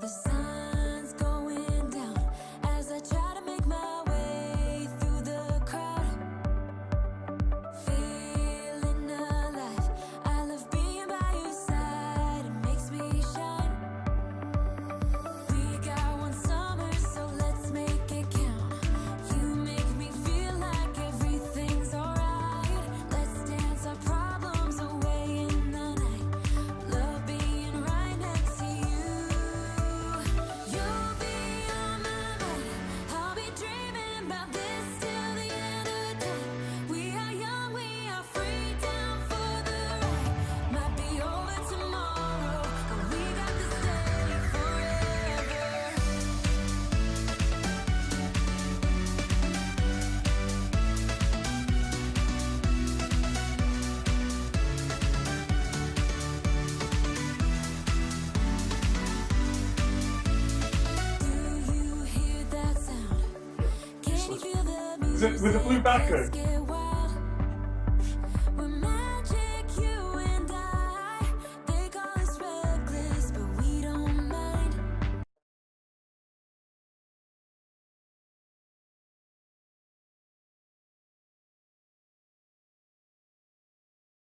The sun's going down as I try to make my way through the crowd. Feeling alive, I love being by your side, it makes me shine. We got one summer, so let's make it count. You make me feel like everything's alright. Let's dance our problems away in the night. Love being right next to you. You'll be on my mind, I'll be dreaming about this till the end of time. We are young, we are free, down for the ride. Might be over tomorrow, but we got this day forever. Do you hear that sound? Can you feel the Is it with a blue background? music get wild? We're magic, you and I. They call us reckless, but we don't mind.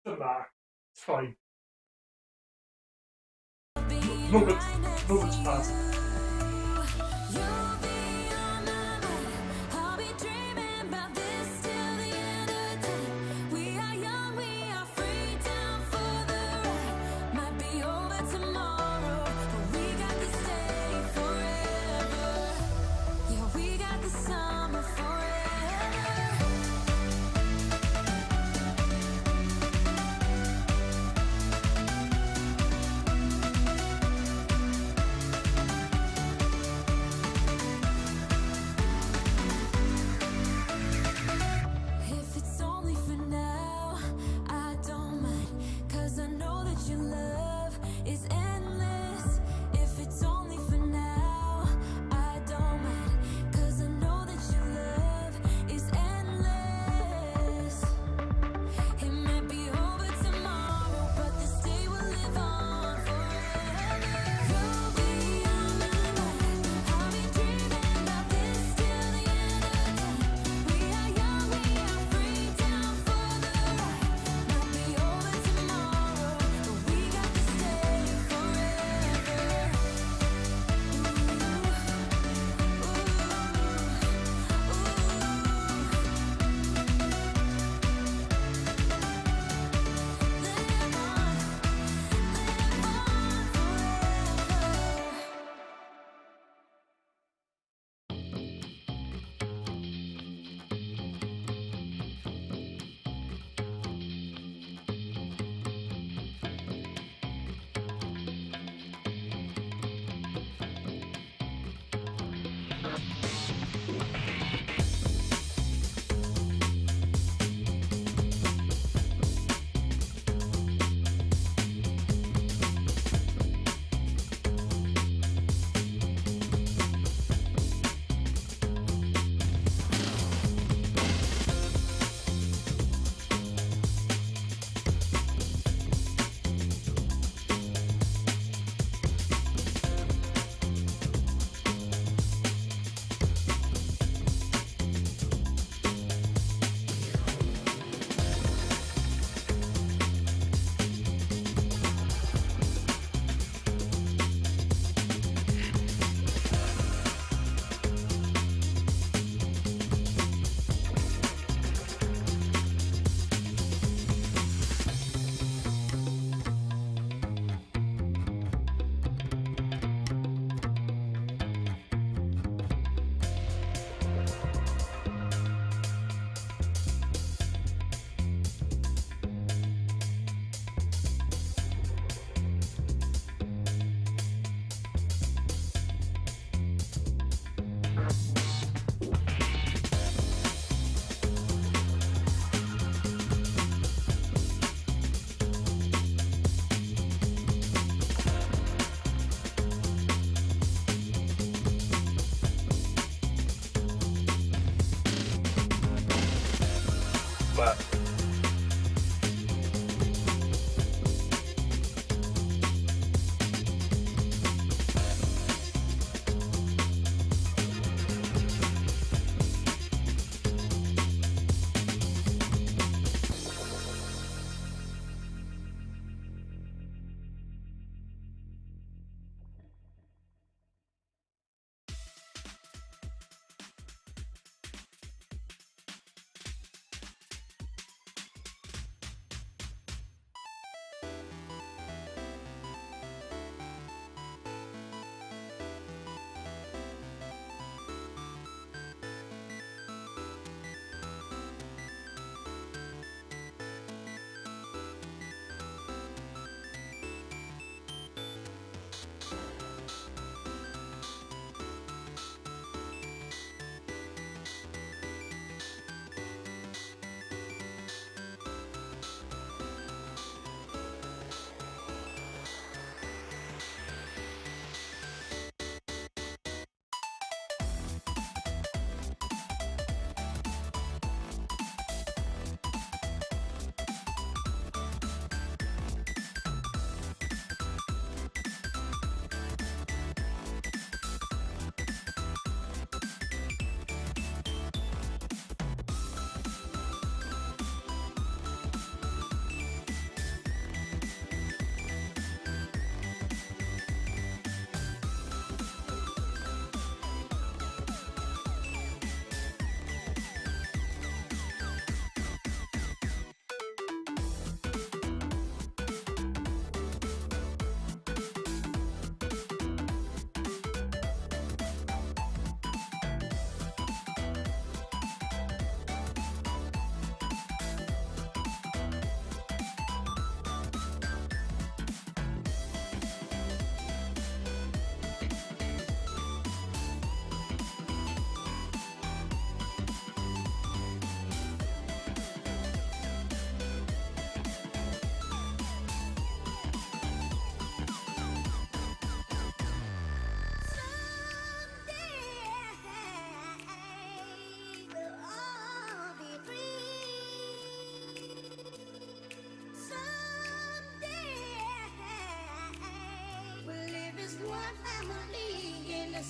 Doesn't matter. It's fine. Being Moments, right next moments to pass. you. You'll be on my mind, I'll be dreaming about this till the end of time. We are young, we are free, down for the ride. Might be over tomorrow,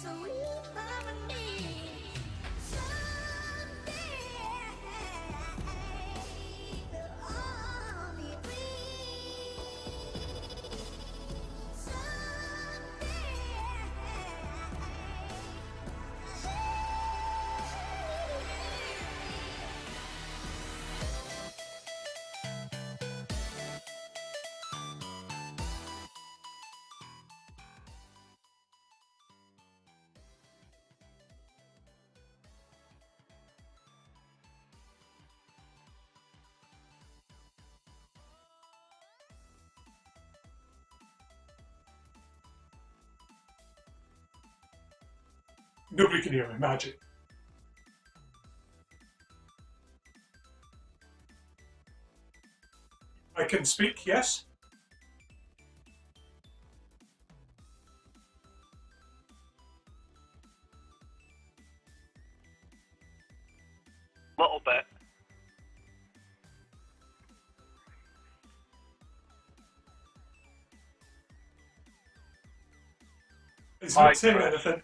So you love me someday. We'll all be free Nobody can hear me. Magic. I can speak, yes? Little bit. It's Hi, not saying Chris. anything.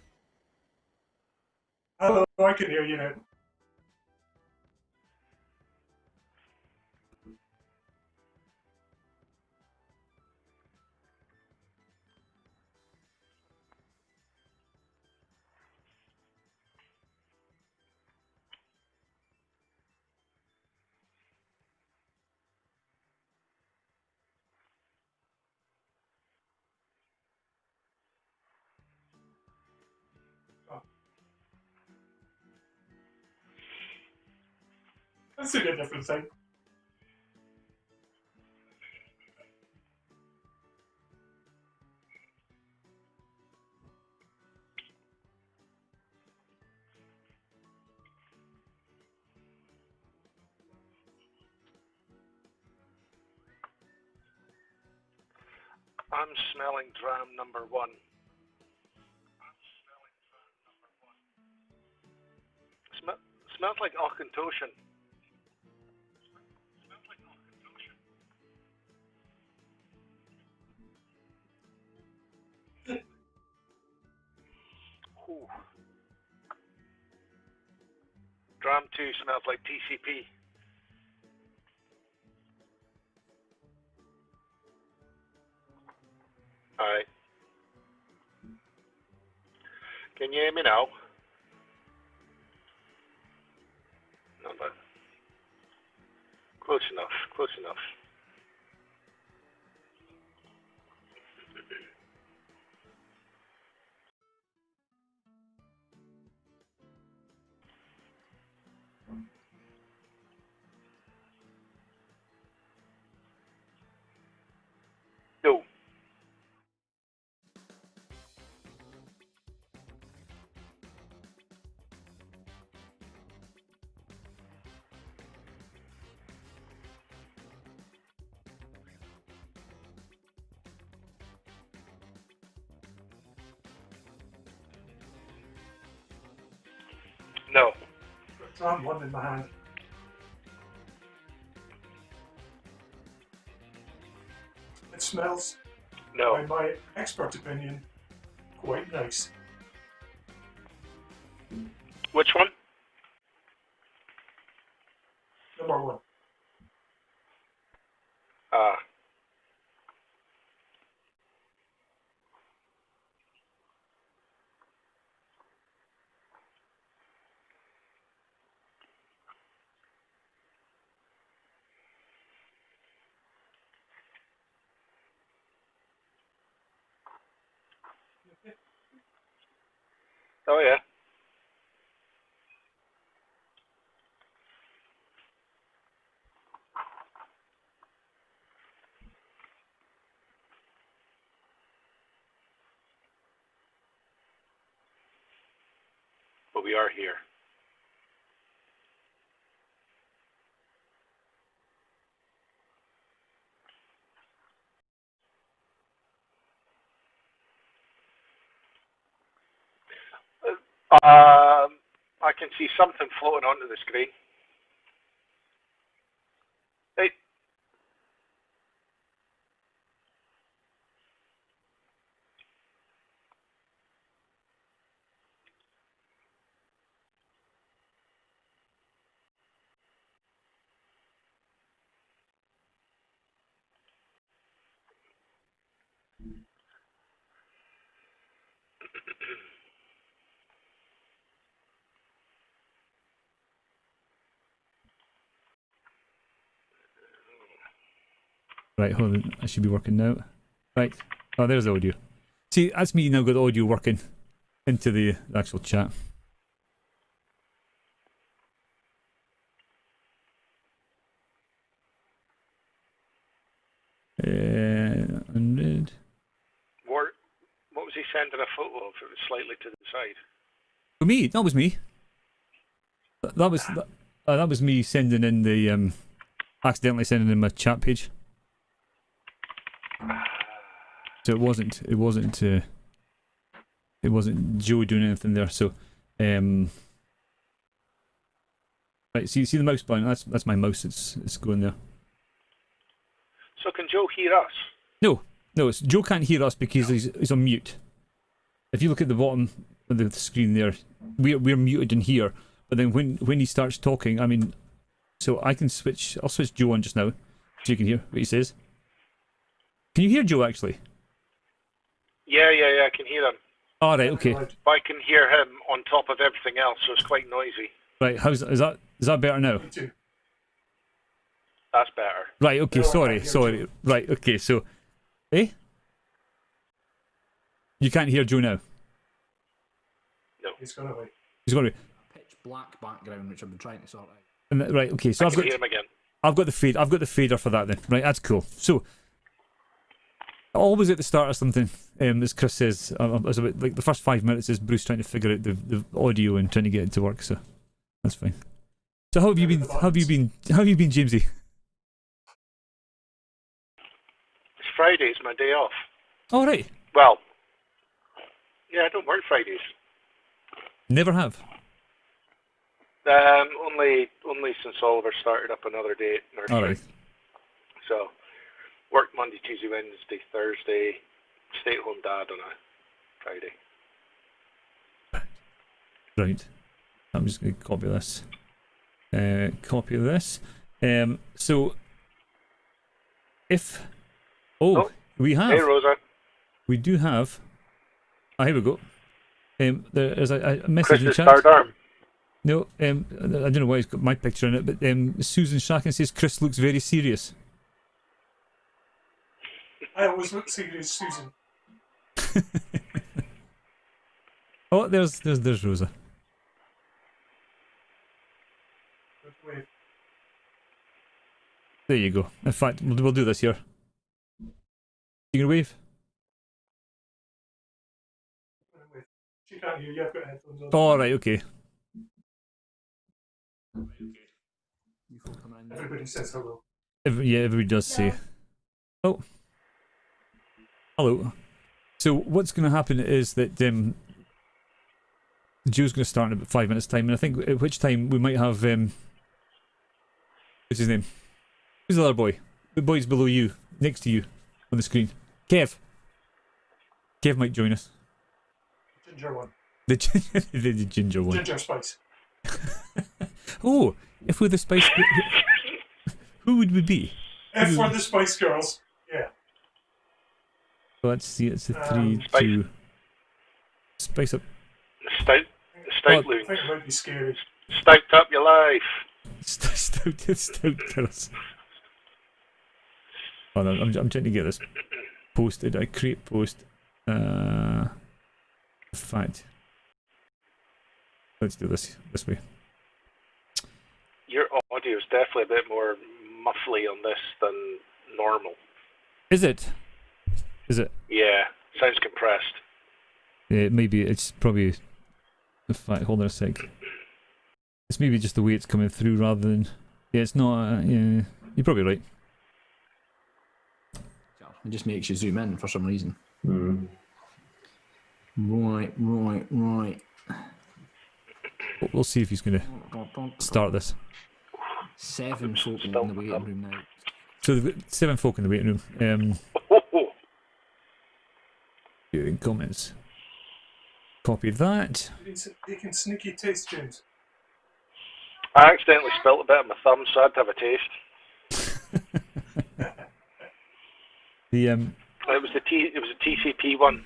Hello, I can hear you now. That's a good different thing. I'm smelling dram number 1. Smells like Auchentoshan. Ooh. Dram 2 smells like TCP. Alright. Can you hear me now? No, but close enough, close enough. No. No. Dram 1 in my hand. It smells, No. by my expert opinion, quite nice. Which one? Number 1. Ah. Oh yeah. But we are here. I can see something floating onto the screen. Hey. Right, hold on. I should be working now. Right. Oh, there's the audio. See, that's me now got the audio working into the actual chat. Unread. What was he sending a photo of? It was slightly to the side. For me, that was me. That was me sending in the accidentally sending in my chat page. So it wasn't Joe doing anything there. So right, see the mouse button. That's my mouse. It's going there. So can Joe hear us? No, Joe can't hear us because he's on mute. If you look at the bottom of the screen there, we're muted in here. But then when he starts talking, I mean, so I can switch. I'll switch Joe on just now, so you can hear what he says. Can you hear Joe actually? Yeah, I can hear him. All right, okay. But I can hear him on top of everything else, so it's quite noisy. Right, is that better now? Me too. That's better. Right, okay, No, I sorry. can't hear Right, okay, so you can't hear Joe now. He's gone away. He's going to be Pitch black background, which I've been trying to sort out. right, okay, so I can hear him again. I've got the fader for that then. Right, that's cool. So always at the start of something, as Chris says, it's about, like the first 5 minutes is Bruce trying to figure out the audio and trying to get it to work. So that's fine. So how have you been? Jamesy? It's Friday. It's my day off. All right. Well, yeah, I don't work Fridays. Never have. Only since Oliver started up another day at nursery. All right. So, work Monday, Tuesday, Wednesday, Thursday. Stay-at-home dad on a Friday. Right. I'm just going to copy this. Copy this. So, if... Oh, we have. Hey, Rosa. We do have... Ah, here we go. There's a message in the Chris's chat. third arm. No, I don't know why he's got my picture in it, but Susan Shacken says Chris looks very serious. I always look serious, Susan. Oh, there's Rosa. Good wave. There you go. In fact, we'll do this here. You gonna wave? She can't hear you. I've got headphones on. All right, okay. Everybody says hello. Everybody does say. Oh. Hello. So what's going to happen is that Joe's going to start in about 5 minutes' time, and I think at which time we might have what's his name? Who's the other boy? The boy's below you, next to you, on the screen. Kev. Kev might join us. Ginger one. The ginger one. Ginger spice. Oh, if we're the Spice who would we be? F for the Spice Girls. Yeah. Let's see, it's a 3, Spice. 2. Spice up. Stout Oh, I loons. think it might be scary. Stout up your life. Stout girls. Oh no, I'm trying to get this posted. I create post. Fact. Let's do this way. Your audio is definitely a bit more muffly on this than normal. Is it? Yeah, sounds compressed. Yeah, maybe it's probably. In fact, hold on a sec. It's maybe just the way it's coming through rather than. Yeah, it's not. Yeah, you're probably right. It just makes you zoom in for some reason. Mm. Right. We'll see if he's going to start this. 7 folk in the waiting room now. So they've got 7 folk in the waiting room. Viewing comments. Copy that. You can sneaky taste, James. I accidentally spilt a bit on my thumb, so I had to have a taste. The It was a TCP one.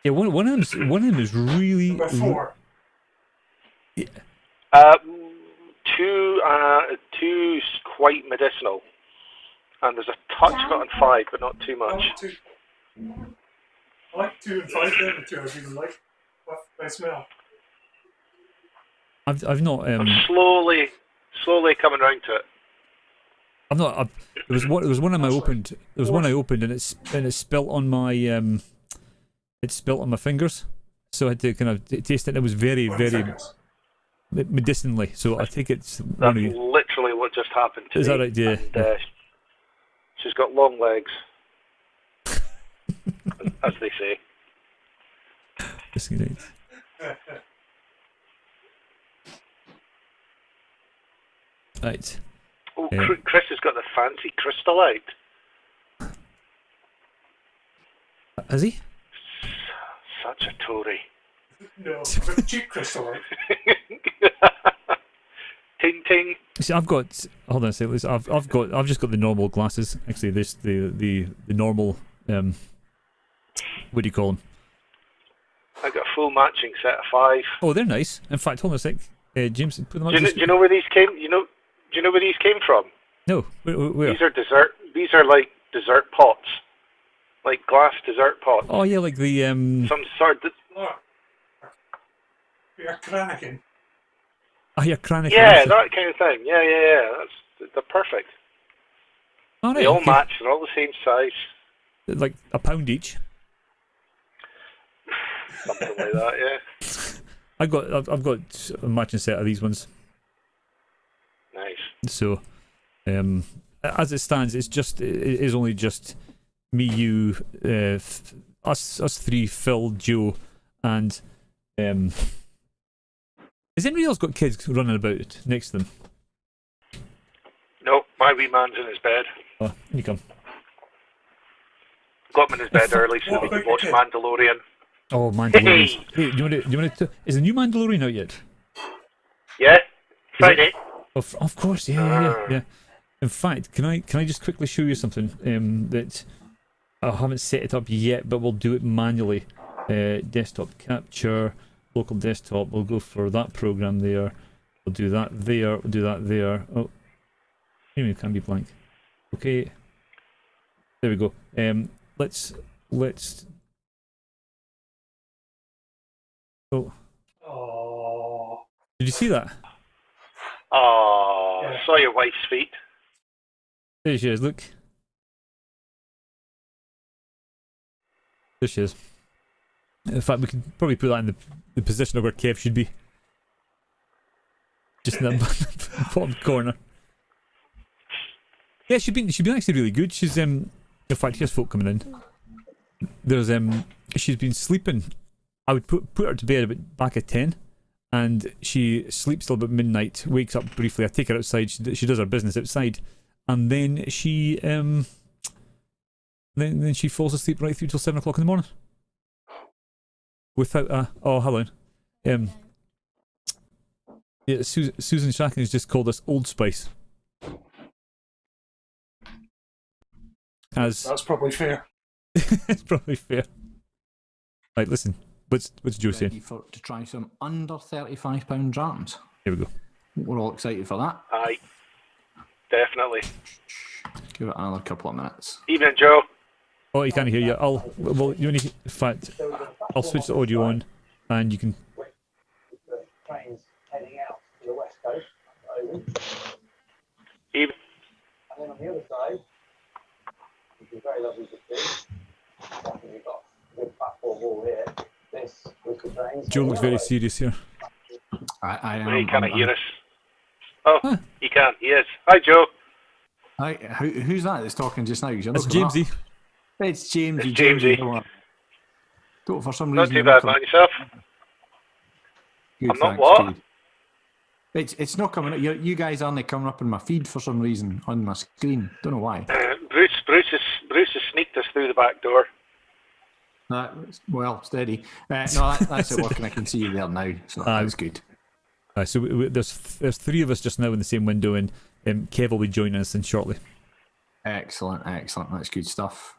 yeah, one of them is really. Number 4. Two's quite medicinal, And there's a touch of it on 5, but not too much. I like 2 and 5 there, the 2 I really like. By smell. I've not I'm slowly coming round to it. I've not. There was one I opened. There was one I opened, and it spilt on my it spilt on my fingers. So I had to kind of taste it. And it was very medicinally. So I think it's That's literally what just happened to me. Is that right? Yeah. And, she's got long legs, as they say. Right. Oh, Chris has got the fancy crystal out. Has he? Such a Tory. No, but cheap crystal light. Ting ting. See, I've got. Hold on a second. I've just got the normal glasses. Actually, the normal. What do you call them? I got a full matching set of 5. Oh, they're nice. In fact, hold on a sec. James, put them up. Do you know where these came? Do you know where these came from? No. Where? These are dessert. These are like dessert pots, like glass dessert pots. Oh yeah, like the Some sort. You're Kranikin. Oh yeah, Kranikin. Yeah, that kind of thing. Yeah. They're perfect. Oh, right, They all okay. match. They're all the same size. Like £1 each. Something like that. Yeah. I've got a matching set of these ones. Nice. So, as it stands, it is only just me, you, us three, Phil, Joe, and has anybody else got kids running about next to them? No, my wee man's in his bed. Oh, here you come. Got him in his bed early so we can watch Mandalorian. Oh, Mandalorian. Hey, do you want to? Is the new Mandalorian out yet? Yeah, Friday. Of course, yeah. In fact, can I just quickly show you something that I haven't set it up yet, but we'll do it manually. Desktop capture, local desktop. We'll go for that program there. We'll do that there. We'll do that there. Oh, maybe it can be blank. Okay. There we go. Let's. Oh. Did you see that? Oh, Yeah. saw your wife's feet. There she is. Look. There she is. In fact, we can probably put that in the position of where Kev should be. Just in that bottom corner. Yeah, she's been actually really good. She's in fact, here's folk coming in. There's she's been sleeping. I would put her to bed back at 10, and she sleeps till about midnight. Wakes up briefly. I take her outside. She does her business outside, and then she then she falls asleep right through till 7 o'clock in the morning. Without oh, hello. Yeah, Susan Shacken has just called us Old Spice. That's probably fair. It's probably fair. Right, listen. What's Joe saying? Ready to try some under £35 drams. Here we go. We're all excited for that. Aye, definitely. Give it another couple of minutes. Evening, Joe. Oh, you can't hear you. In fact, I'll switch the audio on, and you can. Trains heading out to the west coast. Even. And then on the other side, which is very lovely to see, definitely got a good platform wall here. This was the trains. Joe looks very serious here. I Well, he am. can't hear us. Oh, he can. He is. Hi, Joe. Hi, who's that that's talking just now? It's Jamesy. It's Jamesy. It's Jamesy. Don't for some Not reason. too bad, man. Yourself? Good, I'm not thanks, what? good. It's not coming up. You guys aren't coming up in my feed for some reason on my screen. Don't know why. Bruce has sneaked us through the back door. Well, steady. No, that's it working. I can see you there now, so that's good. So there's three of us just now in the same window, and Kev will be joining us in shortly. Excellent. That's good stuff.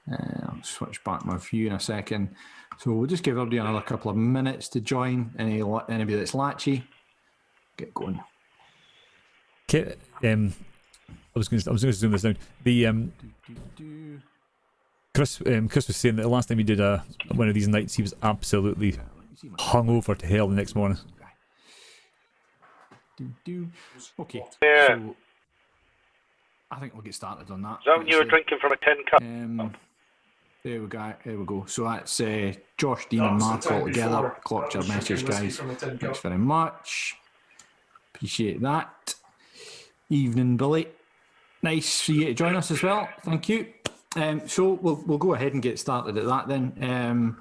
I'll switch back my view in a second. So we'll just give everybody another couple of minutes to join. Anybody that's latchy, get going. Kev, was going to zoom this down. The Chris was saying that the last time he did one of these nights, he was absolutely hungover to hell the next morning. Okay. Yeah. So I think we'll get started on that. Is that when you were drinking from a tin cup? There we go. There we go. So that's Josh, Dean, and That was the Mark time all together. before. Clocked your That was message, drinking whiskey guys. from a tin Thanks cup. very much. Appreciate that. Evening, Billy. Nice for you to join us as well. Thank you. So we'll go ahead and get started at that then.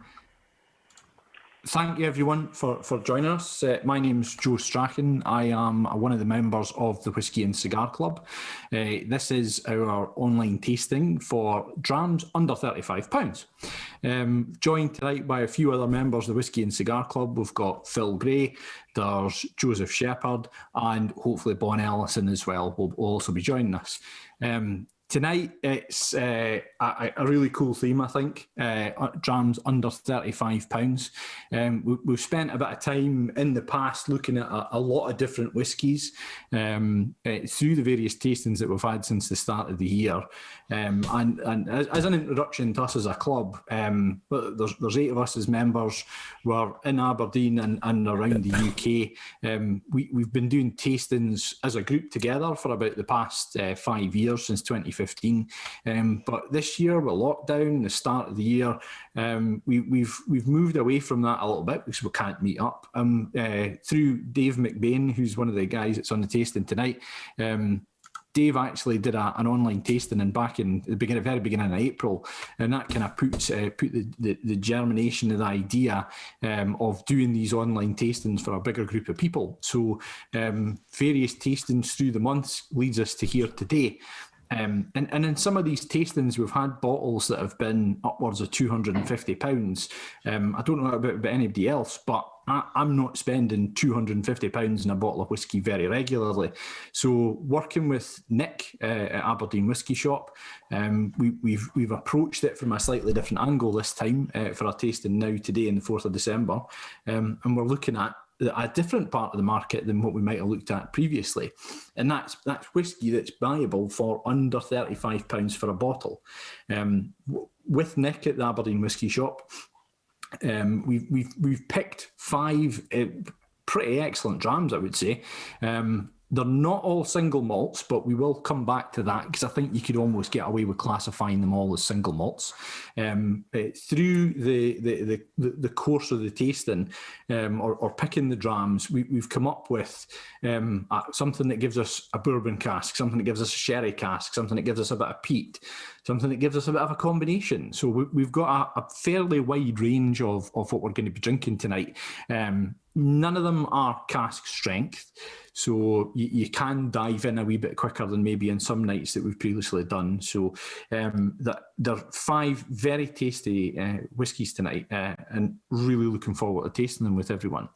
Thank you everyone for joining us. My name's Joe Strachan. I am one of the members of the Whisky and Cigar Club. This is our online tasting for drams under £35. Joined tonight by a few other members of the Whisky and Cigar Club. We've got Phil Gray, there's Joseph Shepherd, and hopefully Bon Ellison as well will also be joining us. Tonight, it's a really cool theme, I think. Drams under £35. We've spent a bit of time in the past looking at a lot of different whiskies through the various tastings that we've had since the start of the year. And as an introduction to us as a club, there's 8 of us as members. We're in Aberdeen and around the UK. We've been doing tastings as a group together for about the past 5 years, since 2015. But this year, with lockdown, the start of the year, we've moved away from that a little bit because we can't meet up. Through Dave McBain, who's one of the guys that's on the tasting tonight, Dave actually did an online tasting back in the very beginning of April, and that kind of put the germination of the idea of doing these online tastings for a bigger group of people. So various tastings through the months leads us to here today. And in some of these tastings, we've had bottles that have been upwards of £250. I don't know about anybody else, but I'm not spending £250 in a bottle of whiskey very regularly. So working with Nick at Aberdeen Whisky Shop, we've approached it from a slightly different angle this time for our tasting now today on the 4th of December. And we're looking at a different part of the market than what we might have looked at previously, and that's whiskey that's valuable for under £35 for a bottle. With Nick at the Aberdeen Whisky Shop, we've picked 5 pretty excellent drams, I would say. They're not all single malts, but we will come back to that because I think you could almost get away with classifying them all as single malts. Through the course of the tasting or picking the drams, we've come up with something that gives us a bourbon cask, something that gives us a sherry cask, something that gives us a bit of peat, something that gives us a bit of a combination. So we've got a fairly wide range of what we're going to be drinking tonight. None of them are cask strength, so you can dive in a wee bit quicker than maybe in some nights that we've previously done. So there are 5 very tasty whiskies tonight, and really looking forward to tasting them with everyone.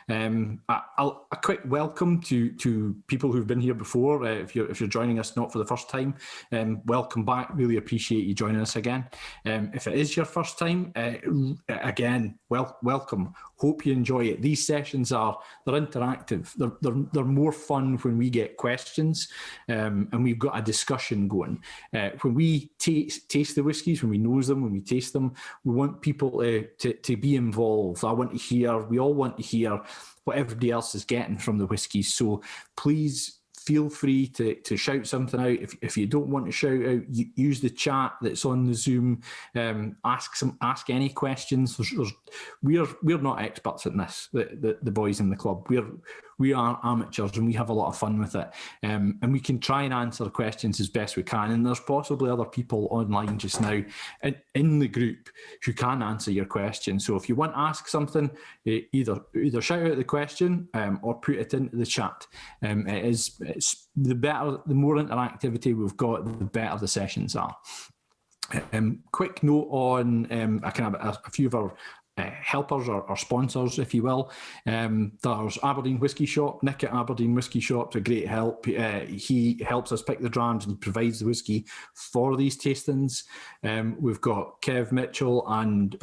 A quick welcome to people who've been here before. If you're joining us not for the first time, welcome back. Really appreciate you joining us again. If it is your first time, again, welcome. Hope you enjoy it. These sessions they're interactive. They're more fun when we get questions and we've got a discussion going. When we taste the whiskies, when we nose them, when we taste them, we want people to be involved. We all want to hear what everybody else is getting from the whiskies. So please feel free to shout something out. If you don't want to shout out, use the chat that's on the Zoom. Ask any questions. We're not experts at this, the boys in the club. We are amateurs and we have a lot of fun with it. And we can try and answer questions as best we can. And there's possibly other people online just now in the group who can answer your question. So if you want to ask something, either shout out the question or put it into the chat. It's the more interactivity we've got, the better the sessions are. Quick note on a few of our helpers or sponsors, if you will. There's Aberdeen Whisky Shop. Nick at Aberdeen Whisky Shop's a great help. He helps us pick the drams and he provides the whisky for these tastings. We've got Kev Mitchell and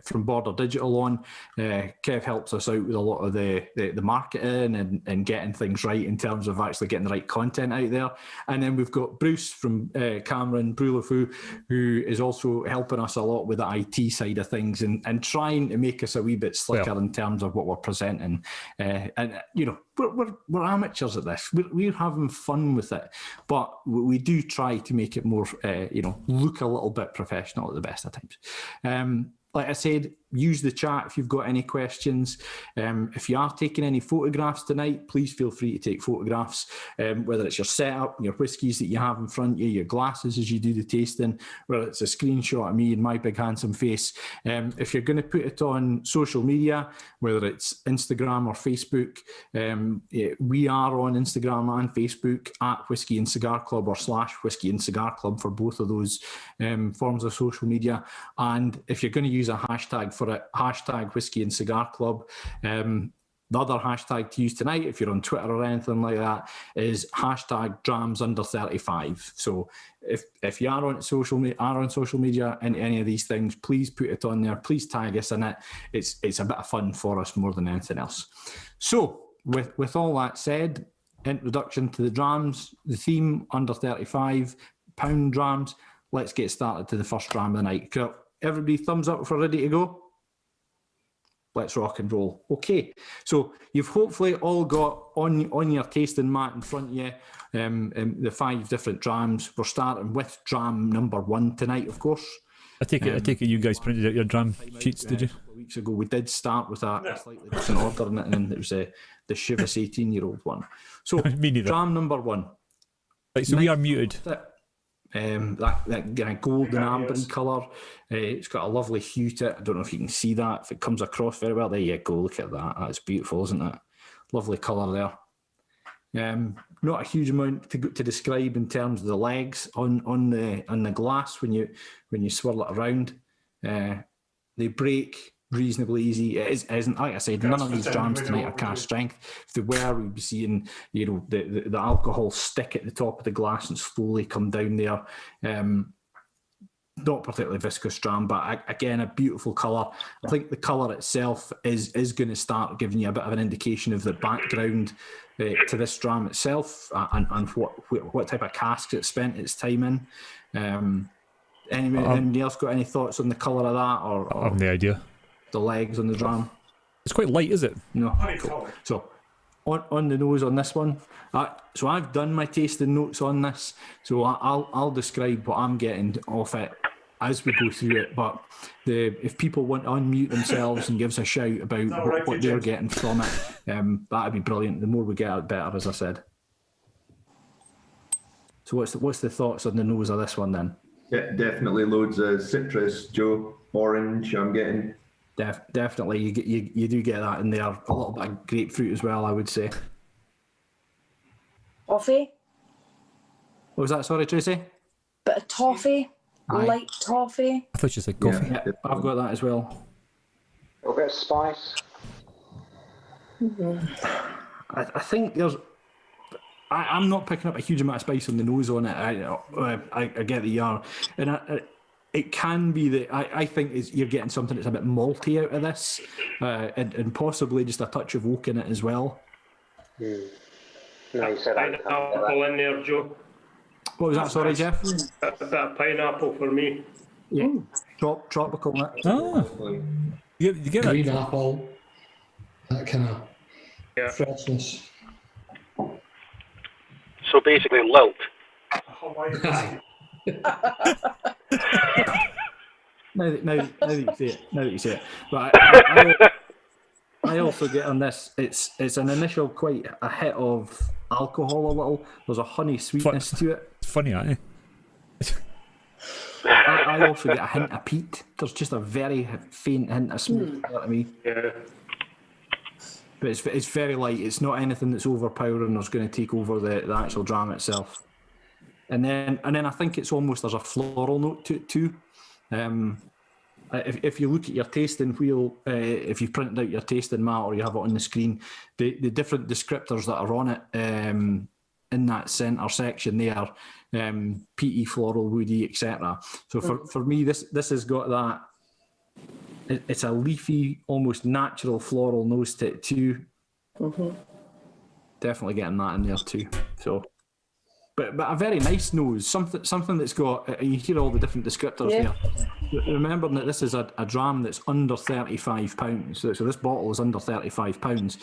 from Border Digital on. Kev helps us out with a lot of the marketing and getting things right in terms of actually getting the right content out there. And then we've got Bruce from Cameron Brulafoo, who is also helping us a lot with the IT side of things and trying to make us a wee bit slicker in terms of what we're presenting. And you know, we're amateurs at this. We're having fun with it, but we do try to make it more, you know, look a little bit professional at the best of times. Like I said, use the chat if you've got any questions. If you are taking any photographs tonight, please feel free to take photographs, whether it's your setup, your whiskies that you have in front of you, your glasses as you do the tasting, whether it's a screenshot of me and my big handsome face. If you're going to put it on social media, whether it's Instagram or Facebook, we are on Instagram and Facebook at Whisky and Cigar Club or / Whisky and Cigar Club for both of those forms of social media. And if you're going to use a hashtag for it, hashtag Whisky and Cigar Club. The other hashtag to use tonight, if you're on Twitter or anything like that, is hashtag drams under 35. So if you are on social media and any of these things, please put it on there. Please tag us in it. It's a bit of fun for us more than anything else. So with all that said, introduction to the drams, the theme under 35 pound drams. Let's get started to the first dram of the night. Everybody thumbs up if we're ready to go? Let's rock and roll. Okay, so you've hopefully all got on your tasting mat in front of you the 5 different drams. We're starting with dram number 1 tonight, of course. I take it you guys printed out your dram sheets, did you? A couple of weeks ago, we did start with a slightly different order, and then it was the Chivas 18-year-old one. So, Me neither. dram number 1. Right, so we are muted. That kind of golden amber colour. It's got a lovely hue to it. I don't know if you can see that, if it comes across very well. There you go, look at that. That's beautiful, isn't it? Lovely colour there. Not a huge amount to describe in terms of the legs on the glass when you swirl it around. They break reasonably easy. It isn't, like I said, none of these drams tonight are cast strength. If they were, we'd be seeing, you know, the alcohol stick at the top of the glass and slowly come down there. Not particularly viscous dram, but again, a beautiful colour. I think the colour itself is going to start giving you a bit of an indication of the background to this dram itself and what type of cask it spent its time in. Anybody else got any thoughts on the colour of that? Or I have no idea. The legs on the dram? It's quite light, is it? No. Cool. So on the nose on this one. So I've done my tasting notes on this. So I'll describe what I'm getting off it as we go through it. But if people want to unmute themselves and give us a shout about what they're getting from it, that'd be brilliant. The more we get out, better, as I said. So what's the thoughts on the nose of this one then? Yeah, definitely loads of citrus, Joe. Orange, I'm getting. Definitely, you do get that in there. A little bit of grapefruit as well, I would say. Toffee. What was that? Sorry, Tracy? Bit of toffee. Aye. Light toffee. I thought you said coffee. Yeah, I've got that as well. A little bit of spice. I think there's... I'm not picking up a huge amount of spice on the nose on it. I get that you are. And it can be that I think you're getting something that's a bit malty out of this, and possibly just a touch of oak in it as well. No, you said pineapple in there, Joe. What was that? Sorry, Jeff? A bit of pineapple for me. Yeah, tropical. Oh, you get Green that? apple, that kind of freshness. So basically, lilt. Now that you say it, but I also get on this. It's an initial quite a hit of alcohol. A little. There's a honey sweetness to it. It's funny, aren't it? I also get a hint of peat. There's just a very faint hint of smoke. You know what I mean? Yeah. But it's very light. It's not anything that's overpowering or is going to take over the actual dram itself. And then I think it's almost, there's a floral note to it too. if you look at your tasting wheel, if you've printed out your tasting mat or you have it on the screen, the different descriptors that are on it in that centre section there, peaty, floral, woody, etc. So for me, this has got that. It's a leafy, almost natural floral nose to it too. Definitely getting that in there too. So, but a very nice nose, something that's got. You hear all the different descriptors there. Remembering that this is a dram that's under £35, so this bottle is under £35.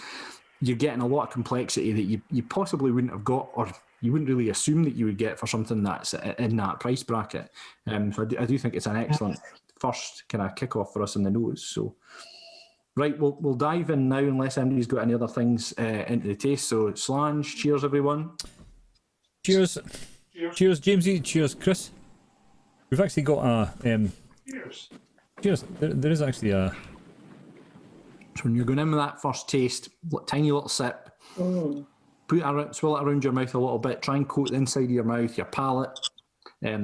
You're getting a lot of complexity that you possibly wouldn't have got, or you wouldn't really assume that you would get for something that's in that price bracket. So I do think it's an excellent first kind of kick-off for us in the nose. So, right, we'll dive in now unless anybody's got any other things into the taste. So, Slange, cheers everyone. Cheers. Cheers, Jamesy. Cheers, Chris. We've actually got a... Cheers. There is actually a... So when you're going in with that first taste, tiny little sip, swirl it around your mouth a little bit, try and coat the inside of your mouth, your palate,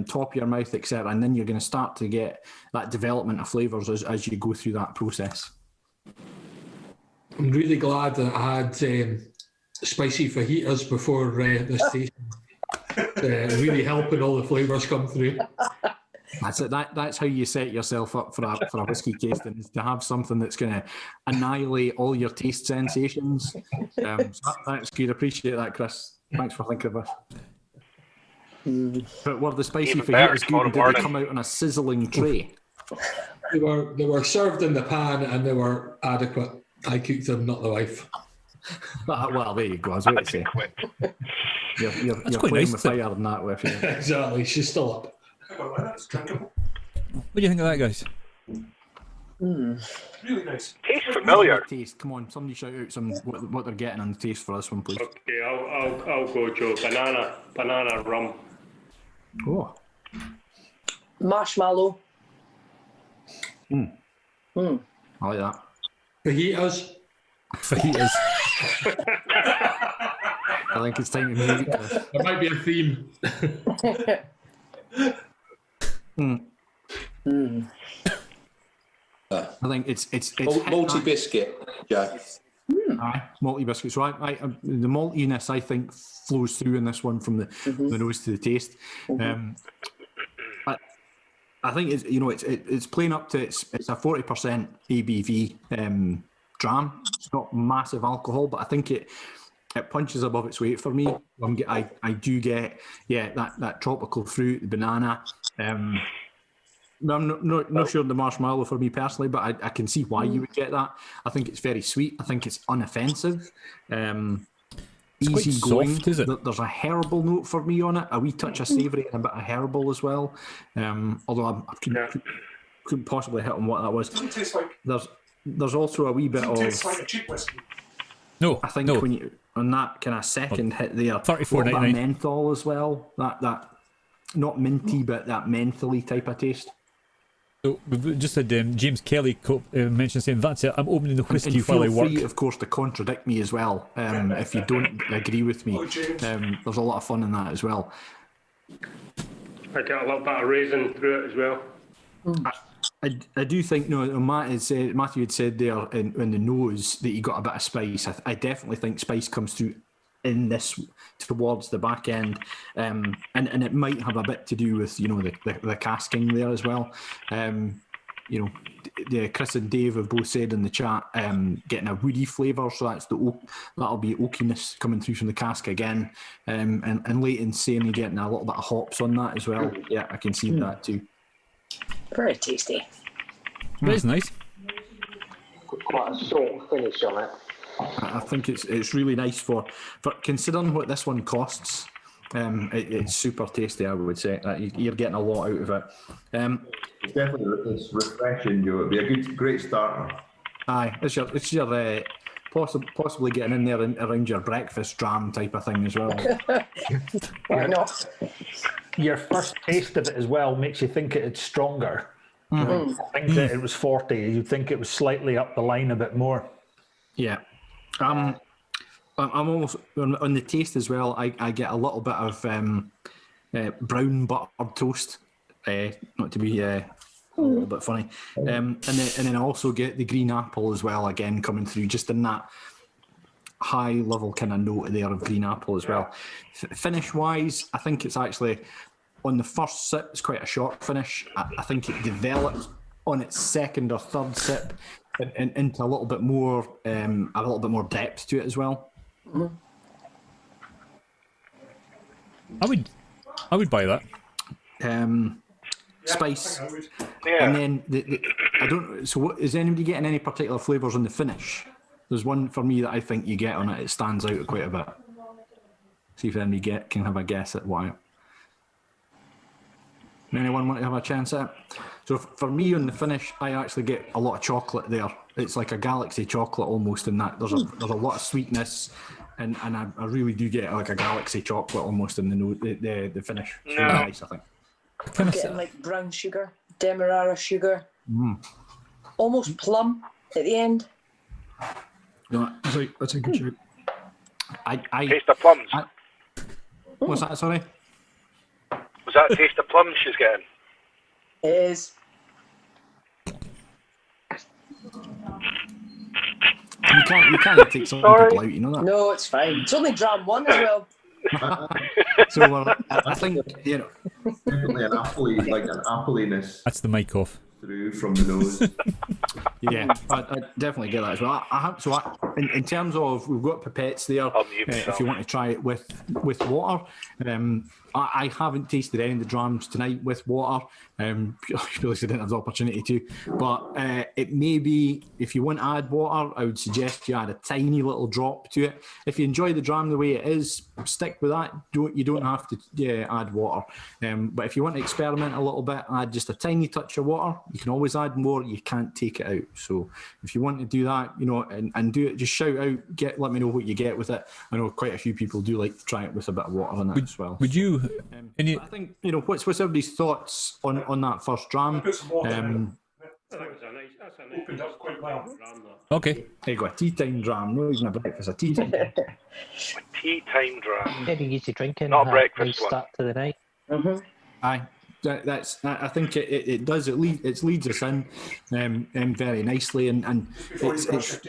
top of your mouth, etc. And then you're going to start to get that development of flavours as you go through that process. I'm really glad that I had spicy fajitas before this taste. Really helping all the flavours come through. That's it. That's how you set yourself up for a whiskey tasting, is to have something that's going to annihilate all your taste sensations. So that's good. Appreciate that, Chris. Thanks for thinking of us. But were the spicy fajitas good? Did they come out on a sizzling tray? They were served in the pan and they were adequate. I cooked them, not the wife. Well, there you go. I was about to say. You're playing nice with fire and that with you. Exactly. She's still up. That's drinkable. What do you think of that, guys? Really nice. Tastes familiar. Taste. Come on, somebody shout out what they're getting on the taste for this one, please. Okay, I'll go, Joe. Banana rum. Oh. Marshmallow. I like that. Fajitas. I think it's time to move it. There might be a theme. I think it's Malty biscuit, Jack. Malty biscuit. So the maltiness I think flows through in this one from the nose to the taste. I think it's playing up to it's a 40% ABV dram. It's not massive alcohol, but I think it punches above its weight for me. I do get that tropical fruit, the banana. I'm not sure the marshmallow for me personally, but I can see why you would get that. I think it's very sweet. I think it's unoffensive. Easy going. Soft, is it? There's a herbal note for me on it, a wee touch of savoury and a bit of herbal as well. Although I couldn't possibly hit on what that was. Doesn't taste like. There's also a wee bit of. Tastes like a cheap whiskey. No, I think when you on that kind of second hit there, $34.99 menthol as well. That not minty, but that mentally type of taste. So we've just had James Kelly mention saying that's it. I'm opening the whiskey while I work. Feel free, of course, to contradict me as well if you don't agree with me. There's a lot of fun in that as well. I get a little bit of raisin through it as well. I do think Matthew had said there in the nose that you got a bit of spice. I definitely think spice comes through in this towards the back end, and it might have a bit to do with the casking there as well. Chris and Dave have both said in the chat getting a woody flavour, so that'll be oakiness coming through from the cask again, and Leighton's saying you're getting a little bit of hops on that as well. Yeah, I can see that too. Very tasty. That is nice. Quite a strong finish on it. I think it's really nice for considering what this one costs. It's super tasty, I would say. You're getting a lot out of it. It's definitely refreshing, Joe. It'd be a great starter. Aye, it's your possibly getting in there around your breakfast dram type of thing as well. Why not? Your first taste of it as well makes you think it's stronger. I think that it was 40. You'd think it was slightly up the line a bit more. Yeah. I'm almost on the taste as well. I get a little bit of brown buttered toast. Not to be a little bit funny. And then I also get the green apple as well, again coming through, just in that high level kind of note there of green apple as well. Finish wise, I think it's actually on the first sip, it's quite a short finish. I think it develops on its second or third sip into a little bit more depth to it as well. I would buy that. Spice, Yeah. and then I don't. So, what, is anybody getting any particular flavours on the finish? There's one for me that I think you get on it. It stands out quite a bit. See if anybody can have a guess at why. Anyone want to have a chance at it? So for me on the finish, I actually get a lot of chocolate there. It's like a galaxy chocolate almost in that. There's a lot of sweetness, and I really do get like a galaxy chocolate almost in the finish. It's really nice, I think. I'm getting like brown sugar, demerara sugar, almost plum at the end. No, that's a good shoot. I Taste of plums. What's that? Sorry. Was that a taste of plums she's getting? It is. You can't take some people out, you know that. No, it's fine. It's only dram 1 as well. So I think Definitely an appleiness. That's the mic off. Through from the nose. Yeah, I definitely get that as well. In terms of, we've got pipettes there. If you want to try it with water, I haven't tasted any of the drams tonight with water. Because I didn't have the opportunity to. But it may be, if you want to add water, I would suggest you add a tiny little drop to it. If you enjoy the dram the way it is, stick with that. You don't have to add water. But if you want to experiment a little bit, add just a tiny touch of water. You can always add more. You can't take it out. So if you want to do that, and do it, just shout out. Let me know what you get with it. I know quite a few people do like to try it with a bit of water in it as well. Would you? I think what's everybody's thoughts on that first dram? That's a nice Opened up quite well. dram, Okay. There you go, a tea time dram. No, even a breakfast, a tea time. Tea time dram. Very easy drinking. Not a and breakfast nice one. start to the night. Aye. I think it does. It leads us in very nicely, and it's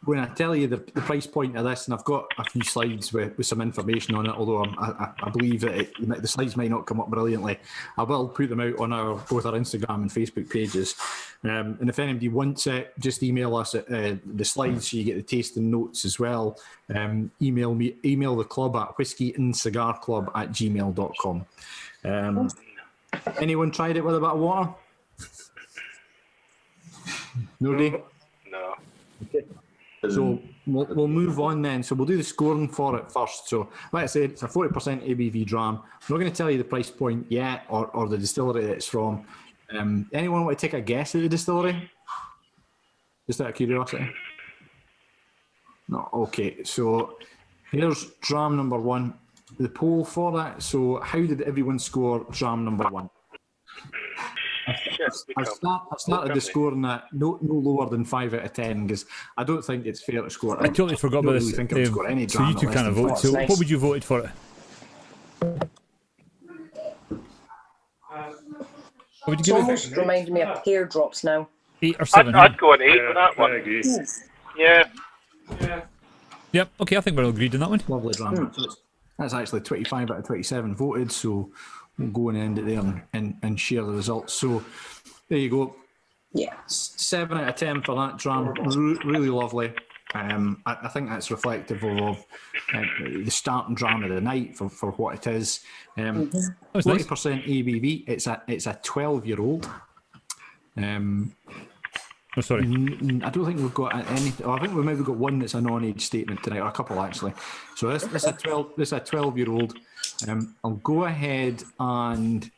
when I tell you the price point of this, and I've got a few slides with some information on it, although I believe that the slides might not come up brilliantly. I will put them out on both our Instagram and Facebook pages. And if anybody wants it, just email us the slides so you get the tasting notes as well. Email the club at whiskeyandcigarclub@gmail.com. Anyone tried it with a bit of water? Nobody? No. Okay. So we'll move on then. So we'll do the scoring for it first. So like I said, it's a 40% ABV dram. I'm not going to tell you the price point yet or the distillery that it's from. Anyone want to take a guess at the distillery? Just out of curiosity. No. Okay. So here's dram number 1. The poll for that. So how did everyone score dram number 1? I've started the scoring at no lower than 5 out of 10 because I don't think it's fair to score. I totally forgot about this. Think I'd score any So you two kind of vote. So what would you vote for it? What would It's you give almost it? reminding me of pear drops now. 8 or 7? I'd go an 8 on that one. I agree. Yeah. Yep. Okay, I think we're all agreed on that one. Lovely dram. So that's actually 25 out of 27 voted. So we'll go and end it there and share the results. So there you go. Yeah. 7 out of 10 for that dram. Really lovely. I think that's reflective of the starting dram of the night for what it is. 40% ABV. It's a 12-year-old. Oh, sorry. I don't think we've got anything. I think we've maybe got one that's a non-age statement tonight, or a couple actually. So this is a 12-year-old. I'll go ahead and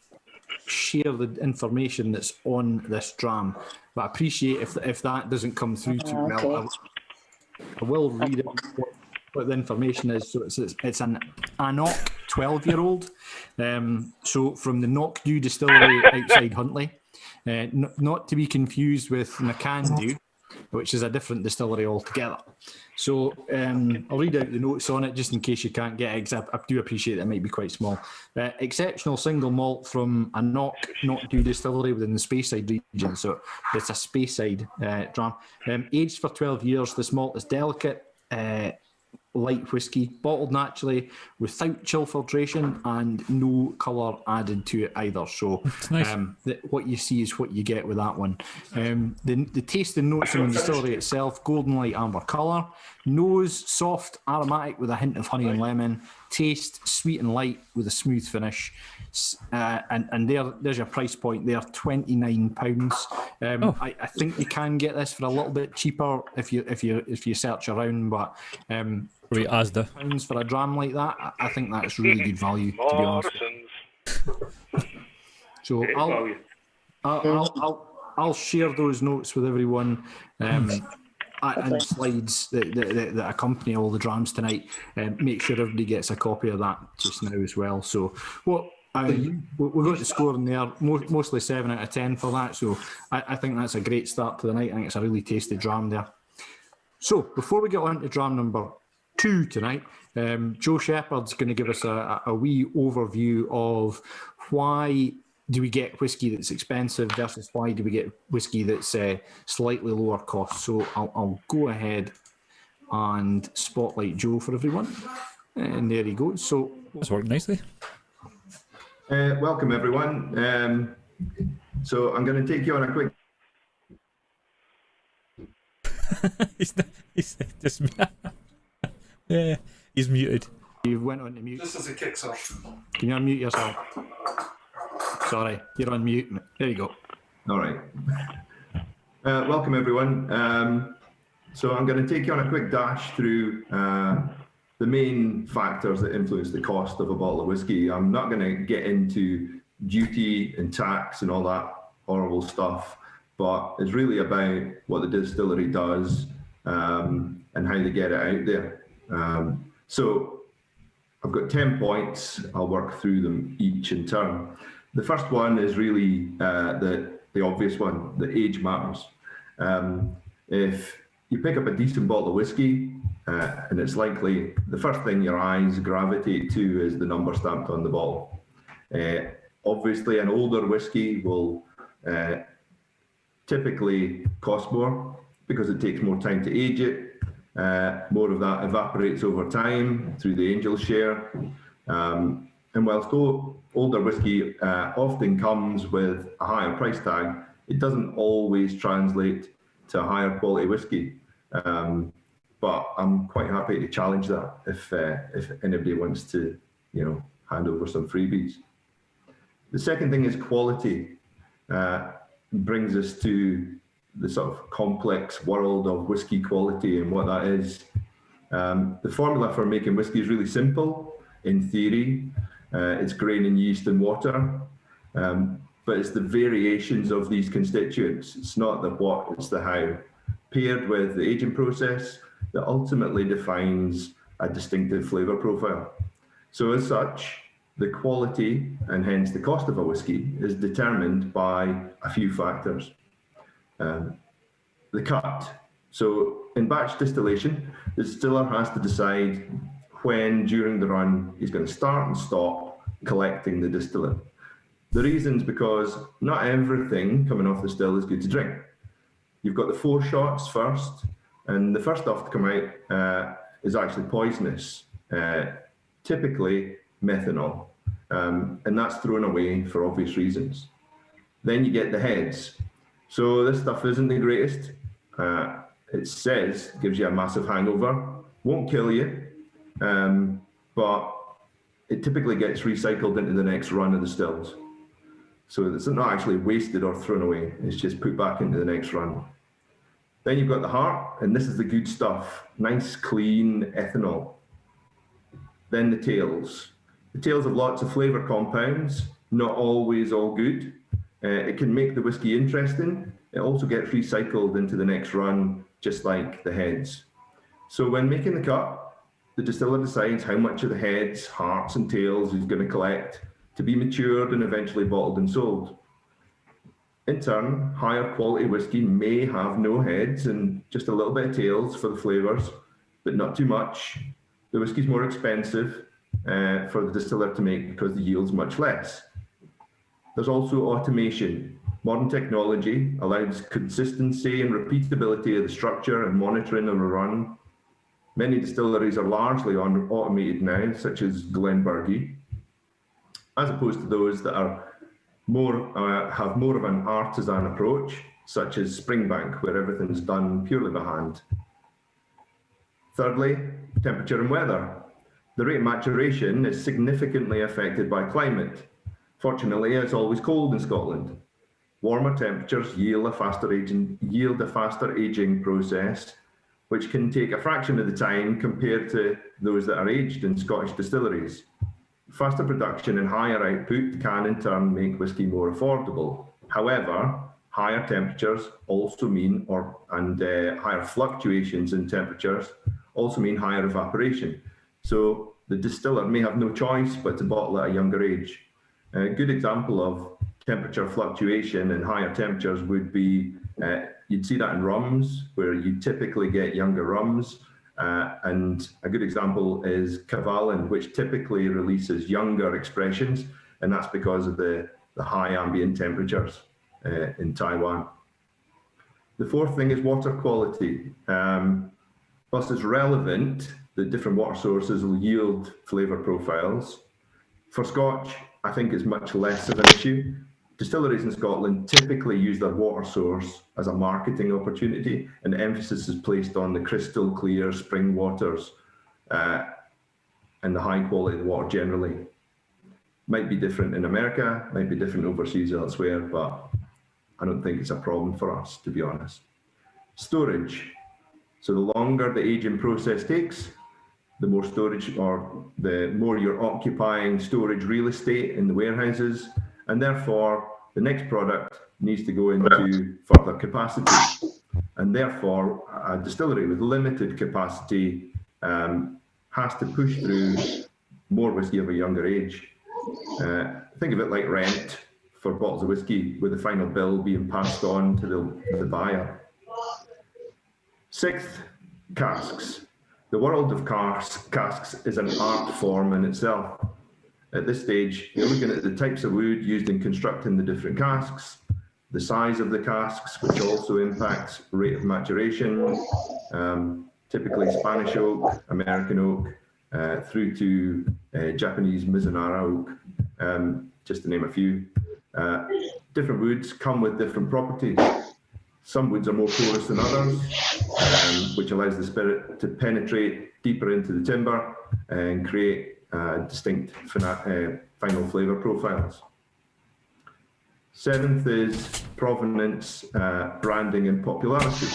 share the information that's on this dram, but I appreciate if that doesn't come through too well. I will read it, what the information is. So it's an Anok 12-year-old. So from the Knockdew distillery outside Huntly. Not to be confused with McCandew. which is a different distillery altogether. So I'll read out the notes on it just in case you can't get it, 'cause I do appreciate it might be quite small. Exceptional single malt from a Not Do distillery within the Speyside region. So it's a Speyside dram. Aged for 12 years, this malt is delicate, light whisky, bottled naturally without chill filtration and no colour added to it either. So nice. What you see is what you get with that one. The tasting notes in the distillery itself: golden light amber colour, nose soft aromatic with a hint of honey and lemon, taste sweet and light with a smooth finish. And there's your price point there, £29. I think you can get this for a little bit cheaper if you search around, but Asda £29 for a dram like that, I think that's really good value, to be honest. So I'll share those notes with everyone. And slides that accompany all the drams tonight. Make sure everybody gets a copy of that just now as well. So we're going to score in there, mostly 7 out of 10 for that. So I think that's a great start to the night. I think it's a really tasty dram there. So before we get on to dram number 2 tonight, Joe Shepherd's going to give us a wee overview of why do we get whiskey that's expensive versus why do we get whiskey that's slightly lower cost. So I'll go ahead and spotlight Joe for everyone. And there he goes. So that's worked nicely. Welcome, everyone. So I'm going to take you on a quick... he's just... yeah, he's muted. You went on to mute. Just as it kicks off. Can you unmute yourself? Sorry, you're on mute. There you go. All right. Welcome, everyone. So I'm going to take you on a quick dash through the main factors that influence the cost of a bottle of whiskey. I'm not going to get into duty and tax and all that horrible stuff, but it's really about what the distillery does and how they get it out there. So I've got 10 points. I'll work through them each in turn. The first one is really the obvious one, that age matters. If you pick up a decent bottle of whiskey, and it's likely the first thing your eyes gravitate to is the number stamped on the bottle. Obviously, an older whiskey will typically cost more because it takes more time to age it. More of that evaporates over time through the angel share. And whilst older whiskey often comes with a higher price tag, it doesn't always translate to a higher quality whiskey. But I'm quite happy to challenge that if anybody wants to, hand over some freebies. The second thing is quality. Brings us to the sort of complex world of whiskey quality and what that is. The formula for making whiskey is really simple in theory. It's grain and yeast and water, but it's the variations of these constituents. It's not the what, it's the how, paired with the aging process that ultimately defines a distinctive flavour profile. So as such, the quality and hence the cost of a whiskey is determined by a few factors. The cut. So in batch distillation, the distiller has to decide when during the run he's going to start and stop collecting the distillate. The reason's because not everything coming off the still is good to drink. You've got the 4 shots first, and the first stuff to come out is actually poisonous, typically methanol, and that's thrown away for obvious reasons. Then you get the heads. So this stuff isn't the greatest. It says gives you a massive hangover, won't kill you, but it typically gets recycled into the next run of the stills. So it's not actually wasted or thrown away, it's just put back into the next run. Then you've got the heart, and this is the good stuff, nice, clean ethanol. Then the tails. The tails have lots of flavour compounds, not always all good. It can make the whiskey interesting. It also gets recycled into the next run, just like the heads. So when making the cut, the distiller decides how much of the heads, hearts and tails he's going to collect to be matured and eventually bottled and sold. In turn, higher quality whisky may have no heads and just a little bit of tails for the flavours, but not too much. The whisky's more expensive for the distiller to make because the yield's much less. There's also automation. Modern technology allows consistency and repeatability of the structure and monitoring of a run. Many distilleries are largely automated now, such as Glenbergie, as opposed to those that are have more of an artisan approach, such as Springbank, where everything's done purely by hand. Thirdly, temperature and weather. The rate of maturation is significantly affected by climate. Fortunately, it's always cold in Scotland. Warmer temperatures yield a faster aging process, which can take a fraction of the time compared to those that are aged in Scottish distilleries. Faster production and higher output can in turn make whisky more affordable. However, higher temperatures also mean, higher fluctuations in temperatures also mean higher evaporation. So the distiller may have no choice but to bottle at a younger age. A good example of temperature fluctuation and higher temperatures would be, you'd see that in rums, where you typically get younger rums. And a good example is Kavalan, which typically releases younger expressions, and that's because of the high ambient temperatures in Taiwan. The fourth thing is water quality. Whilst it's relevant that different water sources will yield flavour profiles, for Scotch, I think it's much less of an issue. Distilleries in Scotland typically use their water source as a marketing opportunity, and emphasis is placed on the crystal clear spring waters and the high quality of the water generally. Might be different in America, might be different overseas elsewhere, but I don't think it's a problem for us, to be honest. Storage. So the longer the aging process takes, the more storage, or the more you're occupying storage real estate in the warehouses, and therefore the next product needs to go into further capacity. And therefore, a distillery with limited capacity has to push through more whisky of a younger age. Think of it like rent for bottles of whisky, with the final bill being passed on to the buyer. Sixth, casks. The world of casks is an art form in itself. At this stage, you're looking at the types of wood used in constructing the different casks, the size of the casks, which also impacts rate of maturation, typically Spanish oak, American oak, through to Japanese Mizunara oak, just to name a few. Different woods come with different properties. Some woods are more porous than others, which allows the spirit to penetrate deeper into the timber and create distinct final flavour profiles. Seventh is provenance, branding and popularity.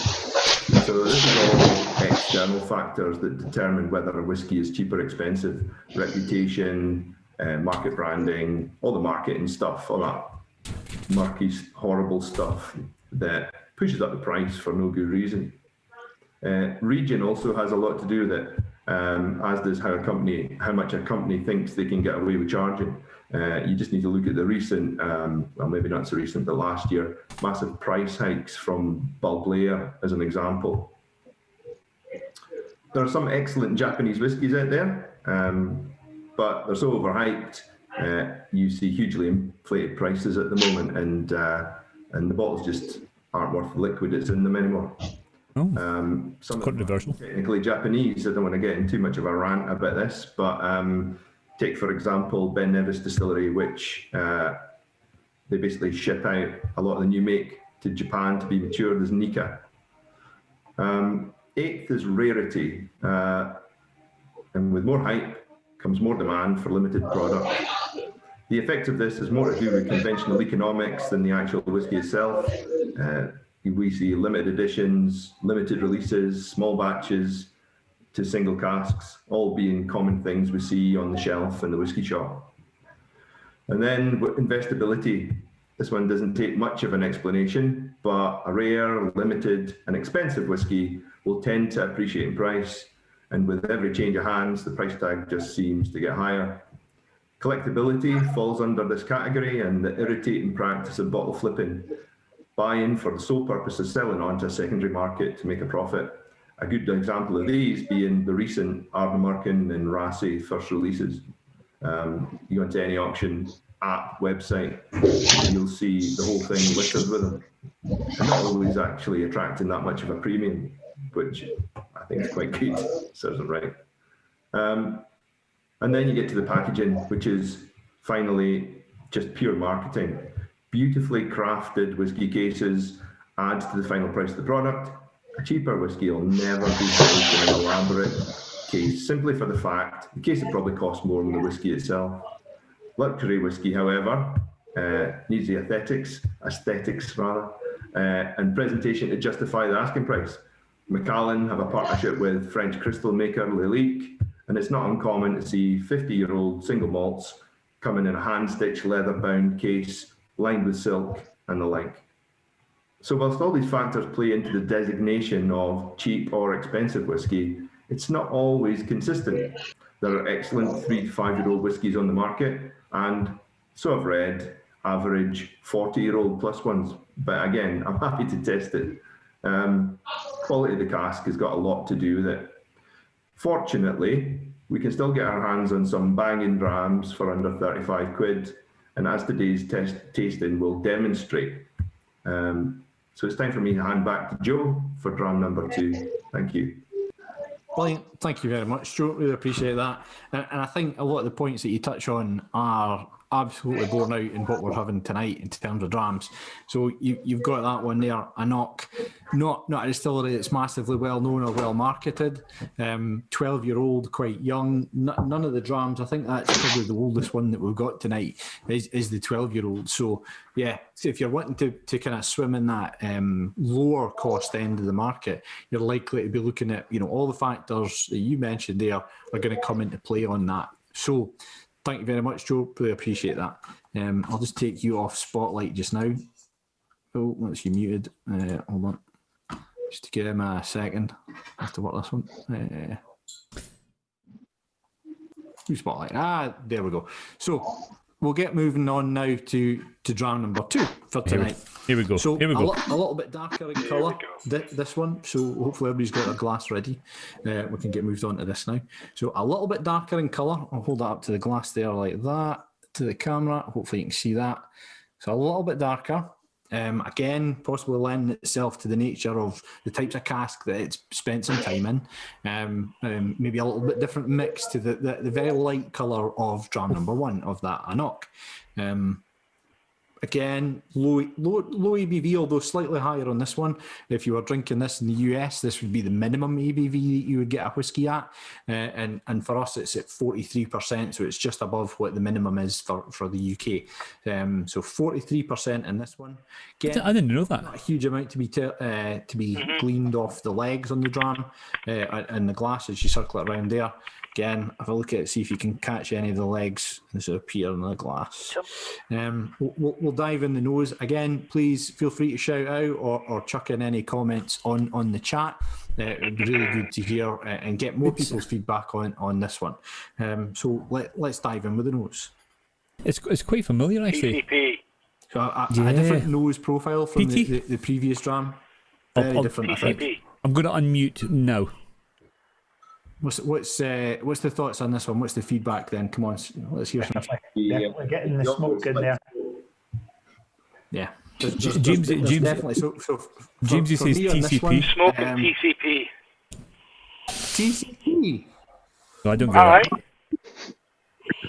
So this is all external factors that determine whether a whisky is cheap or expensive. Reputation, market branding, all the marketing stuff, all that murky, horrible stuff that pushes up the price for no good reason. Region also has a lot to do with it, as does how much a company thinks they can get away with charging. You just need to look at the recent, well, maybe not so recent, but last year, massive price hikes from Balblair as an example. There are some excellent Japanese whiskies out there, but they're so overhyped. You see hugely inflated prices at the moment, and the bottles just aren't worth the liquid that's in them anymore. Some controversial. Technically Japanese. I don't want to get into too much of a rant about this, but take for example Ben Nevis Distillery, which they basically ship out a lot of the new make to Japan to be matured as Nika. Eighth is rarity, and with more hype comes more demand for limited product. The effect of this is more to do with conventional economics than the actual whisky itself. We see limited editions, limited releases, small batches to single casks, all being common things we see on the shelf in the whisky shop. And then investability. This one doesn't take much of an explanation, but a rare, limited and expensive whisky will tend to appreciate in price. And with every change of hands, the price tag just seems to get higher. Collectability falls under this category, and the irritating practice of bottle flipping. buy-in for the sole purpose of selling on to a secondary market to make a profit. A good example of these being the recent Ardnamurchan and Rassi first releases. You go into any auction app website, you'll see the whole thing littered with them. And not always actually attracting that much of a premium, which I think is quite good, serves it right. And then you get to the packaging, which is finally just pure marketing. Beautifully crafted whiskey cases add to the final price of the product. A cheaper whiskey will never be sold in an elaborate case, simply for the fact the case will probably cost more than the whiskey itself. Luxury whiskey, however, needs the aesthetics rather, and presentation to justify the asking price. Macallan have a partnership with French crystal maker Lelique, and it's not uncommon to see 50-year-old single malts coming in a hand-stitched leather-bound case lined with silk and the like. So whilst all these factors play into the designation of cheap or expensive whiskey, it's not always consistent. There are excellent 3 to 5-year-old whiskies on the market, and so I've read average 40-year-old plus ones. But again, I'm happy to test it. Quality of the cask has got a lot to do with it. Fortunately, we can still get our hands on some banging drams for under 35 quid, and as today's tasting will demonstrate. So it's time for me to hand back to Joe for dram number 2. Thank you. Brilliant. Thank you very much, Joe. Really appreciate that. And I think a lot of the points that you touch on are absolutely borne out in what we're having tonight in terms of drams. So you've got that one there, a knock, not a distillery that's massively well known or well marketed. 12-year-old, quite young. None of the drams. I think that's probably the oldest one that we've got tonight is the 12-year-old. So yeah, if you're wanting to kind of swim in that lower cost end of the market, you're likely to be looking at, all the factors that you mentioned there are going to come into play on that. So thank you very much, Joe. Really appreciate that. I'll just take you off spotlight just now. Oh, that's you muted. Hold on. Just to give him a second. I have to work this one. Spotlight. There we go. So we'll get moving on now to dram number 2 for tonight. Here we go. So here we go. A little bit darker in colour, this one. So hopefully everybody's got their glass ready. We can get moved on to this now. So a little bit darker in colour. I'll hold that up to the glass there like that, to the camera. Hopefully you can see that. So a little bit darker. Again, possibly lending itself to the nature of the types of cask that it's spent some time in. Maybe a little bit different mix to the very light colour of dram number 1 of that Anok. Again, low ABV, although slightly higher on this one. If you were drinking this in the US, this would be the minimum ABV that you would get a whiskey at. And for us, it's at 43%, so it's just above what the minimum is for the UK. So 43% in this one. Again, I didn't know that. Not a huge amount to be gleaned off the legs on the dram and the glass as you circle it around there. Again, have a look at it, see if you can catch any of the legs that sort of appear in the glass. We'll dive in the nose. Again, please feel free to shout out or chuck in any comments on the chat. It would be really good to hear and get more people's feedback on this one. So let's dive in with the nose. It's quite familiar, actually. PCP. So a different nose profile from the previous dram. Very different, I think. I'm going to unmute now. What's the thoughts on this one? What's the feedback then? Come on, let's hear some. Definitely getting the smoke in there. Yeah, James definitely. So James says TCP. Smoking TCP. TCP. No, I don't get All right.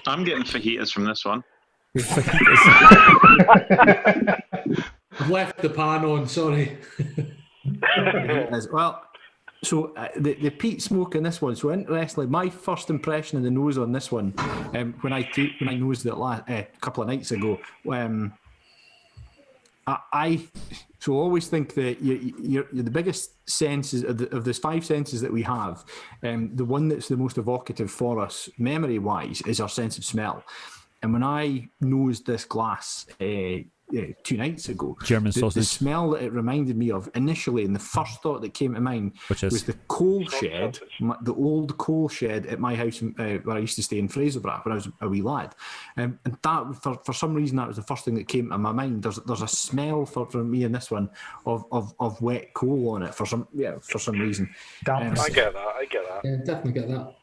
I'm getting fajitas from this one. I've left the pan on, sorry. Well, so the peat smoke in this one. So interestingly, my first impression of the nose on this one, when I nosed it a couple of nights ago, I always think that you're the biggest senses of the 5 senses that we have. The one that's the most evocative for us, memory-wise, is our sense of smell. And when I nosed this glass 2 nights ago. German The sausage. smell that it reminded me of initially, and the first thought that came to mind Which is? was the coal shed, the old coal shed at my house where I used to stay in Fraserburgh when I was a wee lad. And that, for some reason, that was the first thing that came to my mind. There's a smell for me in this one of wet coal on it for some reason. I get that. Yeah, definitely get that.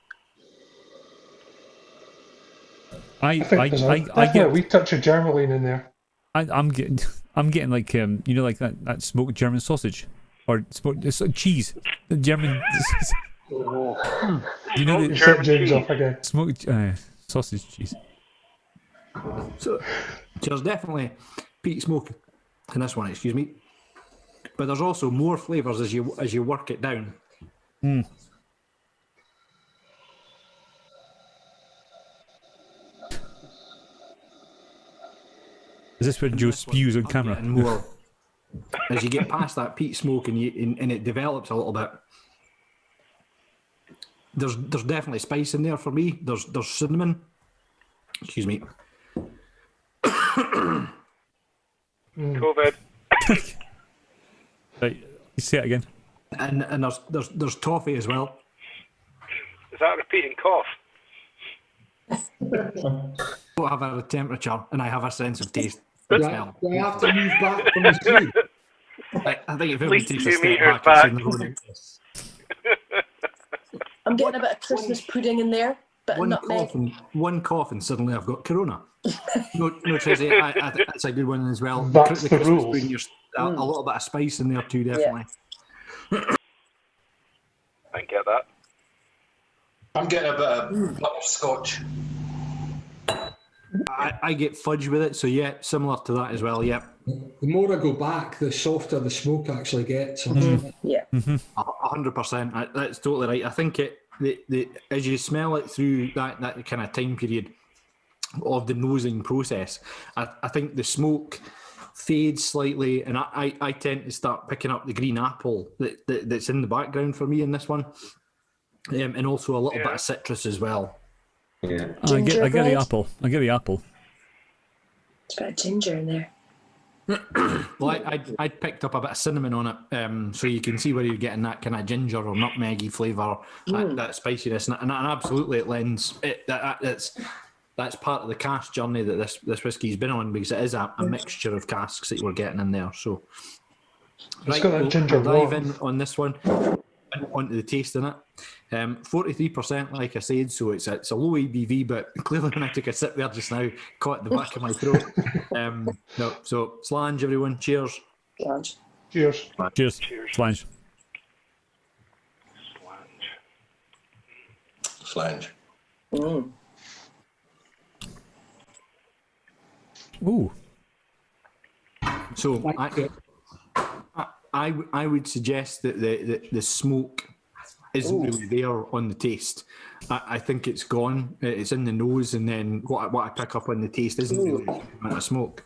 I think there's definitely a wee touch of Germaline in there. I'm getting like like that smoked German sausage or smoked cheese. The German. You know the Set James off again. Smoked sausage cheese. So there's definitely peat smoke in this one, excuse me. But there's also more flavours as you work it down. Is this where Joe spews on camera? And more as you get past that peat smoke and it develops a little bit. There's definitely spice in there for me. There's cinnamon. Excuse me. COVID. Right, you say it again. And there's toffee as well. Is that a repeating cough? I have a temperature and I have a sense of taste. Do I have to move back from the screen? I think if everybody takes a 2 step meters back, it's in the road. I'm getting a bit of Christmas pudding in there, bit of nutmeg. One cough and suddenly I've got corona. No, Tracy, I think that's a good one as well. That's the Christmas rules. pudding, a little bit of spice in there too, definitely. I get that. I'm getting a bit of butterscotch. I get fudge with it, so yeah, similar to that as well. Yeah. The more I go back, the softer the smoke actually gets. Yeah. 100%. That's totally right. I think as you smell it through that kind of time period of the nosing process, I think the smoke fades slightly, and I tend to start picking up the green apple that's in the background for me in this one, and also a little bit of citrus as well. Yeah. I get the apple. I get the apple. It's got ginger in there. Well, I picked up a bit of cinnamon on it, so you can see where you're getting that kind of ginger or nutmeggy flavour, that spiciness, and absolutely it lends it. That's part of the cask journey that this whiskey's been on, because it is a mixture of casks that you were getting in there. So, It's got that ginger dive warmth. in on this one, onto the taste in it. 43%, like I said, so it's a low ABV, but clearly when I took a sip there just now, caught the back of my throat. No, so slange, everyone. Cheers. Slange. Cheers. Cheers. Slange. Slange. Ooh. So I would suggest that the smoke isn't really there on the taste. I think it's gone. It's in the nose, and then what I pick up on the taste isn't really the amount of smoke.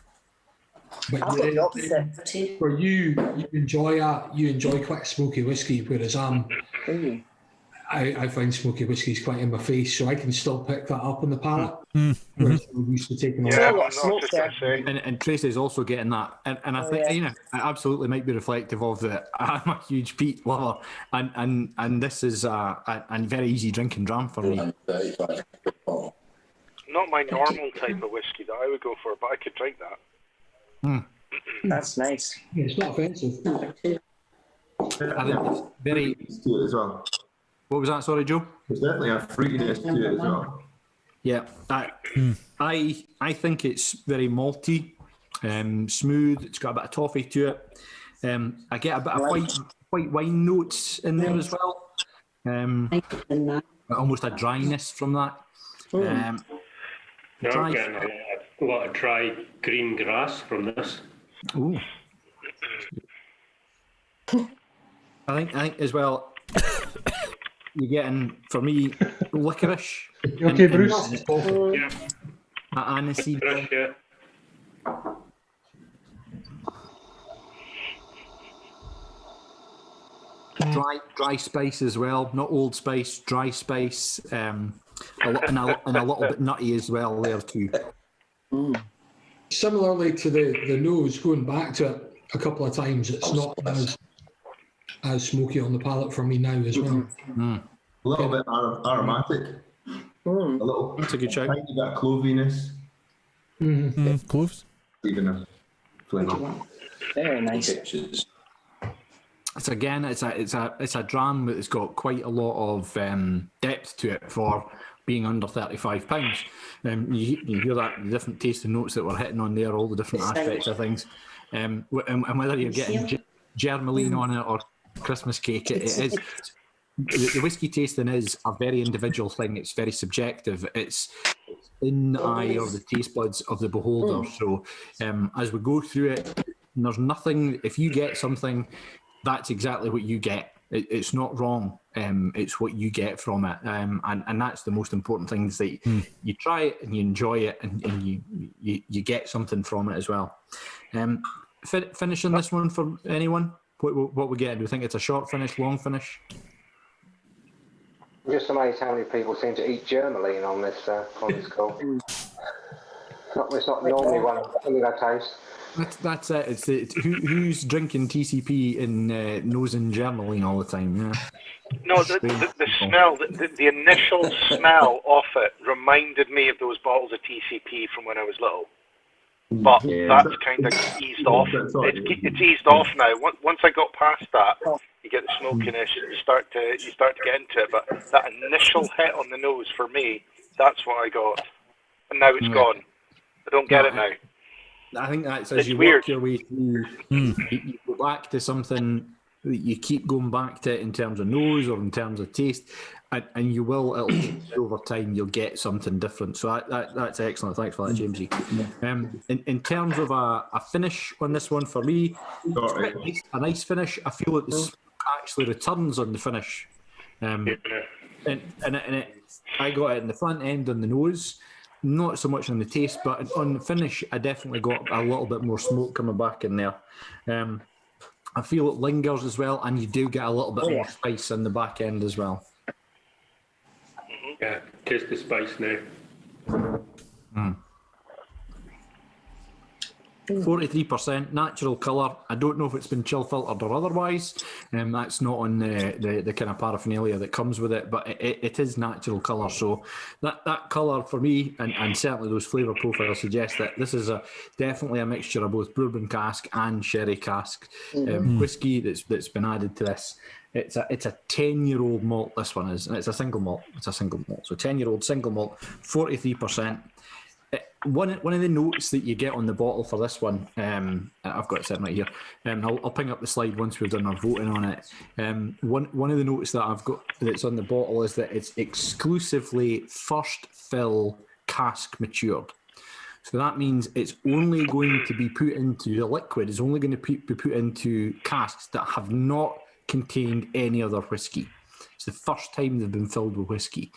But I've got the opposite. for you enjoy quite smoky whiskey, whereas I find smoky whiskey is quite in my face, so I can still pick that up on the palate. Whereas I'm used to taking Yeah, all I'm not just going to say. And Tracy's also getting that, and I think it absolutely might be reflective of that. I'm a huge peat lover, and this is a very easy drinking dram for me. Not my normal type of whiskey that I would go for, but I could drink that. That's nice. Yeah, it's not offensive. I think it's very. To it as well. What was that? Sorry, Joe. There's definitely a fruitiness to it as well. Yeah, I think it's very malty, smooth. It's got a bit of toffee to it. I get a bit of white wine notes in there as well. Almost a dryness from that. I'm getting a lot of dry green grass from this. Ooh. I think as well. You're getting, for me, licorice. You okay, Bruce? Yeah. Aniseed. Yeah. Dry spice as well, not old spice, dry spice, and a little bit nutty as well there too. Similarly to the nose, going back to it a couple of times, it's not as smoky on the palate for me now as well. A little bit aromatic. A little. That's a good shout. Tiny bit of cloviness. Cloves. Even a flavour. Very nice. It's a dram that's got quite a lot of depth to it for being under £35. You hear that, the different taste and notes that we're hitting on there, all the different aspects of things. And whether you're getting germaline on it or Christmas cake, it is. The whiskey tasting is a very individual thing. It's very subjective. It's in the eye or the taste buds of the beholder. So as we go through it, there's nothing, if you get something, that's exactly what you get. It's not wrong. It's what you get from it. And that's the most important thing, is that you try it and you enjoy it, and you get something from it as well. Finishing this one for anyone? What we get? Do we think it's a short finish, long finish? I'm just amazed how many people seem to eat germaline on this call. It's not normally one I taste. That's it. It's who's drinking TCP and nosing germaline all the time? Yeah. No, the smell, the initial smell of it reminded me of those bottles of TCP from when I was little. But that's kind of eased off. It's eased off now. Once I got past that, you get the smokiness. You start to get into it. But that initial hit on the nose for me, that's what I got, and now it's gone. I don't get it now. I think that's as you work your way through, you go back to something that you keep going back to in terms of nose or in terms of taste, and you will, over time, you'll get something different. So that's excellent. Thanks for that, Jamesy. In terms of a finish on this one, for me, a nice finish. I feel that the actually returns on the finish. I got it in the front end on the nose. Not so much on the taste, but on the finish, I definitely got a little bit more smoke coming back in there. I feel it lingers as well, and you do get a little bit more spice in the back end as well. Yeah, taste the spice now. 43% natural colour. I don't know if it's been chill filtered or otherwise. That's not on the kind of paraphernalia that comes with it, but it is natural colour. So that colour for me, and certainly those flavour profiles suggest that this is definitely a mixture of both bourbon cask and sherry cask whiskey that's been added to this. It's a 10-year-old malt, this one is, and it's a single malt. So 10-year-old single malt, 43%. One of the notes that you get on the bottle for this one, I've got it sitting right here. I'll ping up the slide once we've done our voting on it. One of the notes that I've got that's on the bottle is that it's exclusively first fill cask matured. So that means it's only going to be put into the liquid. Is only going to be put into casks that have not contained any other whiskey. It's the first time they've been filled with whiskey.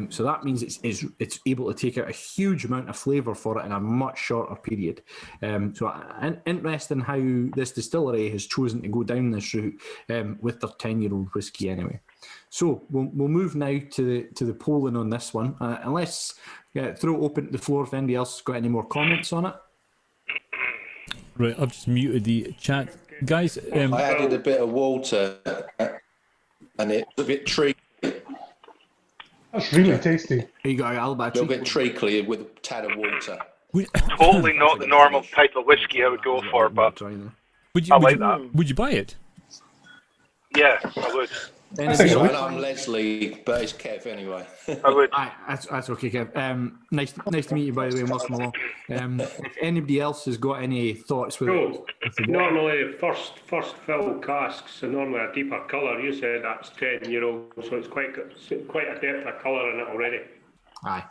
So that means it's able to take out a huge amount of flavour for it in a much shorter period. So interesting how this distillery has chosen to go down this route with their 10-year-old whiskey anyway. So we'll move now to the polling on this one. Unless throw open to the floor if anybody else has got any more comments on it. Right, I've just muted the chat. Guys, I added a bit of water and it's a bit treacly. That's really tasty. You got a little bit treacly with a tad of water. Totally not the normal type of whiskey I would go for, but would you buy it? Yeah, I would. I'm Leslie, but it's Kev anyway. I would. That's okay, Kev. Nice to meet you, by the way, and welcome along. If anybody else has got any thoughts with it? Normally, first fill casks are normally a deeper colour. You said that's 10-year-old, so it's quite a depth of colour in it already. Aye.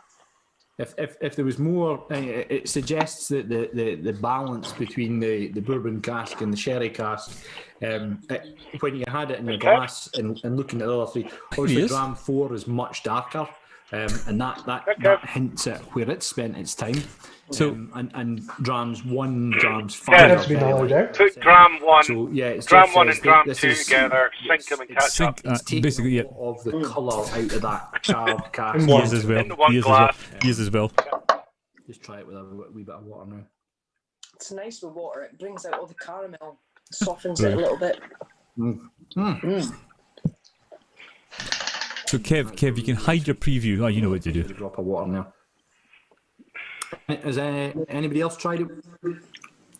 If there was more, it suggests that the balance between the bourbon cask and the sherry cask, when you had it in your glass and looking at the other three, obviously Dram 4 is much darker, and that hints at where it's spent its time. So and Drams 1, Drams 5. Put Dram 1, so, Dram 1 and Dram 2 together, sync them and catch up. Basically, yeah. Of the colour out of that charred cask. Yes as well. Yes as well. Just try it with a wee bit of water now. It's nice with water. It brings out all the caramel, softens it a little bit. So Kev, you can hide your preview. Oh, you know what to do. A drop of water now. Has anybody else tried it?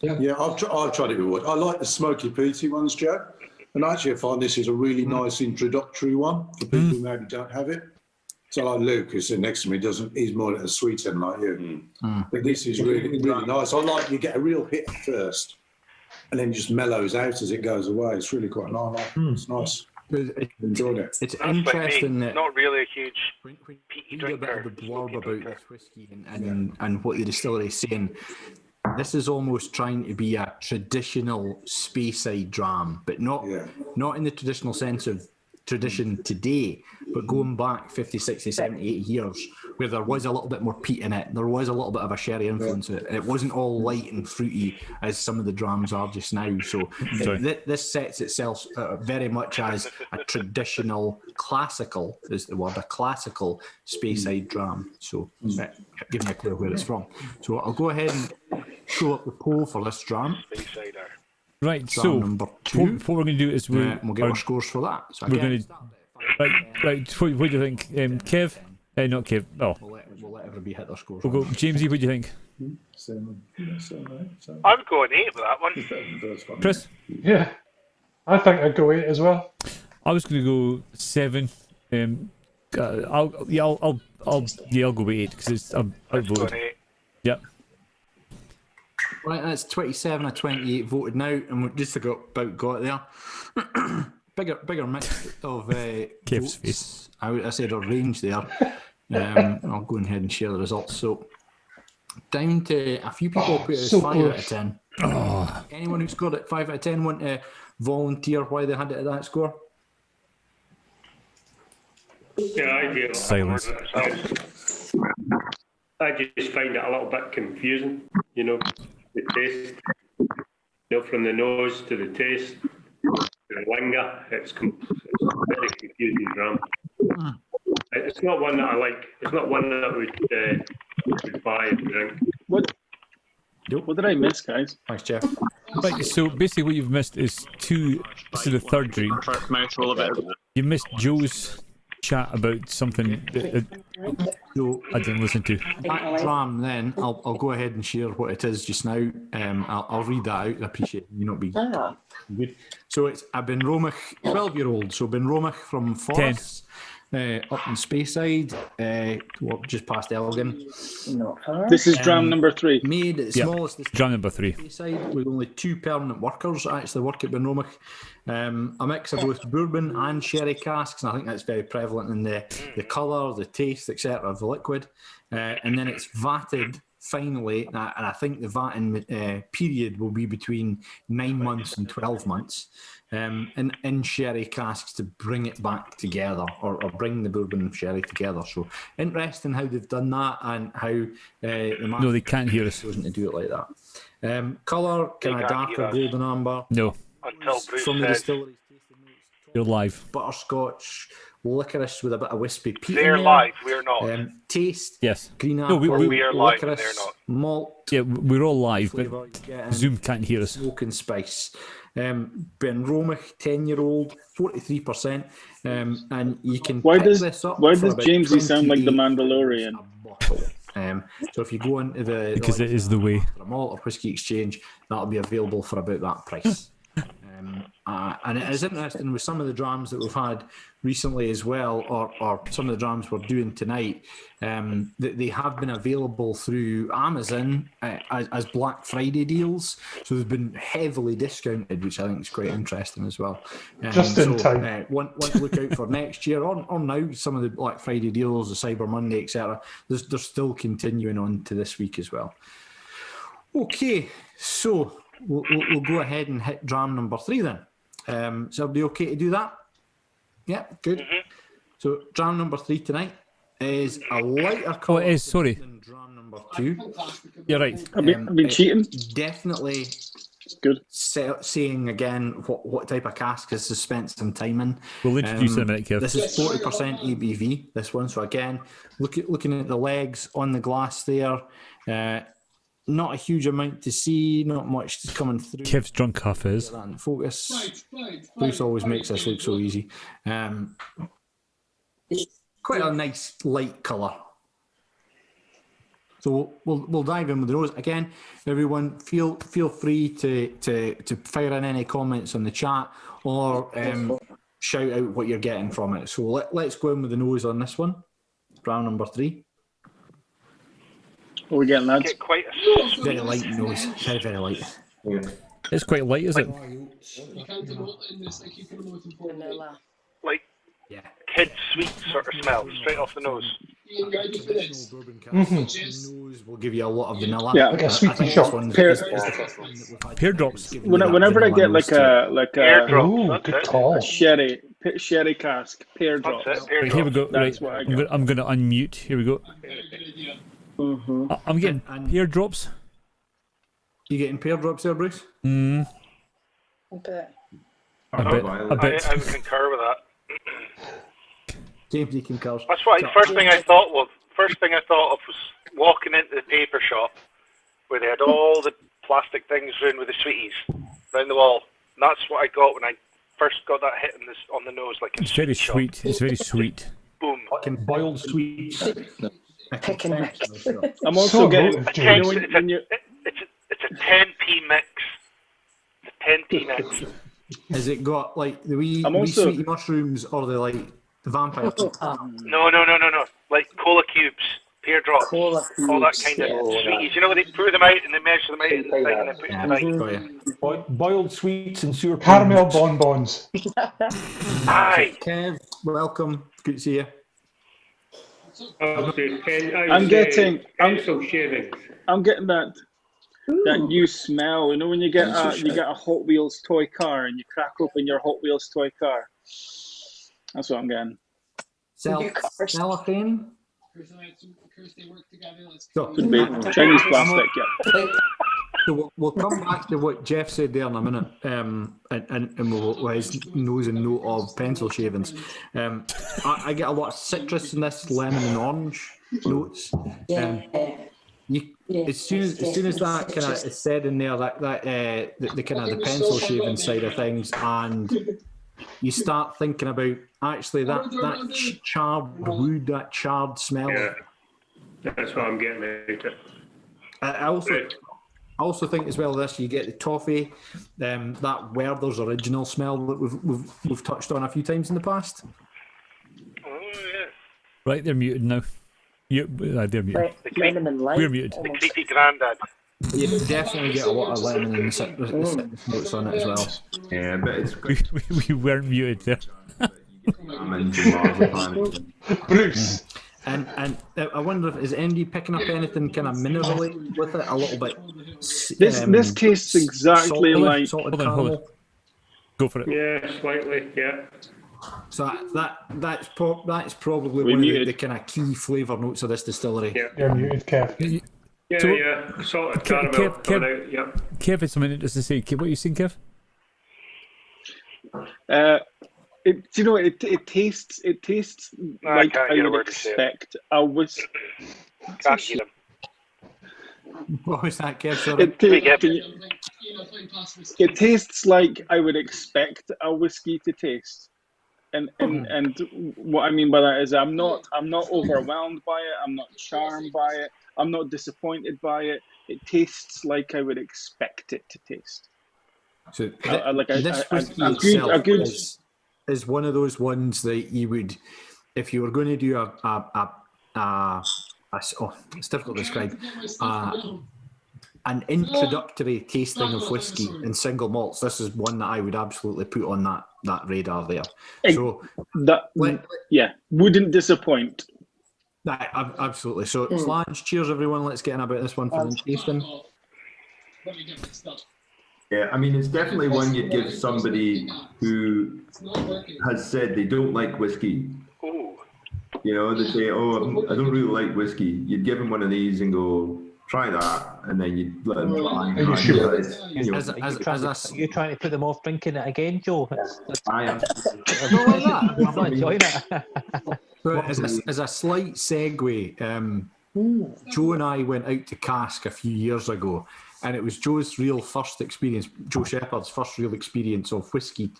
Yeah, I've tried it with wood. I like the smoky peaty ones, Joe. And actually, I find this is a really nice introductory one for people who maybe don't have it. So like Luke, who's sitting next to me, he's more like a sweet end like you. But this is really, really nice. I like you get a real hit first and then just mellows out as it goes away. It's really quite nice. It's nice. Enjoyed it. It's interesting that not really a huge peaty drinker. A bit of the blurb about this whiskey and what the distillery is saying. This is almost trying to be a traditional Speyside dram, but not in the traditional sense of tradition today, but going back 50, 60, 70, 80 years, where there was a little bit more peat in it, there was a little bit of a sherry influence in it. It wasn't all light and fruity as some of the drams are just now. So this sets itself very much as a traditional, classical, is the word, a classical Speyside dram. So give me a clue where it's from. So I'll go ahead and show up the poll for this dram. Right, Dram so number 2. what we're going to do is we'll get our scores for that. So we're going to. Right. What do you think, Kev? Not Kev. Oh, we'll let everybody hit their scores. We'll go, Jamesy. What do you think? I would go an 8 with that one. Chris? Yeah, I think I'd go 8 as well. I was going to go 7. I'll go with 8 because it's I'll vote. Yep. Right, that's 27 of 28 voted now, and we've just about got there. bigger mix of Kev's face. I said a range there. I'll go ahead and share the results. So down to a few people put it as 5 out of 10. Anyone who scored it 5 out of 10 want to volunteer why they had it at that score? Yeah, I do. Silence. I just find it a little bit confusing, the taste. From the nose to the taste, to the linger, it's very confusing dram. It's not one that I like. It's not one that I would buy and drink. What did I miss, guys? Thanks, Jeff. Right, so basically what you've missed is 2. This is the third drink. You missed Joe's chat about something that I didn't listen to. That dram, then I'll go ahead and share what it is just now. I'll read that out. I appreciate you not being good. So it's a Benromach 12-year-old. So Benromach from Forres, up in Speyside, just past Elgin. This is dram number 3. Made at smallest. Dram number 3. Speyside with only 2 permanent workers actually work at Benromach. A mix of both bourbon and sherry casks, and I think that's very prevalent in the colour, the taste, etc. of the liquid. And then it's vatted finally, and I think the vatting period will be between 9 months and 12 months. And in sherry casks to bring it back together, or bring the bourbon and sherry together. So interesting how they've done that, and how no, they can't hear us. Chosen to do it like that. Colour, kind of darker golden amber. No. Until Bruce from the says distillery. You're live. Butterscotch, licorice with a bit of wispy peat. They're live. We're not. Taste. Yes. Green apple. No, we are live. Licorice, They're not. Malt. Yeah, we're all live, but Zoom can't hear us. Smoke and spice. Benromach 10-year-old, 43%, and you can Why pick does this up. Why does Jamesy sound like the Mandalorian? So if you go into the because it is the way. a malt or whiskey exchange, that'll be available for about that price. And it is interesting with some of the drams that we've had recently as well, or some of the drams we're doing tonight, that they have been available through Amazon as Black Friday deals. So they've been heavily discounted, which I think is quite interesting as well. Just in time. Want to look out for next year, or now some of the Black Friday deals, the Cyber Monday, etc. They're still continuing on to this week as well. Okay, so we'll go ahead and hit dram number 3 then. So it'll be okay to do that? Yeah, good. So dram number 3 tonight is a lighter colour. Oh, it is, sorry. Than dram number 2. You're right. I've been cheating. Definitely good. Saying again what type of cask has spent some time in. We'll introduce it in a minute, Kev. This is 40% ABV, this one. So again, looking at the legs on the glass there, not a huge amount to see, not much coming through. Kev's drunk half is. Focus. Bruce always makes this look so easy. Quite a nice light colour. So we'll dive in with the nose again. Everyone, feel free to fire in any comments on the chat or shout out what you're getting from it. So let's go in with the nose on this one. Brown number 3. What are we getting, lads? Get quite a very light nose. Very, very light. Yeah. It's quite light, is it? Like yeah. kid sweet sort of smell, straight off the nose. Nose will give you a lot of vanilla. Yeah, like a sweetie shop. Pear drops. Whenever I get like a Ooh, good call. a sherry cask, pear drops. Right, here we go. That's Right, what I get. I'm gonna unmute. Here we go. I'm getting pear drops. You getting pear drops there, Bruce? Mm. A bit. A bit. A bit. I would concur with that. James, you concurs. That's what. First thing I thought of was walking into the paper shop where they had all the plastic things round with the sweeties round the wall. And that's what I got when I first got that hit on the nose, like a It's very shop. sweet. It's very sweet. Boom. Fucking boiled sweets. Pick and mix. I'm also getting. It's a 10p mix. It's a 10p mix. Has it got like the wee also- sweetie mushrooms or the like the vampire? No. Like cola cubes, pear drops, all that kind of sweeties. You know, they pour them out and they measure them out in the thing and they put them out. Boiled sweets and sour Caramel bonbons. Aye. Kev, welcome. Good to see you. I'm getting shavings. I'm getting that new smell. You know when you get a Hot Wheels toy car and you crack open your Hot Wheels toy car. That's what I'm getting. Cellophane. Could be Chinese plastic. Yeah. So we'll come back to what Jeff said there in a minute, and we'll his nose and note of pencil shavings. I get a lot of citrus in this, lemon and orange notes. As soon as that kind of is said in there, the kind of the pencil shaving side of things, and you start thinking about actually that charred wood, that charred smell. Yeah, that's what I'm getting out of. I also think as well this you get the toffee, that Werther's original smell that we've touched on a few times in the past. Oh yeah. Right, they're muted now. They're muted. We're muted. The creepy grandad. You definitely get a lot of lemon and citrus notes on it as well. Yeah, but it's we weren't muted there. I'm into marzipan. Bruce. And I wonder if is Andy picking up anything kind of minerally with it a little bit. This tastes exactly like Hold on. Go for it. Yeah, slightly. Yeah. So that's probably one of the kind of key flavour notes of this distillery. Yeah. You're muted, Kev. Yeah. Salted caramel coming out. Yeah. Kev, it's a minute just to say. What are you saying, Kev? It tastes like I would expect a whiskey. Can't hear him. What was that, Kev? Sorry. It tastes like I would expect a whiskey to taste. And what I mean by that is I'm not overwhelmed by it. I'm not charmed by it. I'm not disappointed by it. It tastes like I would expect it to taste. So this whiskey itself is one of those ones that you would, if you were going to do it's difficult to describe, an introductory tasting of whiskey in single malts. This is one that I would absolutely put on that radar there. So wouldn't disappoint. Absolutely. So Slange, cheers everyone. Let's get in about this one for the tasting. Yeah, I mean, it's definitely one you'd give somebody who has said they don't like whiskey. Ooh. You know, they say, "Oh, I don't really like whiskey." You'd give them one of these and go, "Try that," and then you'd let them try. Are you trying to put them off drinking it again, Joe? I am. I'm not enjoying it. So as a slight segue, Joe and I went out to Cask a few years ago, and it was Joe's real first experience, Joe Shepherd's first real experience of whiskey,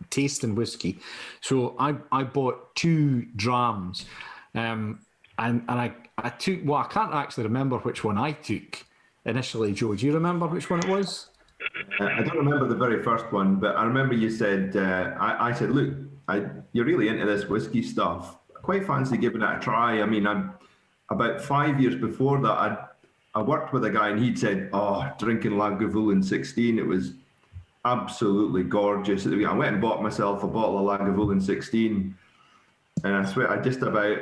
tasting whiskey. So I bought 2 drams, and I took, well, I can't actually remember which one I took initially. Joe, do you remember which one it was? I don't remember the very first one, but I remember you said, I said, look, you're really into this whiskey stuff. I quite fancy giving it a try. I mean, about 5 years before that, I worked with a guy and he'd said, oh, drinking Lagavulin 16, it was absolutely gorgeous. I went and bought myself a bottle of Lagavulin 16, and I swear I just about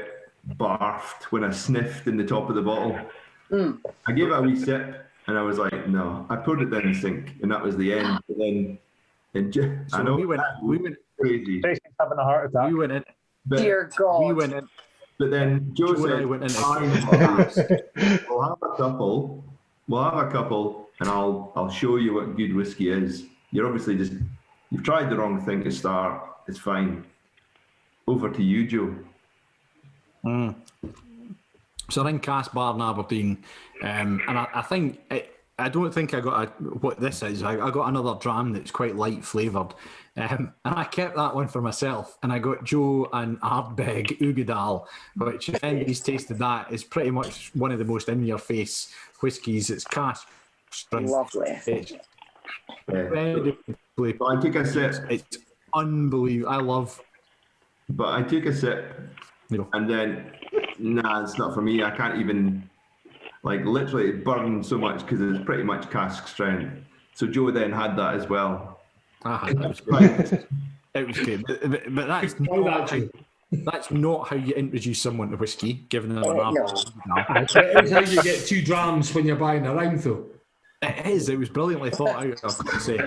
barfed when I sniffed in the top of the bottle. I gave it a wee sip and I was like, no. I poured it down the sink and that was the end. But then, I know we went crazy. Jason's having a heart attack. We went in. Dear God. We went in. But then Joe and I said, went in. we'll have a couple. We'll have a couple, and I'll show you what good whiskey is. You're obviously you've tried the wrong thing to start. It's fine. Over to you, Joe. So I'm in Cask Bar in Aberdeen, and I think I don't think I got what this is. I got another dram that's quite light flavoured, and I kept that one for myself. And I got Joe and Ardbeg Ugadal, which then he's tasted that is pretty much one of the most in your face whiskies. It's cask strength. Lovely. It's incredibly. But I took a sip. It's unbelievable. I love. But I took a sip, and then nah, it's not for me. I can't even. Like, literally, it burned so much because it's pretty much cask strength. So Joe then had that as well. It was great. It was good. But that's not how you introduce someone to whiskey, giving them an apple. It's how you get 2 drams when you're buying a round, though. It is. It was brilliantly thought out, I've got to say.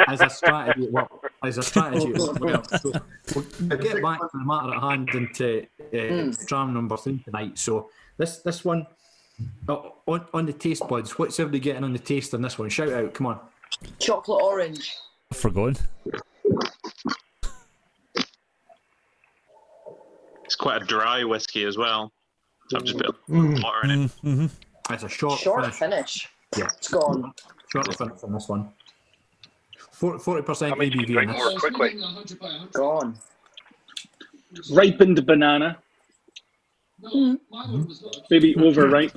As a strategy, it worked. So we'll get back to the matter at hand into dram number 3 tonight. So this one, on the taste buds, what's everybody getting on the taste on this one? Shout out, come on. Chocolate orange. I've forgotten. It's quite a dry whiskey as well. So I've just put water in it. It's a short finish. Yeah, it's gone. Short finish on this one. 40% ABV. Drink more quickly. Gone. Ripened banana. Maybe overripe.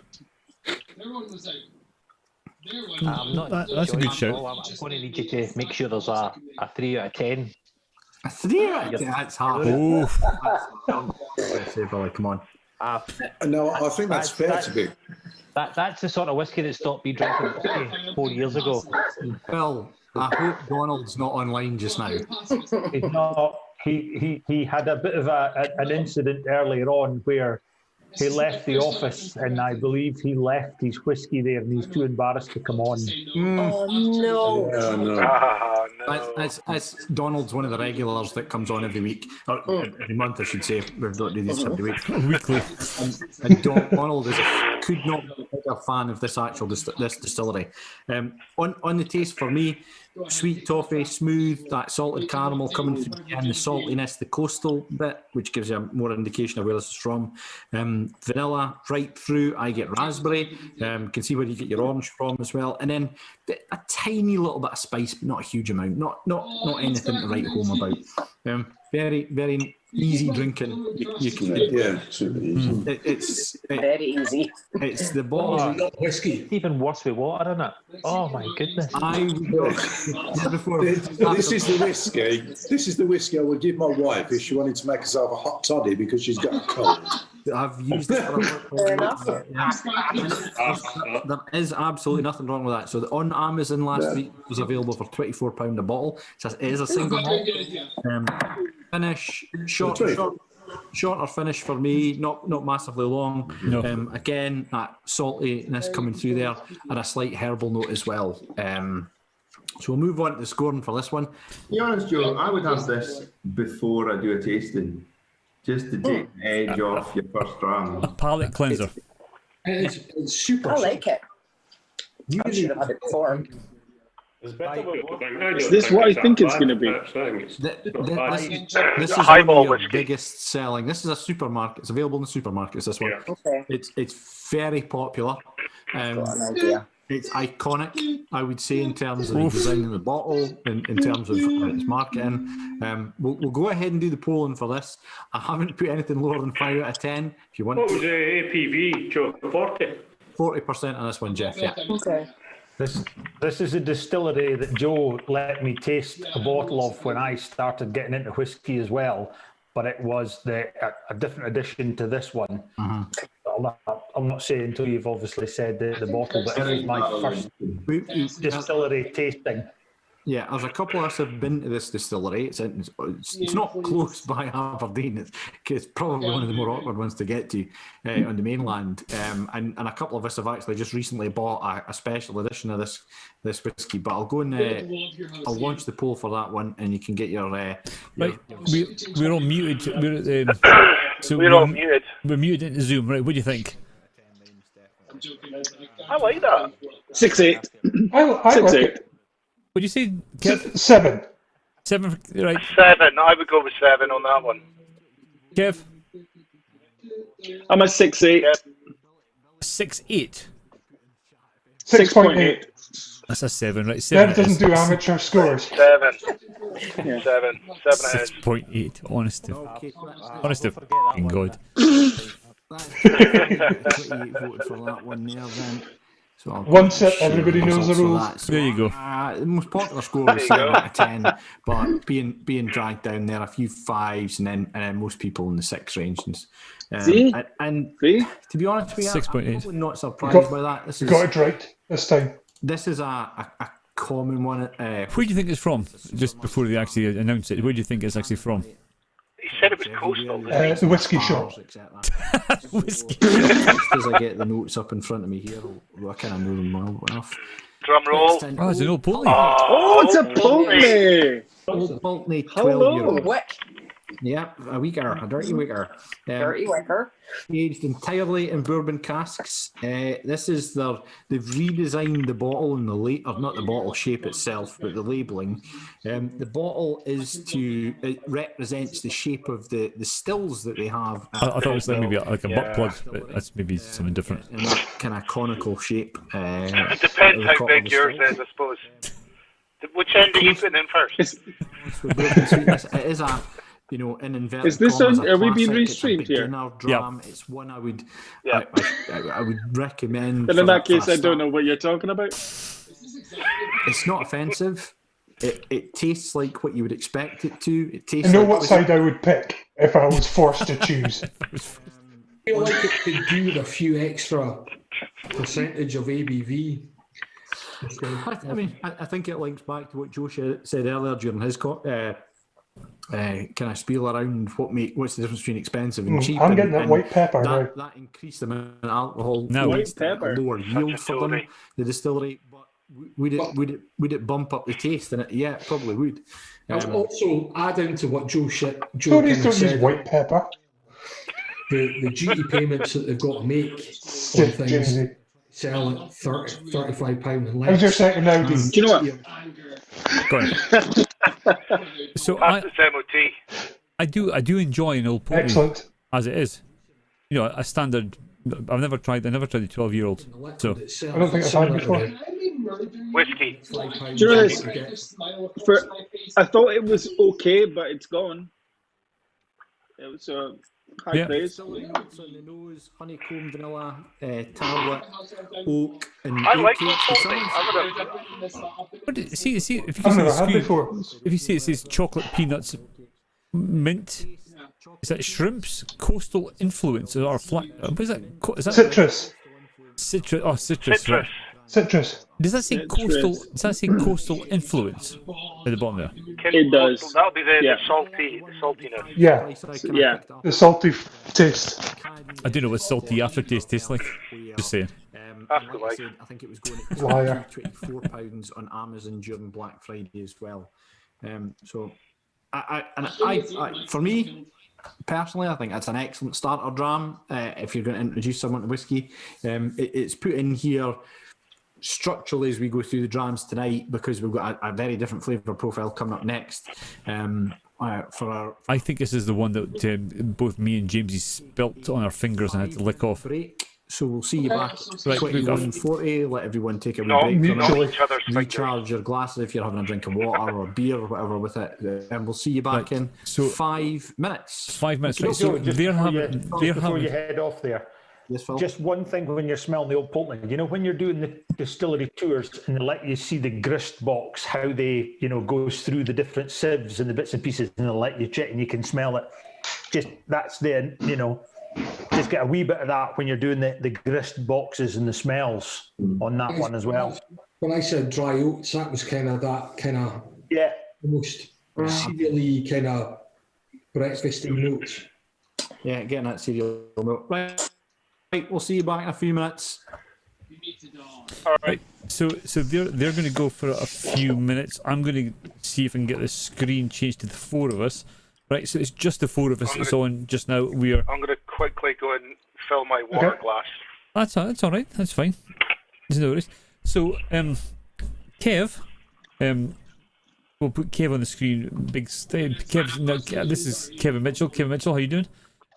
That's a good shout. I'm going to need you to make sure there's a 3 out of 10. A 3 out of 10? That's hard. Come on. No, I think that's fair to be. That's the sort of whiskey that stopped me drinking whiskey 4 years ago. Well, I hope Donald's not online just now. He's not. He had a bit of an incident earlier on where he left the office, and I believe he left his whiskey there, and he's too embarrassed to come on. Oh no! As Donald's one of the regulars that comes on every week, or every month, I should say. We've not do this every week. Weekly. And Donald could not be a bigger fan of this this distillery. On the taste for me, sweet toffee, smooth, that salted caramel coming through, and the saltiness, the coastal bit, which gives you a more indication of where this is from. Vanilla right through. I get raspberry. Can see where you get your orange from as well, and then a tiny little bit of spice, but not a huge amount. Not anything to write home about. Very, very easy drinking. You can, super easy. It's very easy. It's the bottle of whiskey. Even worse with water in it. Oh my goodness! This is the whiskey. This is the whiskey I would give my wife if she wanted to make herself a hot toddy because she's got a cold. I've used it for Fair enough. There is absolutely nothing wrong with that. So on Amazon last week it was available for £24 a bottle. So it is a single malt. Finish shorter finish for me, not massively long. No. Again, that saltiness coming through there, and a slight herbal note as well. So we'll move on to the scoring for this one. To be honest, Joe, I would have this before I do a tasting, just to take the edge off your first dram. A palate cleanser. It's super. I like it. I should have had it before. Is this what I think it's going to be? This is one of your biggest selling. This is a supermarket. It's available in the supermarkets. This one. Okay. It's very popular. Got an idea. It's iconic, I would say, in terms of the design of the bottle, in terms of its marketing. We'll go ahead and do the polling for this. I haven't put anything lower than 5 out of 10. If you want, what was the APV, Joe? 40% on this one, Jeff. Yeah. Okay. This is a distillery that Joe let me taste a bottle of when I started getting into whiskey as well, but it was a different addition to this one. I'm not saying until you've obviously said the bottle, but it was my first distillery tasting. Yeah, there's a couple of us have been to this distillery. It's not close by Aberdeen. It's probably one of the more awkward ones to get to on the mainland. And a couple of us have actually just recently bought a special edition of this whiskey. But I'll go and I'll launch the poll for that one, and you can get your. Right, we're all muted. We're all muted. We're muted into Zoom. Right, what do you think? I like that. 6-8. I like it. What do you say, Kev? 7. 7, right. 7. I would go with 7 on that one. Kev? I'm a 6-8. 6-8. 6.8. That's a 7, right? 7. That doesn't do amateur scores. 7. Yeah. 7. 7 is. 6.8. Honest to f***ing God. 28 voted for that one there then. So one sip, everybody knows the rules. There you go. The most popular score was 7 out of 10, but being dragged down there, a few 5s, and then most people in the 6 range. See? And to be honest with you, 6.8. I'm not surprised by that. Got it right this time. This is a common one. Where do you think it's from? Just before they actually announce it, where do you think it's actually from? He said it was coastal. The whiskey shop. Whiskey. Just as I get the notes up in front of me here, I kind of know them well enough. Drum roll. Oh, it's an old Pulteney. Oh, it's a Pulteney. Old Pulteney, 12 Hello. year old. Wick. Yeah, a dirty wicker. Dirty wicker. Aged entirely in bourbon casks. This is they've redesigned the bottle and not the bottle shape itself, but the labelling. The bottle it represents the shape of the stills that they have. I thought it was maybe like a butt plug, but that's maybe something different. In that kind of conical shape. It depends how big yours is, I suppose. Which end are you putting in first? It is a... in inverted is this commas, are we being restreamed here? Dram. It's one I would recommend. But in that case, I don't know what you're talking about. It's not offensive. It tastes like what you would expect it to. It tastes. I know what side I would pick if I was forced to choose. I feel like it could do with a few extra percentage of ABV. I think it links back to what Joe said earlier during his kind of spiel around what's the difference between expensive and cheap. I'm getting that white pepper now. That increased the amount of alcohol. White pepper. Lower yield for them, the distillery. But would it bump up the taste? And yeah, it probably would. Also, adding to what Joe Don't kind of use said, white pepper. the duty payments that they've got to make on things sell at £35 and less. How's your second now, Do you know what? Go ahead. So I do enjoy an old Pulteney. Excellent. As it is. A standard. I never tried the 12-year-old. So I don't think I've had it before. Whiskey. Do you know this? I thought it was okay, but it's gone. It was a high praise. On the nose, honeycomb, vanilla, tablet, oak, and I like it. See, if you I've see never the had screen, before. if you see it says chocolate, peanuts, mint. Is that shrimps? Coastal influence or what is that? Is that Citrus. Citrus. Oh, citrus. Citrus. Citrus. Does that say coastal? Does that say coastal influence at the bottom there? It does. That'll be the saltiness. Yeah. Yeah. The salty taste. I don't know what salty aftertaste tastes like. Just saying. That's the life. I think it was going Liar. at £24 on Amazon during Black Friday as well. So, for me personally, I think that's an excellent starter dram. If you're going to introduce someone to whiskey, it's put in here structurally as we go through the drams tonight, because we've got a very different flavour profile coming up next. For our I think this is the one that both me and Jamesy spilt on our fingers and had to lick off. break. So we'll see you back Right, 21:40. Let everyone take a wee Not break. mutually. Each other's Recharge your glasses if you're having a drink of water or beer or whatever with it. And we'll see you back in 5 minutes. 5 minutes. Right. Just So before you head off there, yes, Phil? just one thing when you're smelling the old Portland, you know, when you're doing the distillery tours and they let you see the grist box, how they, you know, goes through the different sieves and the bits and pieces, and they'll let you check and you can smell it. Just that's the, you know, just get a wee bit of that when you're doing the grist boxes and the smells on that one as well. When I said dry oats, that was kind of yeah, almost cereally kind of breakfasty notes. Yeah, getting that cereal milk. Right, we'll see you back in a few minutes. All right. So they're going to go for a few minutes. I'm going to see if I can get the screen changed to the 4 of us. Right, so it's just the 4 of us that's on just now. I'm going to quickly go and fill my water glass. That's all right. That's fine. There's no worries. So, Kev, we'll put Kev on the screen. Kev, no, this is Kevin Mitchell. Kevin Mitchell, how you doing?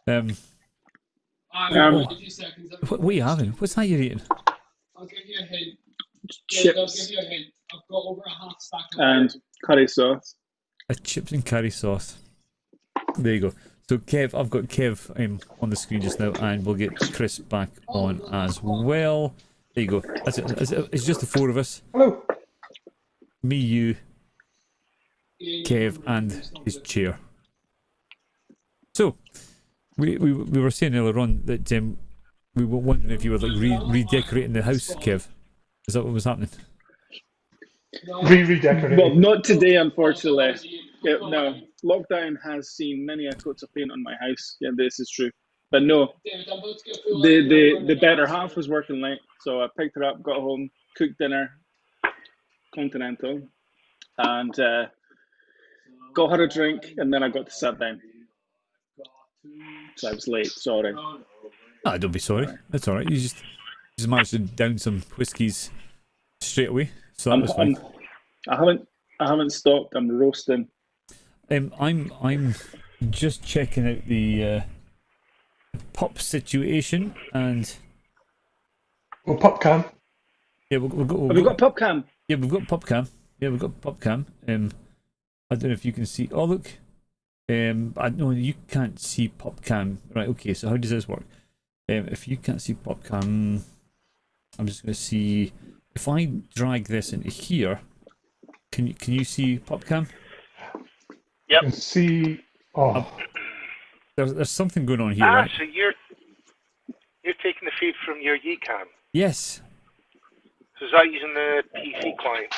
What are you having? What's that you're eating? I'll give you a hint. Chips. I'll give you a hint. I've got over a half stack of And curry sauce. Chips and curry sauce. There you go. So Kev, I've got Kev on the screen just now, and we'll get Chris back on as well. There you go. That's it. It's just the 4 of us. Hello. Me, you, Kev, and his chair. So, we were saying earlier on that we were wondering if you were like redecorating the house, Kev. Is that what was happening? Redecorating. Well, not today, unfortunately. Yeah, no, lockdown has seen many a coats of paint on my house. Yeah, this is true. But no, the better half was working late, so I picked her up, got home, cooked dinner, continental, and got her a drink, and then I got to sit down. So I was late. Sorry. Ah, don't be sorry. That's all right. You just managed to down some whiskies straight away, so that was fine. I haven't stopped. I'm roasting. I'm just checking out the pop situation and. Well, pop cam. Yeah, we've got pop cam. Yeah, we've got pop cam. Yeah, we've got pop cam. I don't know if you can see. Oh look. I know you can't see pop cam. Right. Okay. So how does this work? If you can't see pop cam, I'm just going to see if I drag this into here. Can you see pop cam? Yep. And see. Oh. There's something going on here, right? So you're taking the feed from your Ycam. Yes. So is that using the PC client?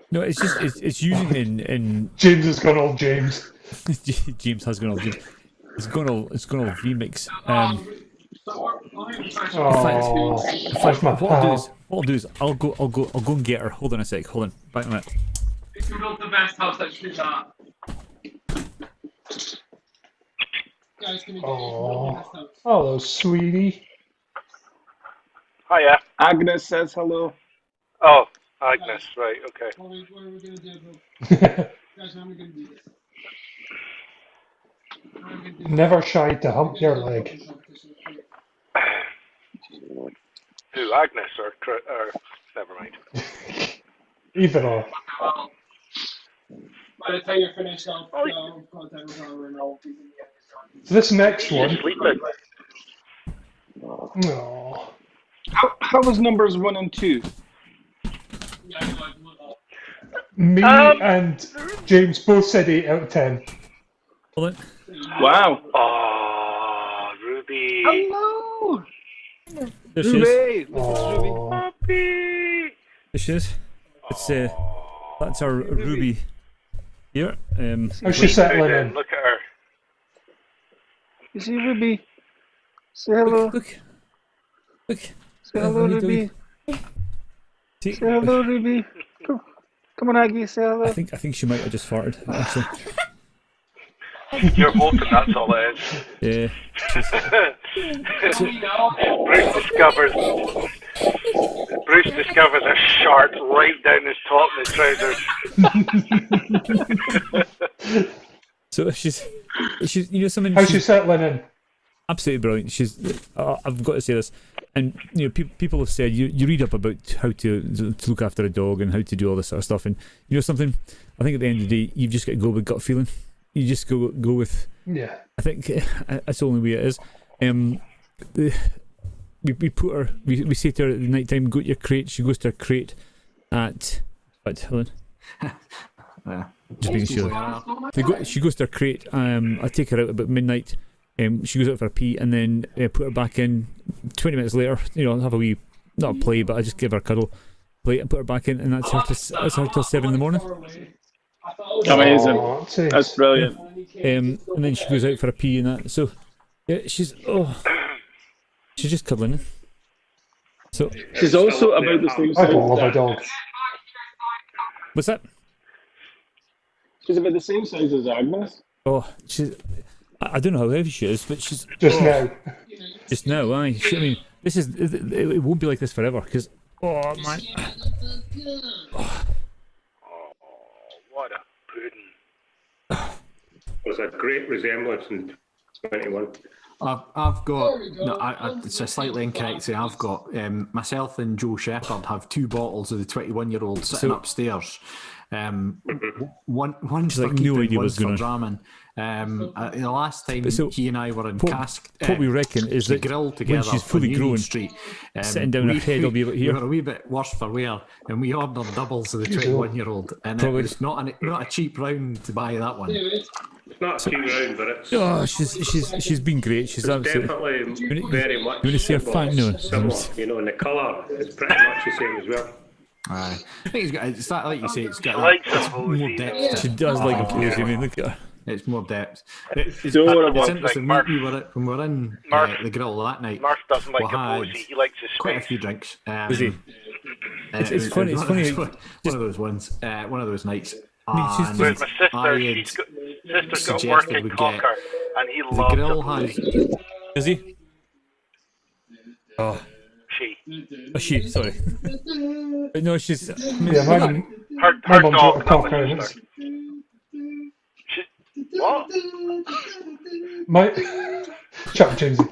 No, it's just it's using in James has gone all James. James has gone all James. It's gone all vmix. In fact, what I'll do is I'll go and get her. Hold on a sec. Hold on. Back a minute. If you built the best house, let's do that. Guys, can we get you the best house? Hello, sweetie. Hiya. Agnes says hello. Oh, Agnes. Right. Okay. What are we going to do, bro? Guys, how are we going to do this? Never shy to hump your leg. Who, Agnes or never mind. Either or. By the time you're finished, I'll contact with her and I'll be So this next one. Sleeping. No. How was numbers 1 and 2? Me and James both said 8 out of 10. Hold on. Wow. Oh, Ruby. Hello. There she Ruby. is. Look at Ruby. There she is. It's that's our Ruby here. How's she settling in? Look at her. You see Ruby? Say hello. Look. Say hello, Ruby. Say hello, Ruby. Come on, Aggie. Say hello. I think she might have just farted. Actually. You're hoping that's all it is. Yeah. Bruce discovers a shark right down his top of his trousers. So she's you know something. How's she settling in? Absolutely brilliant. She's I've got to say this, and you know people have said you read up about how to look after a dog and how to do all this sort of stuff, and you know something. I think at the end of the day, you've just got to go with gut feeling. You just go with. Yeah. I think that's the only way it is. We put her. We say to her at the night time, go to your crate. She goes to her crate at what? Helen. Just making sure. She goes to her crate. I take her out about midnight. She goes out for a pee and then put her back in. 20 minutes later, you know, have a wee not a play, but I just give her a cuddle, play and put her back in, and that's her till 7 in the morning. Amazing. That's brilliant. And then she goes out for a pee and that. So yeah, she's just cuddling in. So she's also about the same size. I love a dog. What's that? She's about the same size as Agnes. Oh, I don't know how heavy she is, but she's now. Just now, aye. I mean, this is it won't be like this forever because man. What a pudding. There's a great resemblance in 21. I've got it's a slightly incorrect say. I've got myself and Joe Shepherd have 2 bottles of the 21-year-old sitting upstairs. One's like for keeping, no idea one's what's going for on. dramming. The last time he and I were in Cask, what we reckon is that grill together when she's fully on Union grown, Street, sitting down her head will be about here. We were a wee bit worse for wear, and we ordered doubles of the 21-year-old, and Probably. it was not a cheap round to buy that one. It's not a cheap round, but it's. Oh, she's been great. She's absolutely definitely very much. You want to see her fat? No. Similar, you know, and the colour is pretty much the same as well. Aye. I think it's that, like you say, it's got more depth. She does like a cozy. I mean, look at her. It's more depth. It's adorable. interesting. Like when we were in the grill that night, Murph doesn't like we a had boozy. He likes his quite a space. few drinks. Is he? It's funny. It's funny. One of those ones. One of those nights. Whereas my sister's got work in Cocker, and he loves the grill a has. Is he? Oh. She, sorry. But no, she's. Yeah, her mum's dog, got a cocker and it's. What? Chuck Jinsey.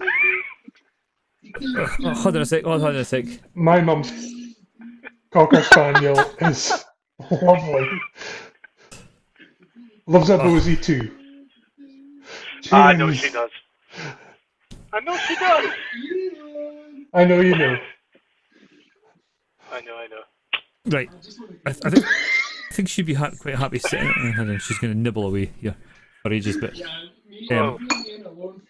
Hold on a sec. My mum's cocker spaniel is lovely. Loves a boozy too. I know she does. I know she does. I know you know. I know. Right. I think she'd be quite happy sitting. Hold on, she's going to nibble away here for ages, but.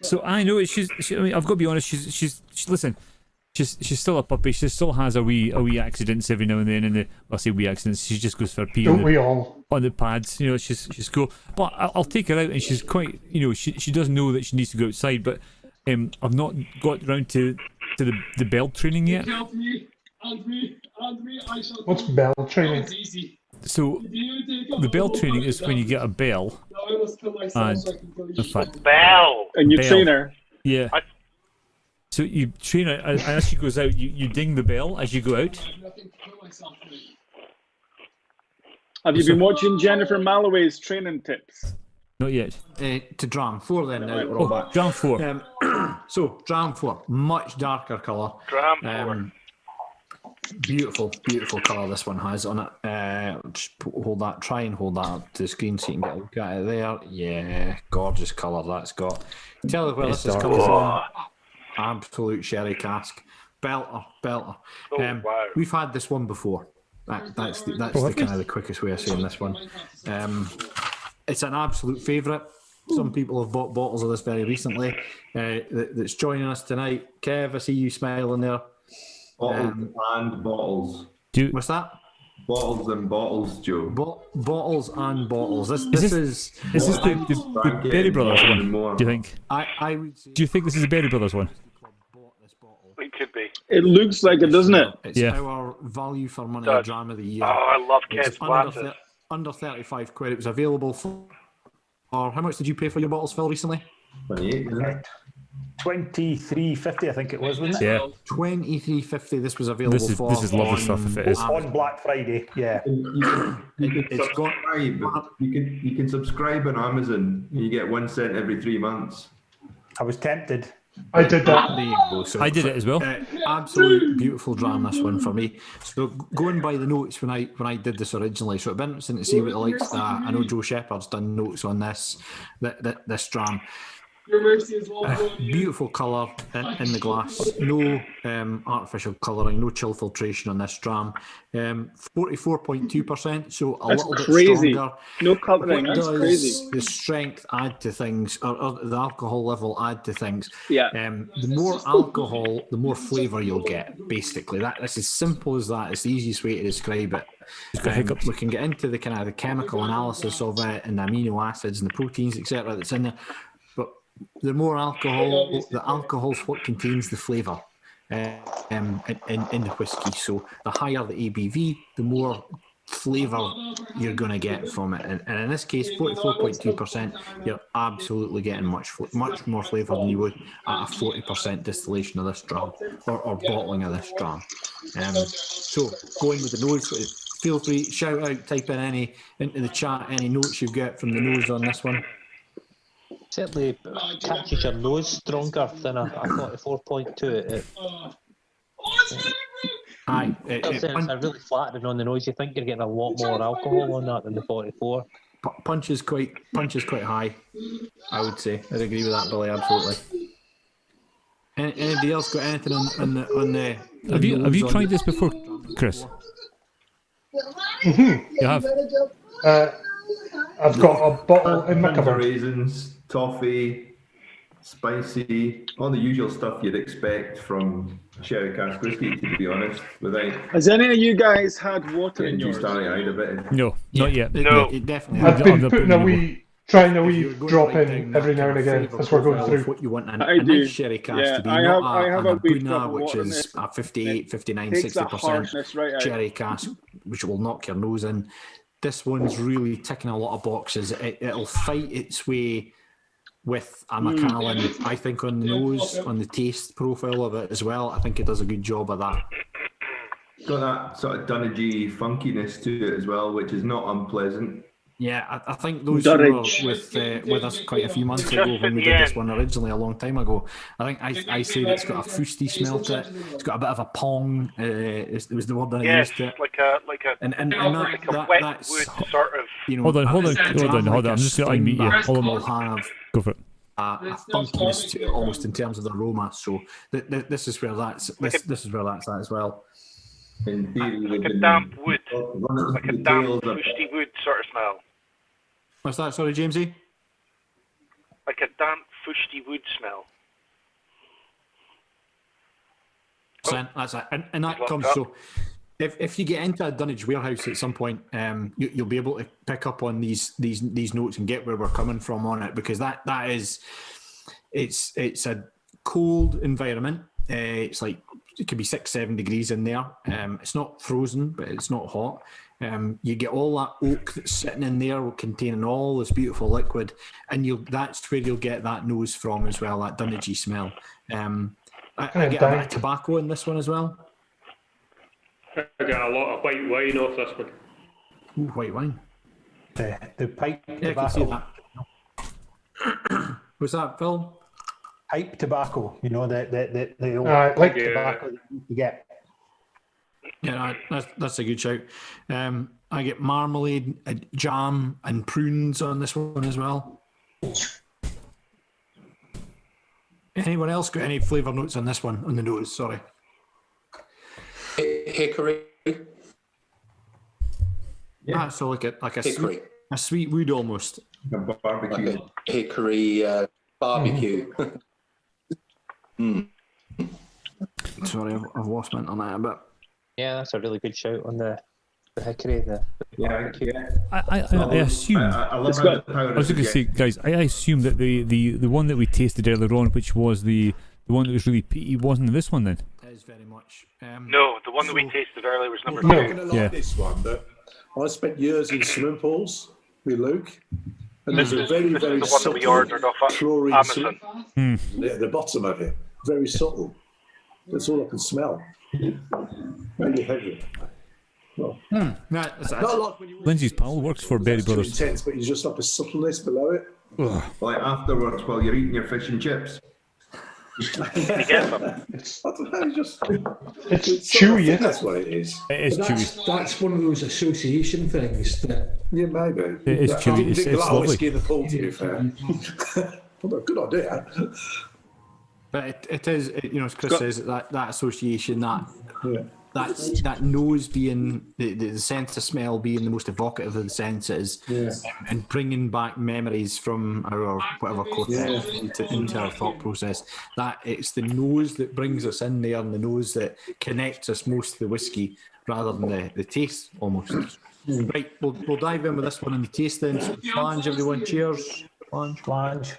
So I know she's. I mean, I've got to be honest. She's listen. She's still a puppy. She still has a wee accidents every now and then. And I say wee accidents. She just goes for a pee. Don't we all? On the pads, you know, she's cool. But I'll take her out, and she's quite. You know, she does know that she needs to go outside, but I've not got round to the bell training yet. What's bell training? So the bell training is when you get a bell, and in fact, bell, and you train her. Yeah. So you train her, and as she goes out, you ding the bell as you go out. Have you been watching Jennifer Malloway's training tips? Not yet. To Dram 4 then, now that we're all back. Dram 4. So, Dram 4, much darker colour. Dram 4. Beautiful colour this one has on it. Just try and hold that up to the screen so you can get a look at it there. Yeah, gorgeous colour that's got. Tell you where this is coming from. Absolute sherry cask. Belter. Wow. We've had this one before. That's the kind of the quickest way of saying this one. It's an absolute favourite. Some people have bought bottles of this very recently. That's joining us tonight. Kev, I see you smiling there. Bottles and bottles. What's that? Bottles and bottles, Joe. Bottles and bottles. This is the Berry Brothers one? Do you think? I would say. Do you think this is the Berry Brothers one? It could be. It looks like it, doesn't it? It's our value for money dram of the year. Oh, I love Kev's glasses. Under 35 quid. It was available for. Or how much did you pay for your bottles, Phil, recently? 28, isn't it? 23.50, I think it was, wasn't it? Yeah. 23.50. This was available for. This is lovely stuff. If it is on Black Friday, yeah. You can subscribe on Amazon. And you get 1 cent every 3 months. I was tempted. I did that. There you go. So, I did it as well. Absolute beautiful dram, this one for me. So going by the notes when I did this originally, so it'd been interesting to see what the likes that. I know Joe Shepherd's done notes on this dram. Your mercy is well. Beautiful colour in the glass. No artificial colouring, no chill filtration on this dram. 44.2%, so a little bit stronger. No colouring, that's does crazy. the strength add to things, or the alcohol level add to things? Yeah. The more alcohol, the more flavour you'll get, basically. That's as simple as that. It's the easiest way to describe it. We can get into the kind of the chemical analysis of it and the amino acids and the proteins, etc. that's in there. The more alcohol, the alcohol's what contains the flavour in the whiskey. So the higher the ABV, the more flavour you're going to get from it. And in this case, 44.2%, you're absolutely getting much more flavour than you would at a 40% distillation of this dram or bottling of this dram. So going with the nose, feel free, shout out, type in into the chat any notes you've got from the nose on this one. Certainly catches your nose stronger than a 44.2. Aye. It's really flattering on the nose. You think you're getting a lot more alcohol on that than the 44. Punch is quite high, I would say. I'd agree with that, Billy, absolutely. Anybody else got anything on the Have you tried this before, Chris? Mm-hmm. You have? I've got a bottle in my cupboard. Raisins, toffee, spicy, all the usual stuff you'd expect from sherry cask whiskey, to be honest. Without Has any of you guys had water in yours? Out a bit. No, not yet. No. It definitely. I've been trying a wee drop in every now and again as we're going through. What you want a I do. nice sherry cask Yeah, to be, I not have a a wee Buna, drop of which water in is it. a 58, 59, Takes the 60% harshness right out. sherry cask, which will knock your nose in. This one's really ticking a lot of boxes. It'll fight its way with a Macallan, I think, on the nose, on the taste profile of it as well. I think it does a good job of that. Got that sort of Dunagee funkiness to it as well, which is not unpleasant. Yeah, I think those who were with us quite a few months ago when we did this one originally a long time ago, I think I said it's got a fusty smell to it. It's got a bit of a pong. It was the word that I used to it. like a wet that's wood sort of. You know, Hold on. I'm just going to unmute you. Hold on. Will have Go for it. a funkiness to it, almost in terms of the aroma. So this is where that's this is where that's at as well. Like a damp wood, like a damp, fusty wood sort of smell. What's that? Sorry, Jamesy? Like a damp, fusty wood smell. That's it. And that comes, so if you get into a dunnage warehouse at some point, you'll be able to pick up on these notes and get where we're coming from on it, because that is, it's a cold environment. It's like, it could be 6-7 degrees in there. It's not frozen, but it's not hot. You get all that oak that's sitting in there containing all this beautiful liquid, and that's where you'll get that nose from as well, that Dunagee smell. I get a bit of tobacco in this one as well. I got a lot of white wine off this one. Ooh, white wine. The pipe Yeah, I can see tobacco. that. Was that, Phil? Pipe tobacco, the old Like pipe tobacco that you get. Yeah, that's a good shout. I get marmalade, jam, and prunes on this one as well. Anyone else got any flavour notes on this one, on the nose? Sorry. Hickory. Yeah, so like a hickory. A sweet wood almost. A barbecue. Like a hickory barbecue. Sorry, I've lost my internet a bit. Yeah, that's a really good shout on the hickory. I assume. I was going to say, guys, I assume that the one that we tasted earlier on, which was the one that was really peaty, wasn't this one then? It is very much. No, the one that we tasted earlier was number I'm not 2. going to like this one, but I spent years in swimming pools with Luke, And there's a very, This very is the one that we subtle ordered off chlorine Amazon. at the bottom of it. Very subtle. That's all I can smell. Really heavy. Well, not like when you Lindsay's pal works for Berry too Brothers. intense, but you just have a suppleness below it. Like afterwards, while you're eating your fish and chips. You get them. I don't know, just It's chewy, I think that's what it is. It is But chewy. that's one of those association things that Yeah, maybe. It is I chewy. didn't It's think a lot of lovely. whiskey in the pool, to be fair. Well, good idea. But it is, you know, as Chris says, that association, that nose being the sense of smell being the most evocative of the senses, and bringing back memories from our whatever cortex into our thought process. That it's the nose that brings us in there, and the nose that connects us most to the whiskey rather than the taste almost. Right, we'll dive in with this one in the taste then. So, Slange, everyone, cheers. Slange.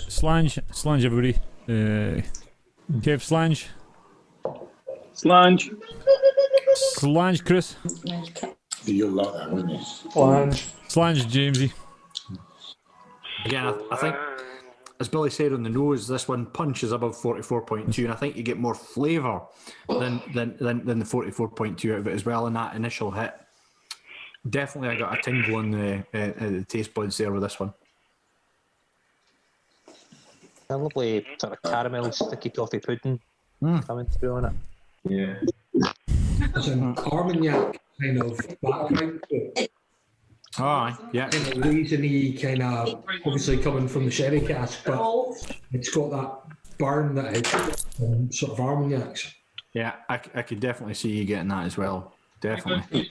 Slange, everybody. Kev, Slange. Slange, Chris. You'll like that, wouldn't you? Slange, Jamesy. Again, I think, as Billy said on the nose, this one punches above 44.2, and I think you get more flavour than the 44.2 out of it as well in that initial hit. Definitely, I got a tingle on the taste buds there with this one. A lovely sort of caramel sticky toffee pudding coming through on it. Yeah. there's an Armagnac kind of background to it. Yeah. Kind of raisiny, kind of obviously coming from the sherry cask, but it's got that burn that it's sort of Armagnacs. Yeah, I could definitely see you getting that as well. Definitely.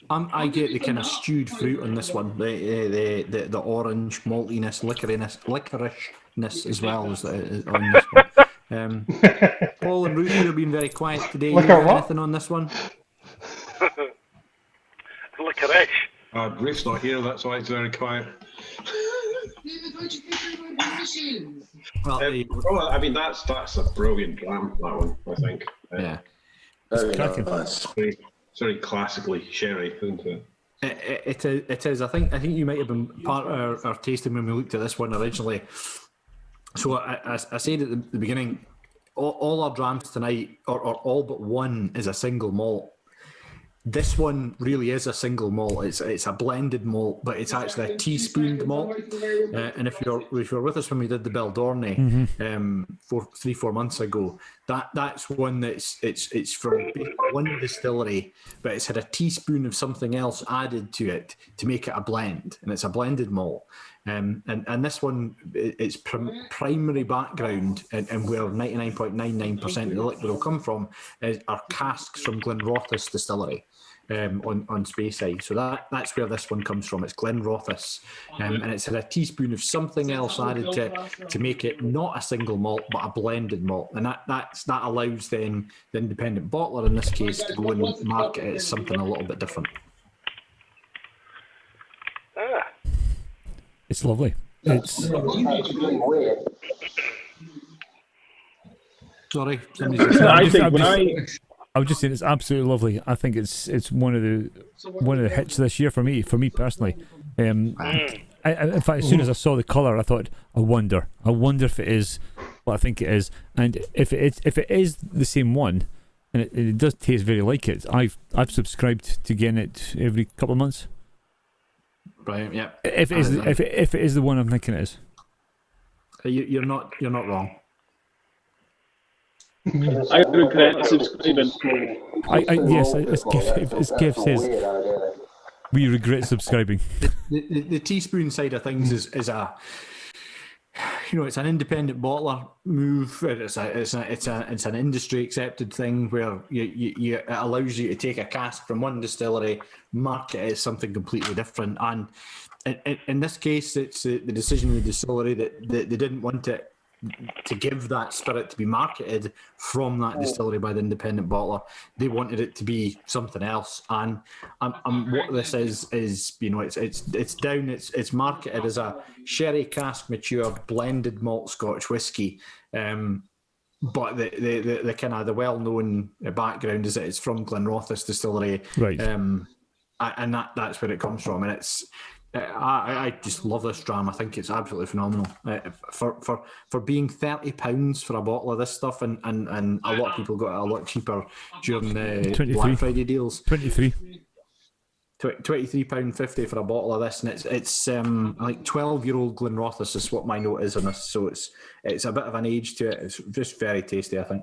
I get the kind of stewed fruit on this one. The orange maltiness, licoricheness as well as on this one. Paul and Ruth, you've been very quiet today. You got anything on this one? Licorice. Ruth's not here, that's why it's very quiet. Well, I mean, that's a brilliant dram, that one, I think. Yeah. It's very classically sherry, isn't it? It is. I think you might have been part of our tasting when we looked at this one originally. So I said at the beginning, all our drams tonight, or all but one, is a single malt. This one really is a single malt. It's a blended malt, but it's actually a teaspooned malt. And if you're with us when we did the Beldorney 3-4 months ago, that's one it's from one distillery, but it's had a teaspoon of something else added to it to make it a blend, and it's a blended malt. And this one, its primary background and where 99.99% of the liquid will come from are casks from Glenrothes distillery. On Speyside, so that's where this one comes from. It's Glenrothes, and it's had a teaspoon of something else added to it to make it not a single malt but a blended malt, and that allows then the independent bottler in this case to go and market it as something a little bit different. It's lovely. It's sorry. I was just saying it's absolutely lovely. I think it's one of the hits this year for me personally. In fact, as soon as I saw the colour, I thought, I wonder if it is what I think it is, and if it is the same one, and it does taste very like it. I've subscribed to getting it every couple of months. Right. Yeah. If it is the one I'm thinking it is, you're not wrong. I regret subscribing. Yes, as Kev says, we regret subscribing. The teaspoon side of things is a, it's an independent bottler move. It's an industry accepted thing where it allows you to take a cask from one distillery, market it as something completely different, and in this case, it's the decision of the distillery that they didn't want it to give that spirit to be marketed from that distillery by the independent bottler. They wanted it to be something else, and what this is it's down. It's marketed as a sherry cask matured blended malt Scotch whisky, but the kind of the well-known background is that it's from Glenrothes Distillery, right? And that's where it comes from, and it's. I just love this dram. I think it's absolutely phenomenal. For being £30 for a bottle of this stuff, and a lot of people got it a lot cheaper during the Black Friday deals. £23.50 for a bottle of this, and it's like 12-year-old Glenrothes is what my note is on this. So it's a bit of an age to it. It's just very tasty, I think.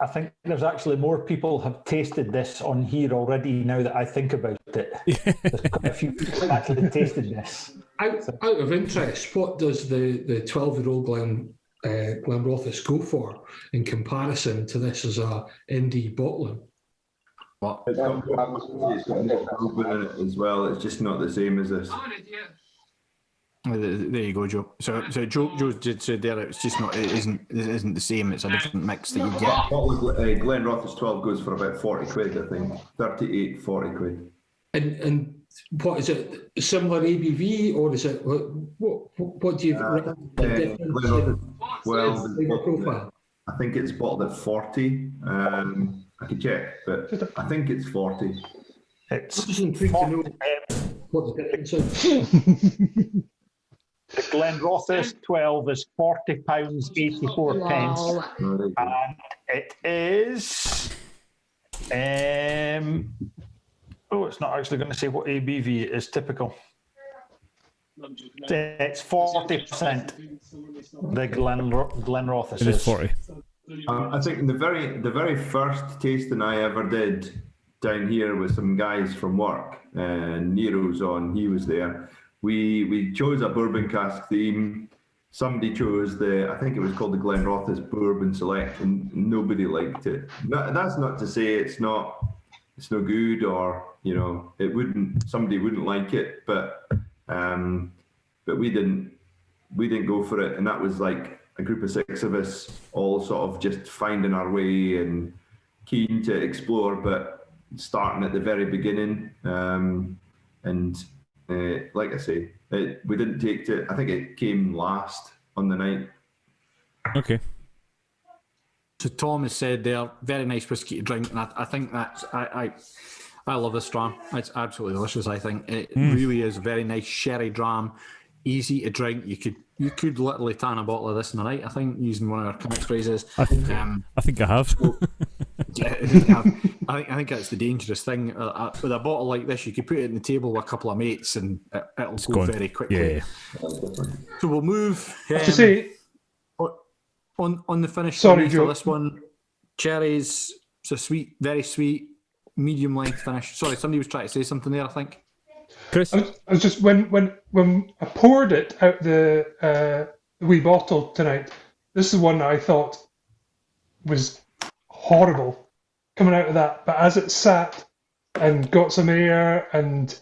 I think there's actually more people have tasted this on here already now that I think about it. There's quite a few people have actually tasted this. Out of interest, what does the 12-year-old Glenrothes go for in comparison to this as a indie bottling? What? It's got bourbon in it as well. It's just not the same as this. There you go, Joe. So Joe did say there it's just not. It isn't the same. It's a different mix that you get. Glenrothes 12 goes for about 40 quid, I think. 38, 40 quid. And what is it? Similar ABV, or is it what do you? Well, I think it's bottled at 40. I could check, but I think it's 40. It's just intrigued to know what the difference is. The Glenrothes 12 is £40.84, and it is. It's not actually going to say what ABV it is. Typical. It's 40%. The Glenrothes it is 40. I think the very first tasting I ever did down here with some guys from work, and Nero's on. He was there. We chose a bourbon cask theme. Somebody chose I think it was called the Glenrothes Bourbon Select, and nobody liked it. That's not to say it's no good, or somebody wouldn't like it, but we didn't go for it, and that was like a group of 6 of us all sort of just finding our way and keen to explore, but starting at the very beginning, like I say, we didn't take to it. I think it came last on the night. Okay. So Tom has said they're very nice whiskey to drink, and I think that's I love this dram. It's absolutely delicious. I think it really is a very nice sherry dram, easy to drink. You could literally tan a bottle of this in a night, I think, using one of our catchphrases. I think I have. I think that's the dangerous thing. With a bottle like this, you could put it on the table with a couple of mates, and it'll go very quickly. Yeah. So we'll move. On the finish for this one, cherries. So sweet, very sweet, medium length finish. Sorry, somebody was trying to say something there, I think. Chris, I was just when I poured it out the wee bottle tonight. This is one that I thought was horrible coming out of that, but as it sat and got some air and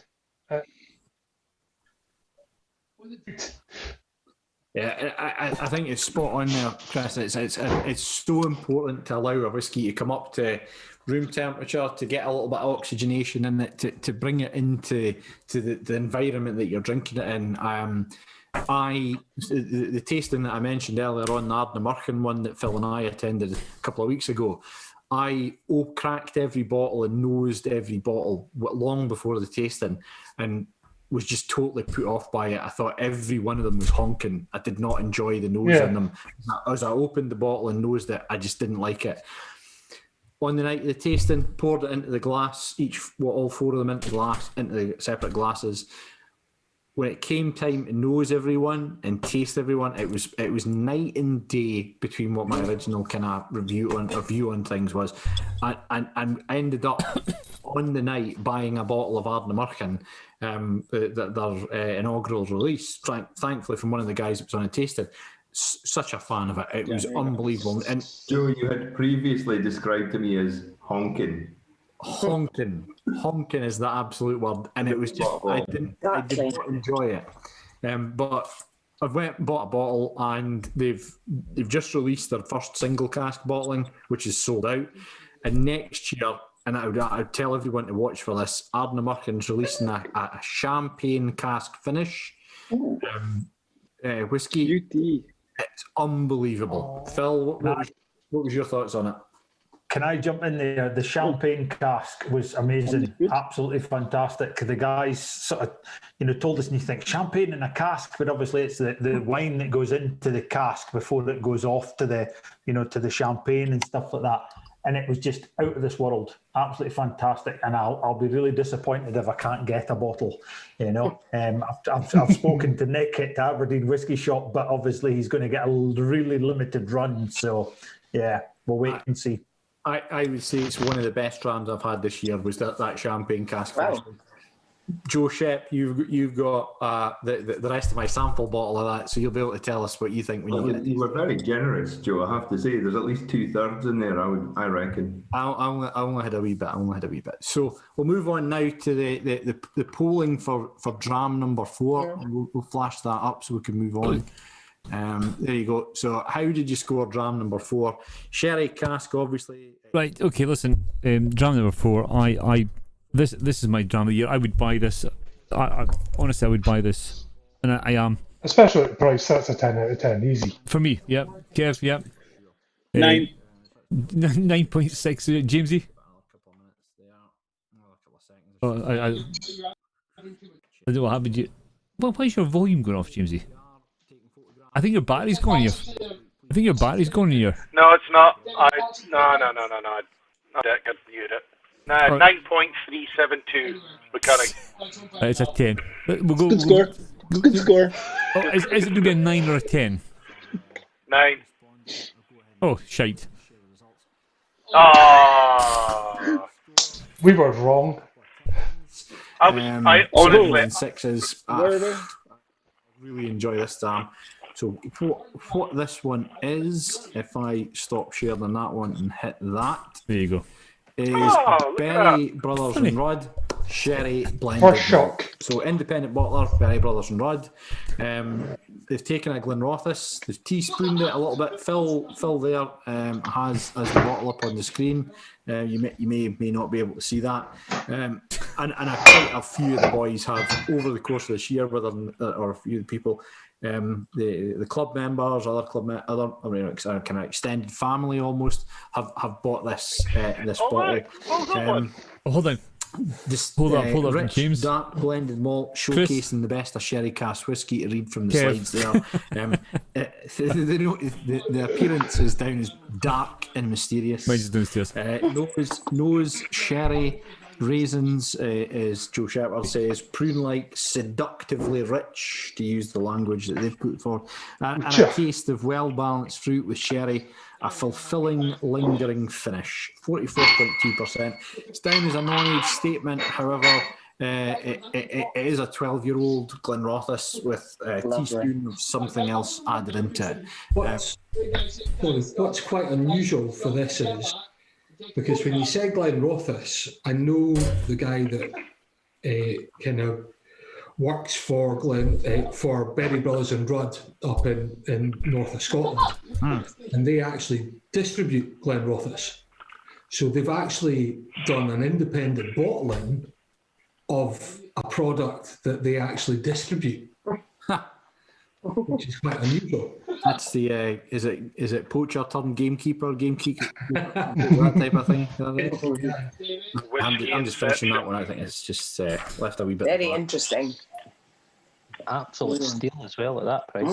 yeah, I think it's spot on there, Chris. It's so important to allow a whiskey to come up to room temperature, to get a little bit of oxygenation in it, to bring it into the environment that you're drinking it in. The tasting that I mentioned earlier on, the Ardnamurchan one that Phil and I attended a couple of weeks ago, I cracked every bottle and nosed every bottle long before the tasting, and was just totally put off by it. I thought every one of them was honking. I did not enjoy the nose in them. As I opened the bottle and nosed it, I just didn't like it. On the night of the tasting, poured it into the glass, all 4 of them into the separate glasses. When it came time to nose everyone and taste everyone, it was night and day between what my original kind of view on things was. I ended up on the night buying a bottle of Ardnamurchan, their inaugural release, thankfully from one of the guys that was on a tasting. Such a fan of it. It was unbelievable. And Joe, you had previously described to me as honking. Honking is the absolute word, and it was just I did not enjoy it. But I've went and bought a bottle, and they've just released their first single cask bottling, which is sold out. And next year, and I would tell everyone to watch for this, Ardnamurchan's releasing a champagne cask finish whiskey. It's unbelievable. Phil, what was your thoughts on it? Can I jump in there? The champagne cask was amazing, absolutely fantastic. The guys sort of, told us, and you think champagne in a cask, but obviously it's the wine that goes into the cask before it goes off to the, to the champagne and stuff like that. And it was just out of this world, absolutely fantastic. And I'll be really disappointed if I can't get a bottle. I've spoken to Nick at the Aberdeen Whisky Shop, but obviously he's going to get a really limited run. So yeah, we'll wait and see. I would say it's one of the best drams I've had this year. Was that champagne cask? Wow. Joe Shep, you've got the rest of my sample bottle of that, so you'll be able to tell us what you think when you get it. You were very generous, Joe. I have to say, there's at least 2/3 in there. I reckon. I only had a wee bit. So we'll move on now to the polling for dram number 4. Yeah. We'll flash that up so we can move on. There you go. So how did you score dram number 4? Sherry cask, obviously. Right. Okay. Listen. Dram number 4. This is my dram of the year. I would buy this. Honestly, I would buy this, and I am. Especially at the price, that's a 10 out of 10, easy. For me, yep. Kev, yep. 9. 9.6. Jamesy. I don't know what happened. Well, why is your volume going off, Jamesy? I think your battery's going here. No, it's not. No. I could mute it. No, 9.372. Recurring. It's a 10. We'll go. Good score. Good score. Oh, is it going to be a 9 or a 10? 9. Oh, shite. Oh. We were wrong. I honestly. Sixes. Really enjoy this dram. So what this one is, if I stop sharing on that one and hit that, there you go, is Berry Brothers and Rudd Sherry Blended. For shock. So independent bottler, Berry Brothers and Rudd. They've taken a Glenrothes, they've teaspooned it a little bit. Phil there has the bottle up on the screen. You may not be able to see that. And quite a few of the boys have, over the course of this year, or a few people, the club members, other kind of extended family almost have bought this bottle. Hold on. Hold up, rich, James. Dark blended malt, showcasing the best of sherry cask whiskey. To read from the slides there, the appearance is down as dark and mysterious. Mine's downstairs. Nose sherry. Raisins, as Joe Shepard says, prune-like, seductively rich, to use the language that they've put forward, and a taste of well-balanced fruit with sherry, a fulfilling, lingering finish. 44.2%. It's down as a non-age statement, however, it is a 12-year-old Glenrothes with a teaspoon of something else added into it. What's quite unusual for this is, because when you said Glenrothes, I know the guy that kind of works for Berry Brothers and Rudd up in north of Scotland, and they actually distribute Glenrothes. So they've actually done an independent bottling of a product that they actually distribute, which is quite unusual. That's the is it poacher turned gamekeeper that type of thing. I'm just finishing that one. I think it's just left a wee bit. Very interesting. Absolute steal as well at that price.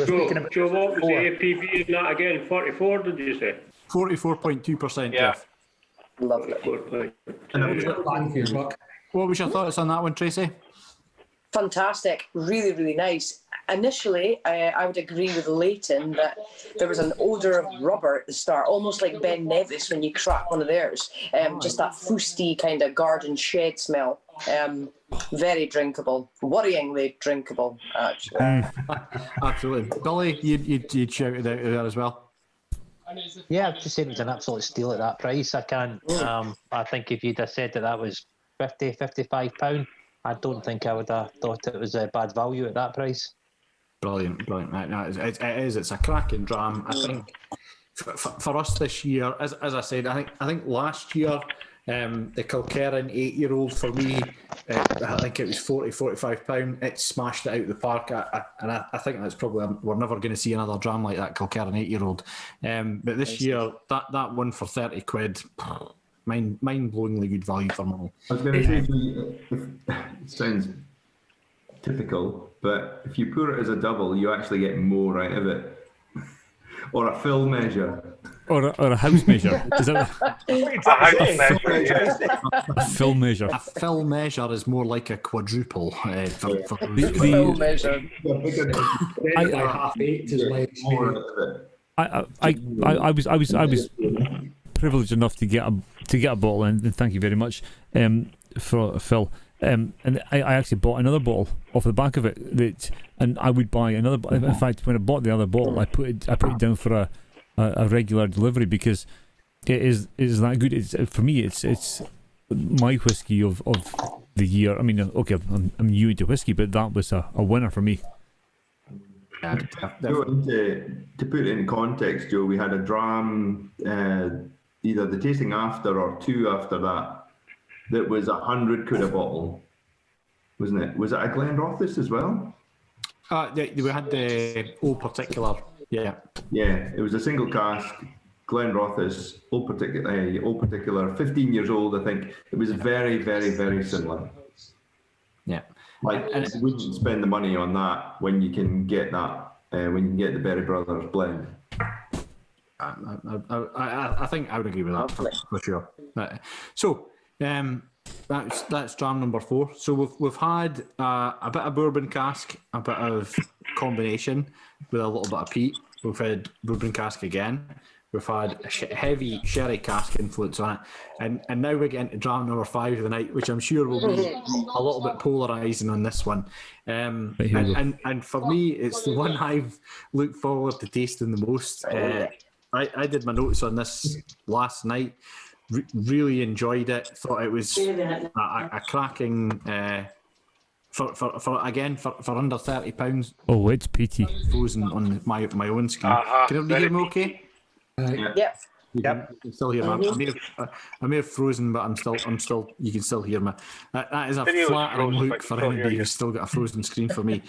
Joe, what was the APV in that again? 44, did you say? 44.2%. Yeah. Lovely. What was your thoughts on that one, Tracy? Fantastic. Really, really nice. Initially, I would agree with Leighton that there was an odour of rubber at the start, almost like Ben Nevis when you crack one of theirs. Just that fusty kind of garden shed smell. Very drinkable. Worryingly drinkable, actually. Absolutely. Billy, you'd shout it out there as well. Yeah, I'd just say it was an absolute steal at that price. I can't. I think if you'd have said that was £55, I don't think I would have thought it was a bad value at that price. Brilliant. No, it is. It's a cracking dram. I think for us this year, as I said, I think last year The Kilkerran 8-year-old for me, I think it was £40-45. It smashed it out of the park, and I think that's probably, we're never going to see another dram like that Kilkerran 8-year-old. But this year, that one for £30, mind-blowingly good value for money. I was going to say, it sounds typical, but if you pour it as a double, you actually get more out of it. Or a fill measure. Or a house measure. Is that a fill measure? A fill measure is more like a quadruple. For Fill measure. I was privileged enough to get a bottle, and thank you very much for Phil. And I actually bought another bottle off the back of it, and I would buy another. In fact, when I bought the other bottle, I put it down for a regular delivery because it is that good. It's for me. It's my whiskey of the year. I mean, okay, I'm new to whiskey, but that was a winner for me. Joe, to put it in context, Joe, we had a dram, either the tasting after or two after that was £100 a bottle, wasn't it? Was it a Glenrothes as well? We had the Old Particular, yeah. Yeah, it was a single cask, Glenrothes, Old Particular, 15 years old, I think. It was very, very, very similar. Yeah. And you wouldn't spend the money on that when you can get that, when you can get the Berry Brothers blend. I think I would agree with that for sure. So, that's dram number 4. So we've had a bit of bourbon cask, a bit of combination with a little bit of peat. We've had bourbon cask again. We've had a heavy sherry cask influence on it, and now we're getting to dram number 5 of the night, which I'm sure will be a little bit polarising on this one. And for me, it's the one I've looked forward to tasting the most. I did my notes on this last night. Really enjoyed it. Thought it was a cracking for under £30. Oh, it's peaty. Frozen on my own screen. Can everybody hear me okay? Yep. You can still hear me. I may have frozen, but I'm still. You can still hear me. That is a flattering look for anybody who's still got a frozen screen for me.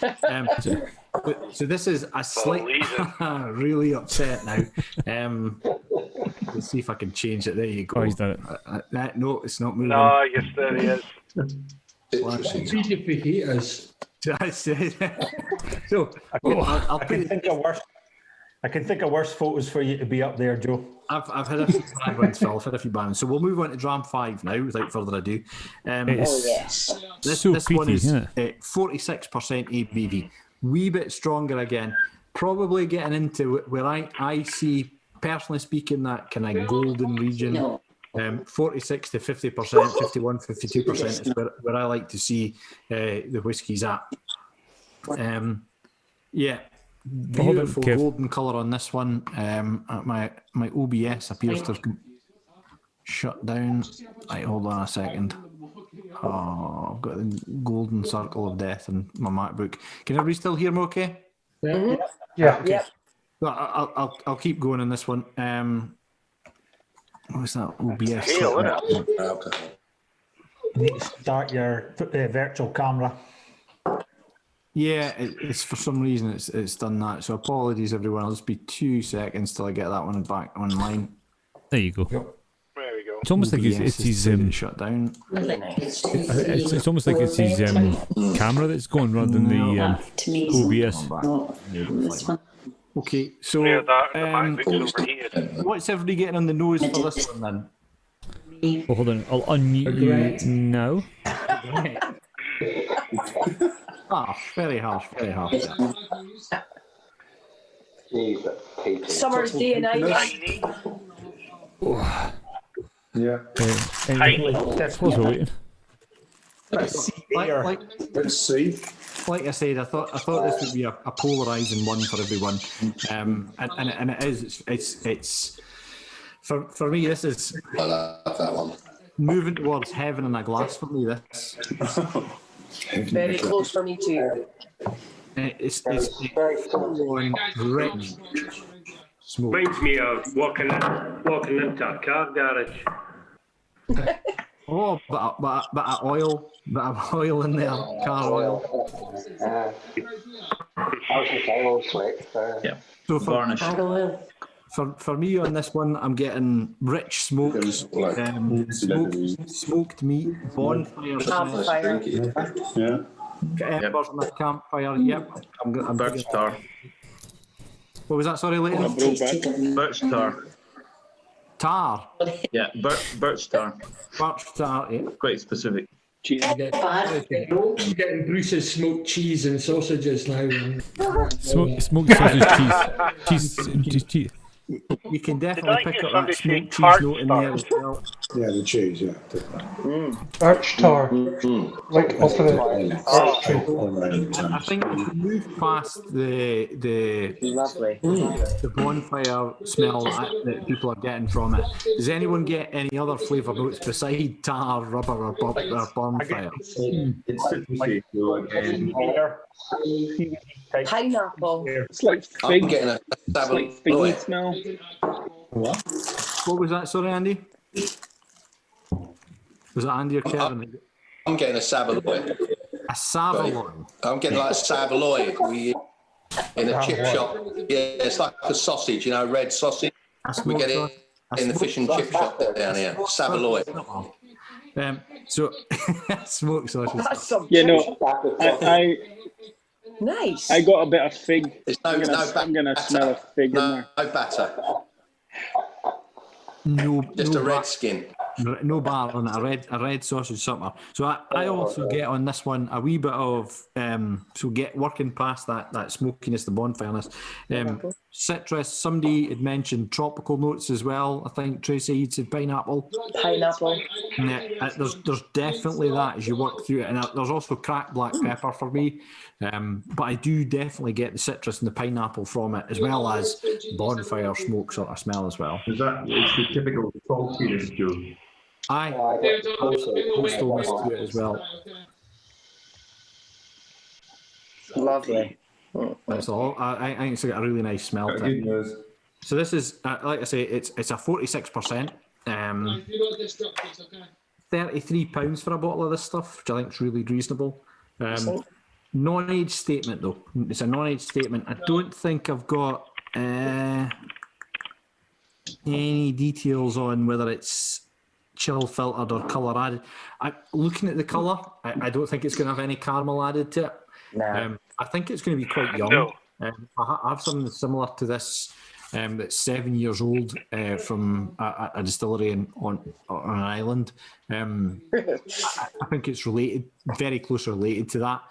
So this is a slight. Really upset now. Let's see if I can change it. There you go. Oh, he's done it. No, it's not moving. No, yes, there he is. It's easy for haters. So I can think of worse photos for you to be up there, Joe. I've had a few bad ones, Phil. I've had a few bad ones. So we'll move on to dram 5 now, without further ado. Yes. This peaty, one is isn't 46% ABV. Wee bit stronger again. Probably getting into where I see, personally speaking, that kind of golden region. 46 to 50%, 51, 52% is where I like to see the whiskies at. Beautiful golden colour on this one. My OBS appears to have shut down. Right, hold on a second. Oh, I've got the golden circle of death in my MacBook. Can everybody still hear me okay? Yeah. Okay. Well, I'll keep going on this one. What's that? OBS. You need to start your virtual camera. Yeah, it's for some reason it's done that. So apologies, everyone. I'll just be 2 seconds till I get that one back online. There you go. There we go. It's almost like it's his shut down. It's almost like it's his camera that's going rather than the OBS. Okay, so what's everybody getting on the nose for this one then? Oh, hold on, I'll unmute you now. Very harsh. Summer's day and night. Yeah. That's what we're waiting. Let's see. Like I said, I thought this would be a polarising one for everyone, and it is. It's for me. This is I love that one. Moving towards heaven in a glass for me. This very close for me too. It's full on rich smoke. Reminds me of walking into a car garage. Oh, but of oil in there, car oil. I was going to say oil slick. Yeah. So Varnish. for me on this one, I'm getting rich smokes, smoked meat, bonfire Campfire. Yeah. embers on that campfire. Yep. I'm Birch tar. What was that? Sorry, Leighton? Birch tar. Tar. Yeah, birch tar. Birch tar. Yeah. Quite specific. I'm getting Bruce's smoked cheese and sausages now. Smoked sausage cheese. You can definitely pick up that smoked cheese note in there as well. Yeah, the cheese, yeah. Birch tar. Like off of the birch tree. I think if you move past the bonfire smell that people are getting from it, does anyone get any other flavour notes beside tar, rubber, or bonfire? Pineapple. It's like fig. I'm getting a It's like figgy smell. What was that? Sorry, Andy. Was that Andy or Kevin? I'm getting a Savaloy. A Savaloy. I'm getting like Savaloy in a chip shop. Yeah, it's like a sausage, red sausage. We get it in the fish and chip shop down here. Savaloy. So smoked sausage. I nice. I got a bit of fig. I'm gonna smell a fig in there. No batter. Just a red skin. No bar on it, a red sausage something. So I also get on this one a wee bit of so get working past that smokiness, the bonfireness. Citrus. Somebody had mentioned tropical notes as well. I think Tracy said pineapple. Pineapple. Yeah, there's definitely that as you work through it, and there's also cracked black pepper for me. But I do definitely get the citrus and the pineapple from it, as well as bonfire smoke sort of smell as well. Is that it's the typical saltiness, Joe? Aye, coastalness to it as well. Lovely. That's all. I think it's got a really nice smell to it. So this is, like I say, it's a 46%. £33 for a bottle of this stuff, which I think is really reasonable. Non-age statement though. It's a non-age statement. I don't think I've got any details on whether it's chill filtered or colour added. Looking at the colour, I don't think it's going to have any caramel added to it. No. I think it's going to be quite young. No. I have something similar to this that's 7 years old from a distillery on an island. I think it's very close related to that.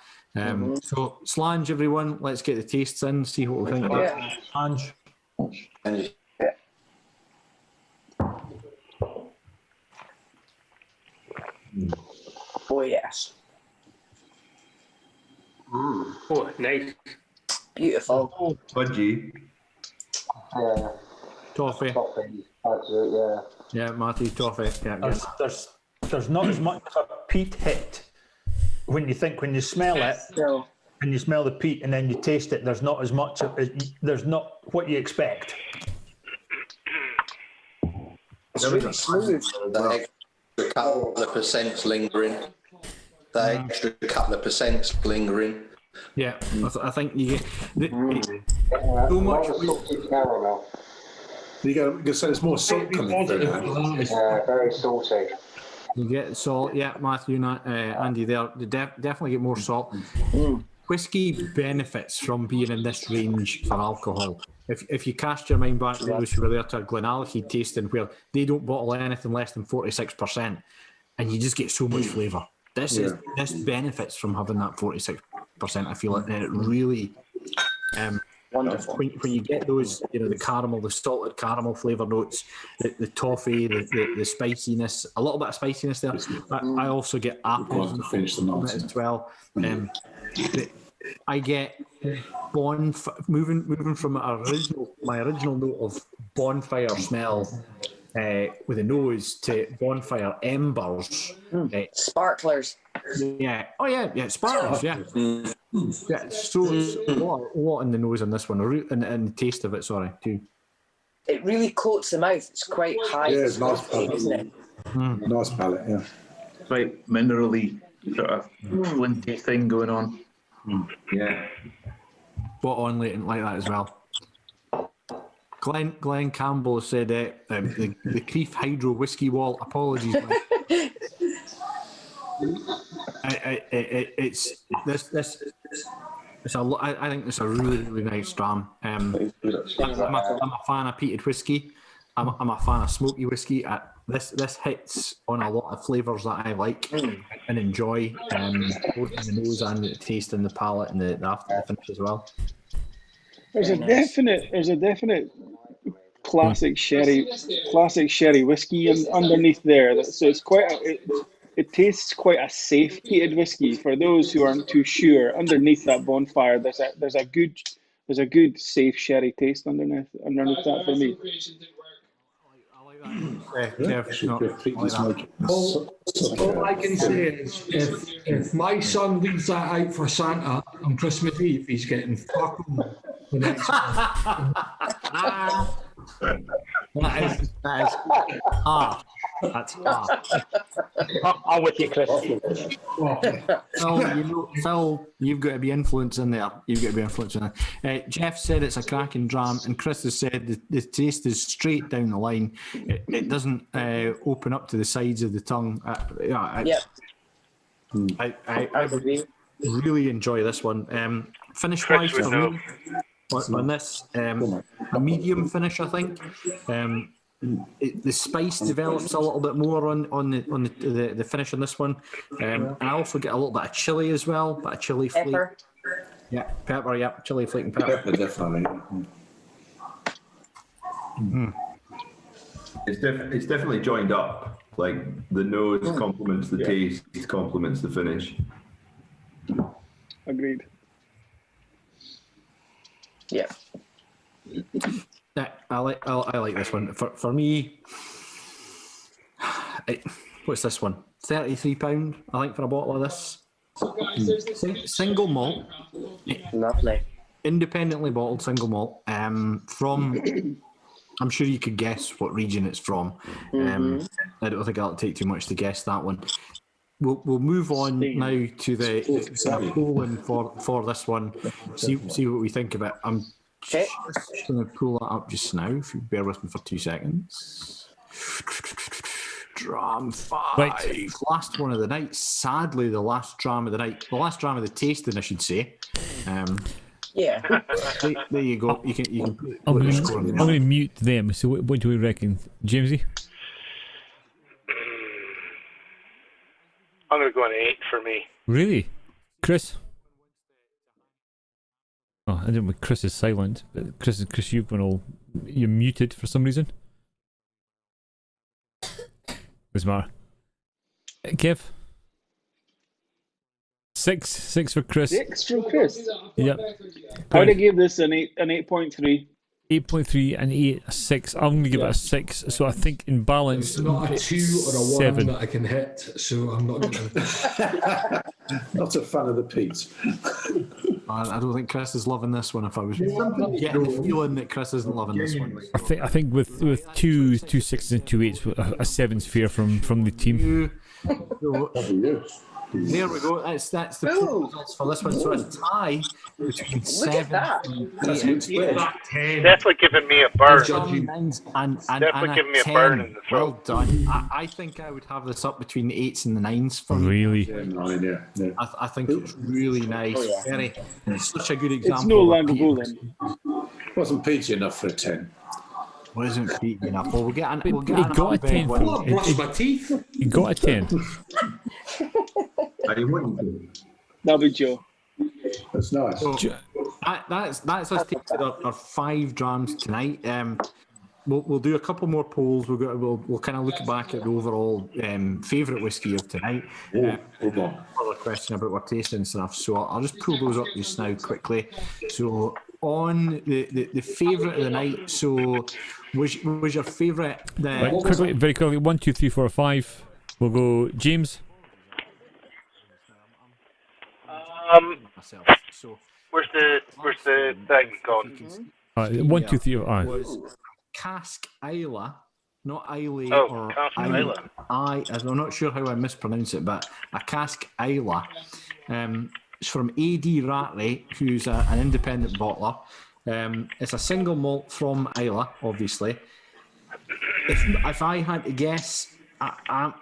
So Slange, everyone, let's get the tastes in, see what we think of it. Slange. Oh yes. Oh, nice. Beautiful. Budgie. Yeah. Toffee. Yeah. Yeah, Matty, toffee. Yeah, there's not as much of a peat hit when you smell it. No. And you smell the peat and then you taste it. There's not as much. There's not what you expect. It's really smooth. The extra couple of percents lingering. The extra couple of percents lingering. Yeah, I think you get too much. You can say there's more salt coming through now. Yeah, very salty. You get salt, yeah, Matthew, Andy there. You definitely get more salt. Whiskey benefits from being in this range for alcohol. If you cast your mind back to those who were there to a Glenallachie tasting where they don't bottle anything less than 46%, and you just get so much flavour. This benefits from having that 46%. I feel like, and it really. Wonderful. When you get those, the caramel, the salted caramel flavour notes, the toffee, the spiciness, a little bit of spiciness there. I also get apples as well. I get moving from my original note of bonfire smell with a nose to bonfire embers. Sparklers. Yeah. Oh yeah. Sparklers. Yeah. Yeah. So a lot in the nose on this one, and the taste of it. Sorry, too. It really coats the mouth. It's quite high. Yeah, it's nice. Isn't it? Nice palate, yeah. Right, minerally sort of flinty thing going on. Yeah. Spot on, Leighton, like that as well. Glenn Campbell said the Creef Hydro Whiskey Wall. Apologies. It's this. I think it's a really nice dram. I'm a fan of peated whiskey. I'm a fan of smoky whiskey. This hits on a lot of flavours that I like and enjoy, both in the nose and the taste and the palate and the after finish as well. There's a definite classic sherry whiskey underneath there. So it's quite it tastes quite a safe peated whiskey for those who aren't too sure. Underneath that bonfire, there's a good safe sherry taste underneath that for me. All I can say is if my son leaves that out for Santa on Christmas Eve, he's getting fucked the next That is That's I'm with you, Chris. Phil, you've got to be influencing there. Jeff said it's a cracking dram, and Chris has said the taste is straight down the line. It doesn't open up to the sides of the tongue. I really enjoy this one. Finish wise for me on this, a medium finish, I think. The spice develops a little bit more on the finish on this one. I also get a little bit of chili as well, but a chili flake. Pepper, chili flake and pepper. Pepper, definitely. It's definitely joined up. Like the nose complements the taste, complements the finish. Agreed. Yeah. I like this one. For me, what's this one? £33, I think, for a bottle of this. Single malt. Lovely. Independently bottled single malt. From, I'm sure you could guess what region it's from. I don't think I'll take too much to guess that one. We'll move on now to the polling for this one. See what we think of it. I'm just going to pull that up just now. If you bear with me for 2 seconds. Dram 5. Right. Last one of the night. Sadly, the last dram of the night. The last dram of the tasting, I should say. Yeah. There you go. You can I'm going to mute them. So what do we reckon? Jamesy? I'm going to go on 8 for me. Really? Chris? Oh, I didn't know Chris is silent. But Chris, you've gone all... You're muted for some reason. Doesn't matter. Kev? 6 for Chris. 6 from Chris? Yep. I would have give this an 8.3. 8.3 and 8, a 6. I'm going to give it a 6. So I think in balance, it's not a 2 or a 1 7. that I can hit, so I'm not going to. Not a fan of the Pete. I don't think Chris is loving this one. If I was getting the feeling that Chris isn't loving this one. I think with two 6s and 2 8s, a 7's fair from the team. There we go. That's the results for this one. So a tie between 7 and 8. Definitely giving me a burn. And definitely giving me a 10. burn in the throat. Well done. I think I would have this up between the 8s and the 9s for me. Really? I think it's really nice. Very. It's such a good example. It's no longer golden. Wasn't peachy enough for a 10. Wasn't peachy enough. Well, He got a 10. Brush my teeth. He got a 10. That'll be Joe. That's nice. So, that's us tasted our 5 drams tonight. We'll do a couple more polls. We'll kind of look back at the overall favourite whiskey of tonight. Another question about our tasting and stuff. So I'll just pull those up just now quickly. So on the favourite of the night. So was your favourite? Right, quickly, very quickly. 1, 2, 3, 4, 5. We'll go James. Where's the thing gone? 1, 2, 3. Was Cask Isla not Islay Oh, or Cask Isla. I'm not sure how I mispronounce it, but a Cask Isla. It's from A.D. Ratley, who's an independent bottler. It's a single malt from Isla, obviously. If I had to guess, I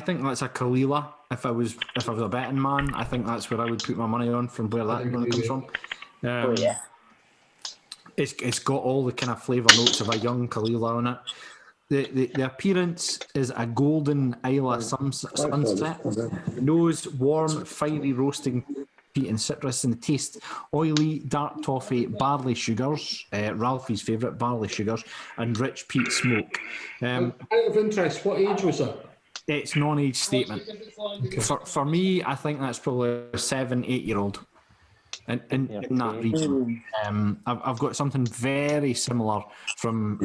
think that's a Kalila. If I was a betting man, I think that's where I would put my money on from where that one comes from. It's got all the kind of flavour notes of a young Kalila on it. The appearance is a golden Isla sunset. Nose warm, fiery roasting peat and citrus, and the taste oily, dark toffee, barley sugars, Ralphie's favourite barley sugars, and rich peat smoke. Out of interest, what age was that? It's non-age statement. Okay. For me, I think that's probably a 7-8-year-old. In that region. I've got something very similar from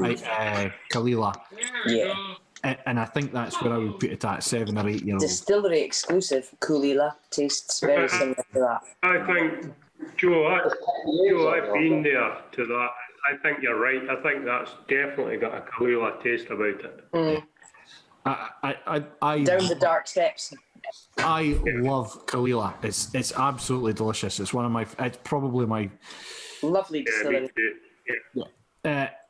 Kalila. Yeah. And I think that's where I would put it at, 7 or 8 year old. Distillery exclusive Kalila tastes very similar to that. I think, Joe, I've been there to that. I think you're right. I think that's definitely got a Kalila taste about it. Down the dark steps. I love Kalila. It's absolutely delicious. It's probably my lovely distillery.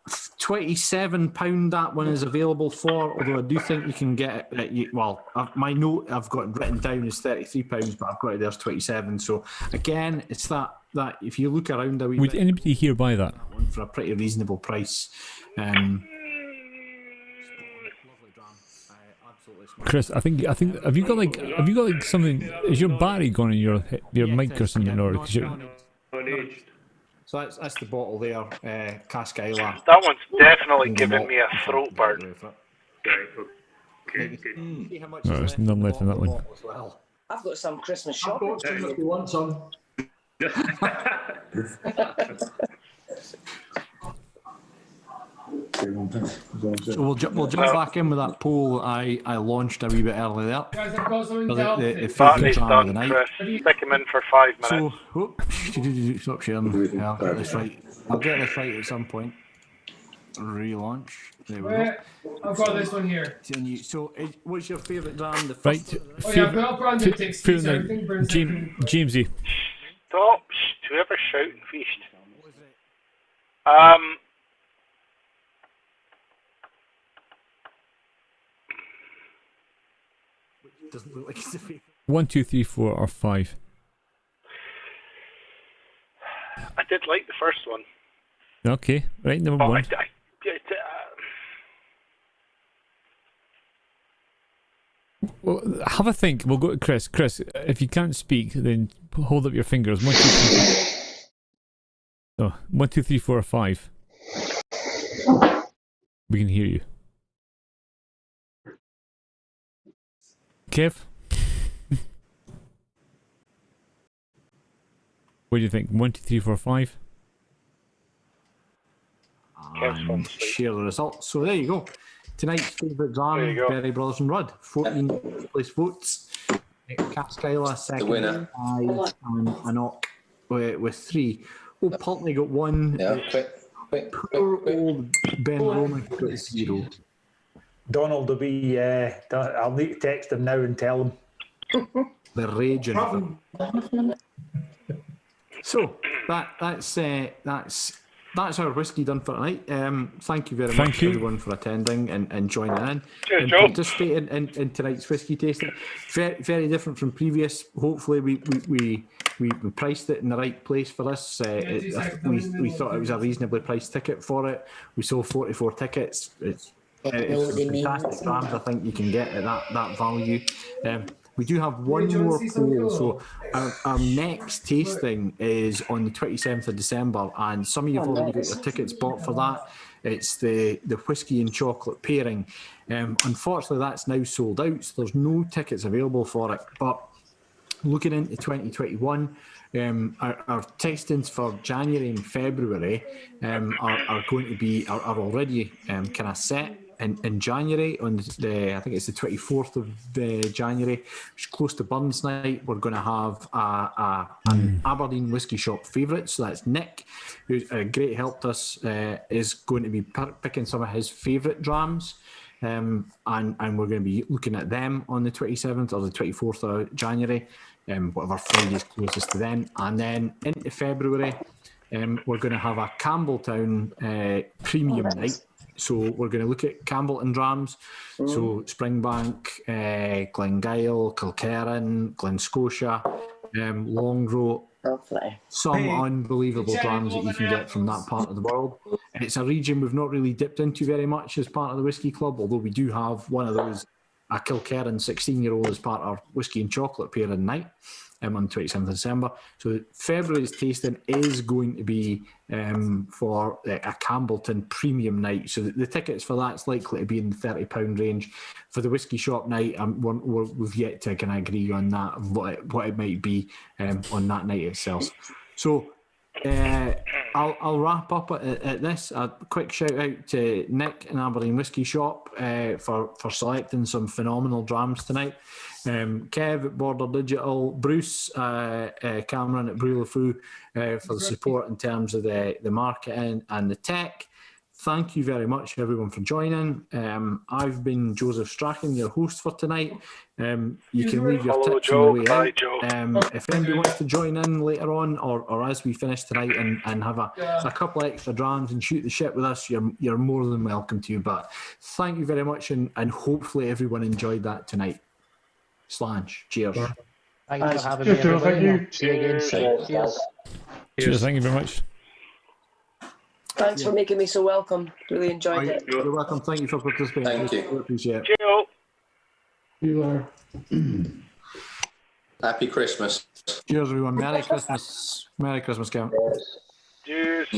£27 that one is available for, although I do think you can get it. My note I've got written down is £33, but I've got it there's 27. So again, it's that if you look around a wee Would bit, anybody here buy that? For a pretty reasonable price. Chris, I think have you got like something? Is your battery gone in your mic or something? Or so that's the bottle there, Cask Isla. That one's definitely giving me a throat burn. There's none left in that one. I've got some Christmas shopping. If you want some. So we'll jump back in with that poll I launched a wee bit earlier there. Guys, I've got something to Battery's done, Chris. Stick him in for 5 minutes. Stop sharing. I'll get this right. I'll get this right at some point. Relaunch. There we go. I've got this one here. So, what's your favourite brand? The right. Jamesy. Stop. Whoever's shouting, feast. Doesn't look like it's a favorite. 1, 2, 3, 4, or 5. I did like the first one. Okay, right, number 1. Well, have a think. We'll go to Chris. Chris, if you can't speak, then hold up your fingers. 1, 2, 3. 1, 2, 3, 4, or 5. We can hear you. Kev? What do you think? 1, 2, 3, 4, 5? Share the results. So there you go. Tonight's favourite dram, Berry Brothers and Rudd. 14 place votes. Cask Isla second. The winner. And Anock with 3. Oh, Pulteney got 1. Yeah, quick. Poor old Ben Roman got 0. Donald will be. I'll need to text him now and tell him. The raging. So that's our whiskey done for tonight. Thank you very much, everyone, for attending and joining in and participating in tonight's whiskey tasting. Very, very different from previous. Hopefully, we priced it in the right place for this. We thought it was a reasonably priced ticket for it. We sold 44 tickets. It's fantastic drams I think you can get at that value. We do have one more poll. So our next tasting is on the 27th of December, and some of you have already got your tickets bought for that. It's the whiskey and chocolate pairing. Unfortunately, that's now sold out, so there's no tickets available for it. But looking into 2021, our tastings for January and February are going to be are already kind of set. in January, on I think it's the 24th of January, which is close to Burns Night. We're going to have an Aberdeen Whisky Shop favourite. So that's Nick, who's great helped us, is going to be picking some of his favourite drams. And we're going to be looking at them on the 27th or the 24th of January, whatever Friday's closest to them. And then into February, we're going to have a Campbelltown premium night. So we're going to look at Campbelltown drams. So Springbank, Glengyle, Kilkerran, Glen Scotia, Longrow. Some unbelievable drams that you can get from that part of the world. It's a region we've not really dipped into very much as part of the Whisky Club, although we do have one of those, a Kilkerran 16-year-old as part of our Whisky and Chocolate pairing night on 27th of December. So February's tasting is going to be for a Campbelltown premium night. So the tickets for that's likely to be in the £30 range. For the Whisky Shop night, we've yet to kind of agree on that, what it might be on that night itself. So I'll wrap up at this. A quick shout out to Nick and Aberdeen Whisky Shop for selecting some phenomenal drams tonight. Kev at Border Digital, Bruce, Cameron at Brew LeFou for the support in terms of the marketing and the tech. Thank you very much, everyone, for joining. I've been Joseph Strachan, your host for tonight. You can leave your tips on the way out. If anybody wants to join in later on or as we finish tonight and have a couple of extra drams and shoot the shit with us, you're more than welcome to. But thank you very much, and hopefully everyone enjoyed that tonight. Slange. Cheers. Thank you for having me. Thank you. See you again soon. Cheers. Cheers. Thank you very much. Thanks for making me so welcome. Really enjoyed it. You're welcome. Thank you for participating. Thank you. Appreciate it. Cheerio. You are. Happy Christmas. Cheers, everyone. Merry Christmas. Merry Christmas, Kevin. Cheers.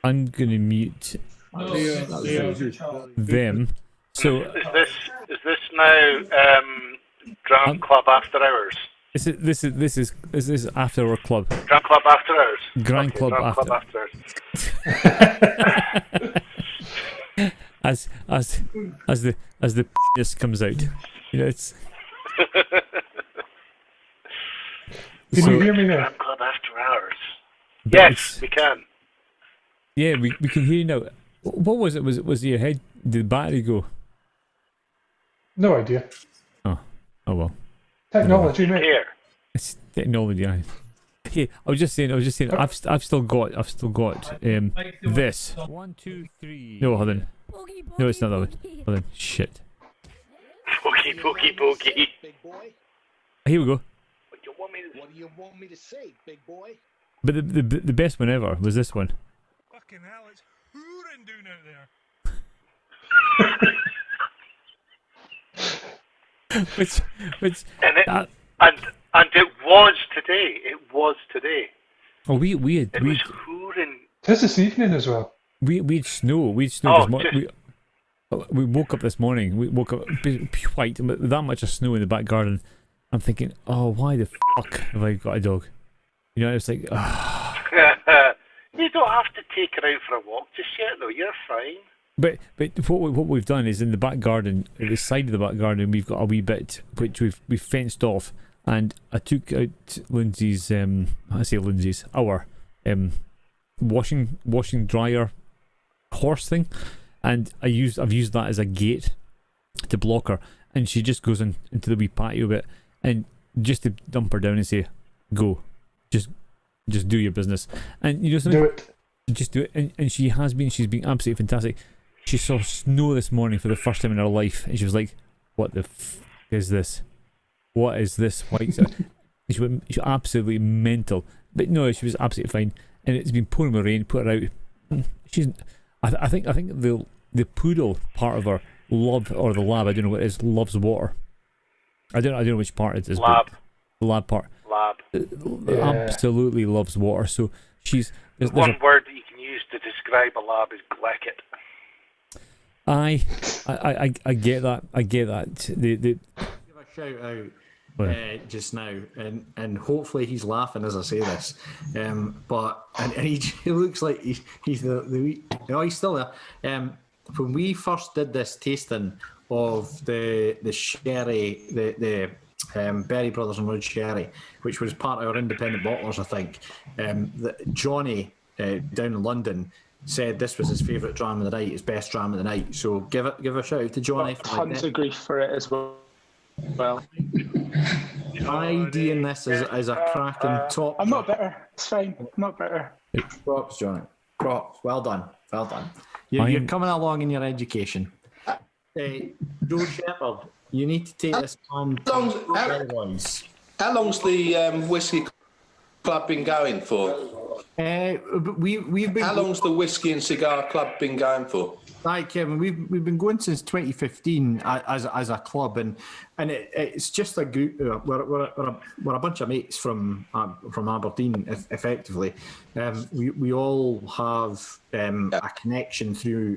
I'm going to mute them. So is this now Dram Club After Hours? This is After Our Club. Dram Club After Hours. Grand Club Dram After. Club After as Hours. the just comes out, you know, it's. Can you hear me now? Dram Club After Hours. Yes, we can. Yeah, we can hear you now. What was it? Was your head? Did the battery go? No idea. Oh well. Technology, mate. Here. It's technology. Yeah, I was just saying. I've still got this. 1, 2, 3. No, hold on. No, it's not that one. Hold on. Shit. Boogie. Here we go. What do you want me to say, big boy? But the best one ever was this one. Fucking hell, it's hooring down out there. which and it was today. It was today. Oh, we had hooring. This evening as well. We had snow. This morning. We woke up this morning. We woke up white with that much of snow in the back garden. I'm thinking, oh, why the fuck have I got a dog? You know, it's like, You don't have to take her out for a walk just yet, though. You're fine. But what we've done is in the back garden, at the side of the back garden, we've got a wee bit which we've fenced off, and I took out Lindsay's our washing dryer horse thing, and I've used that as a gate to block her, and she just goes into the wee patio bit, and just to dump her down and say, go, just do your business, and you know something, do it. Just do it, and she's been absolutely fantastic. She saw snow this morning for the first time in her life, and she was like, "What the f is this? What is this white?" She went absolutely mental, but no, she was absolutely fine. And it's been pouring with rain, put her out. I think the poodle part of her or the lab, I don't know what it is, loves water. I don't know which part it is. Lab. But the lab part. Lab. Absolutely loves water. So she's. There's one word that you can use to describe a lab is glecket. I get that. I get that. Give a shout out just now, and hopefully he's laughing as I say this. But he looks like he's he's still there. When we first did this tasting of the sherry, the Berry Brothers and Road Sherry, which was part of our independent bottlers, I think, Johnny down in London said this was his favourite dram of the night, his best dram of the night. So give a shout out to Johnny. Tons of grief for it as well. IDing this as a cracking top. I'm not bitter. It's fine. I'm not bitter. Props, Johnny. Props. Well done. You're coming along in your education. Joe Shepherd, you need to take this on. How long's the Whisky Club been going for? We've been. How long's the Whisky and Cigar Club been going for? Hi, Kevin. We've been going since 2015 as a club, and it's just a group. We're a bunch of mates from Aberdeen, effectively. We all have a connection through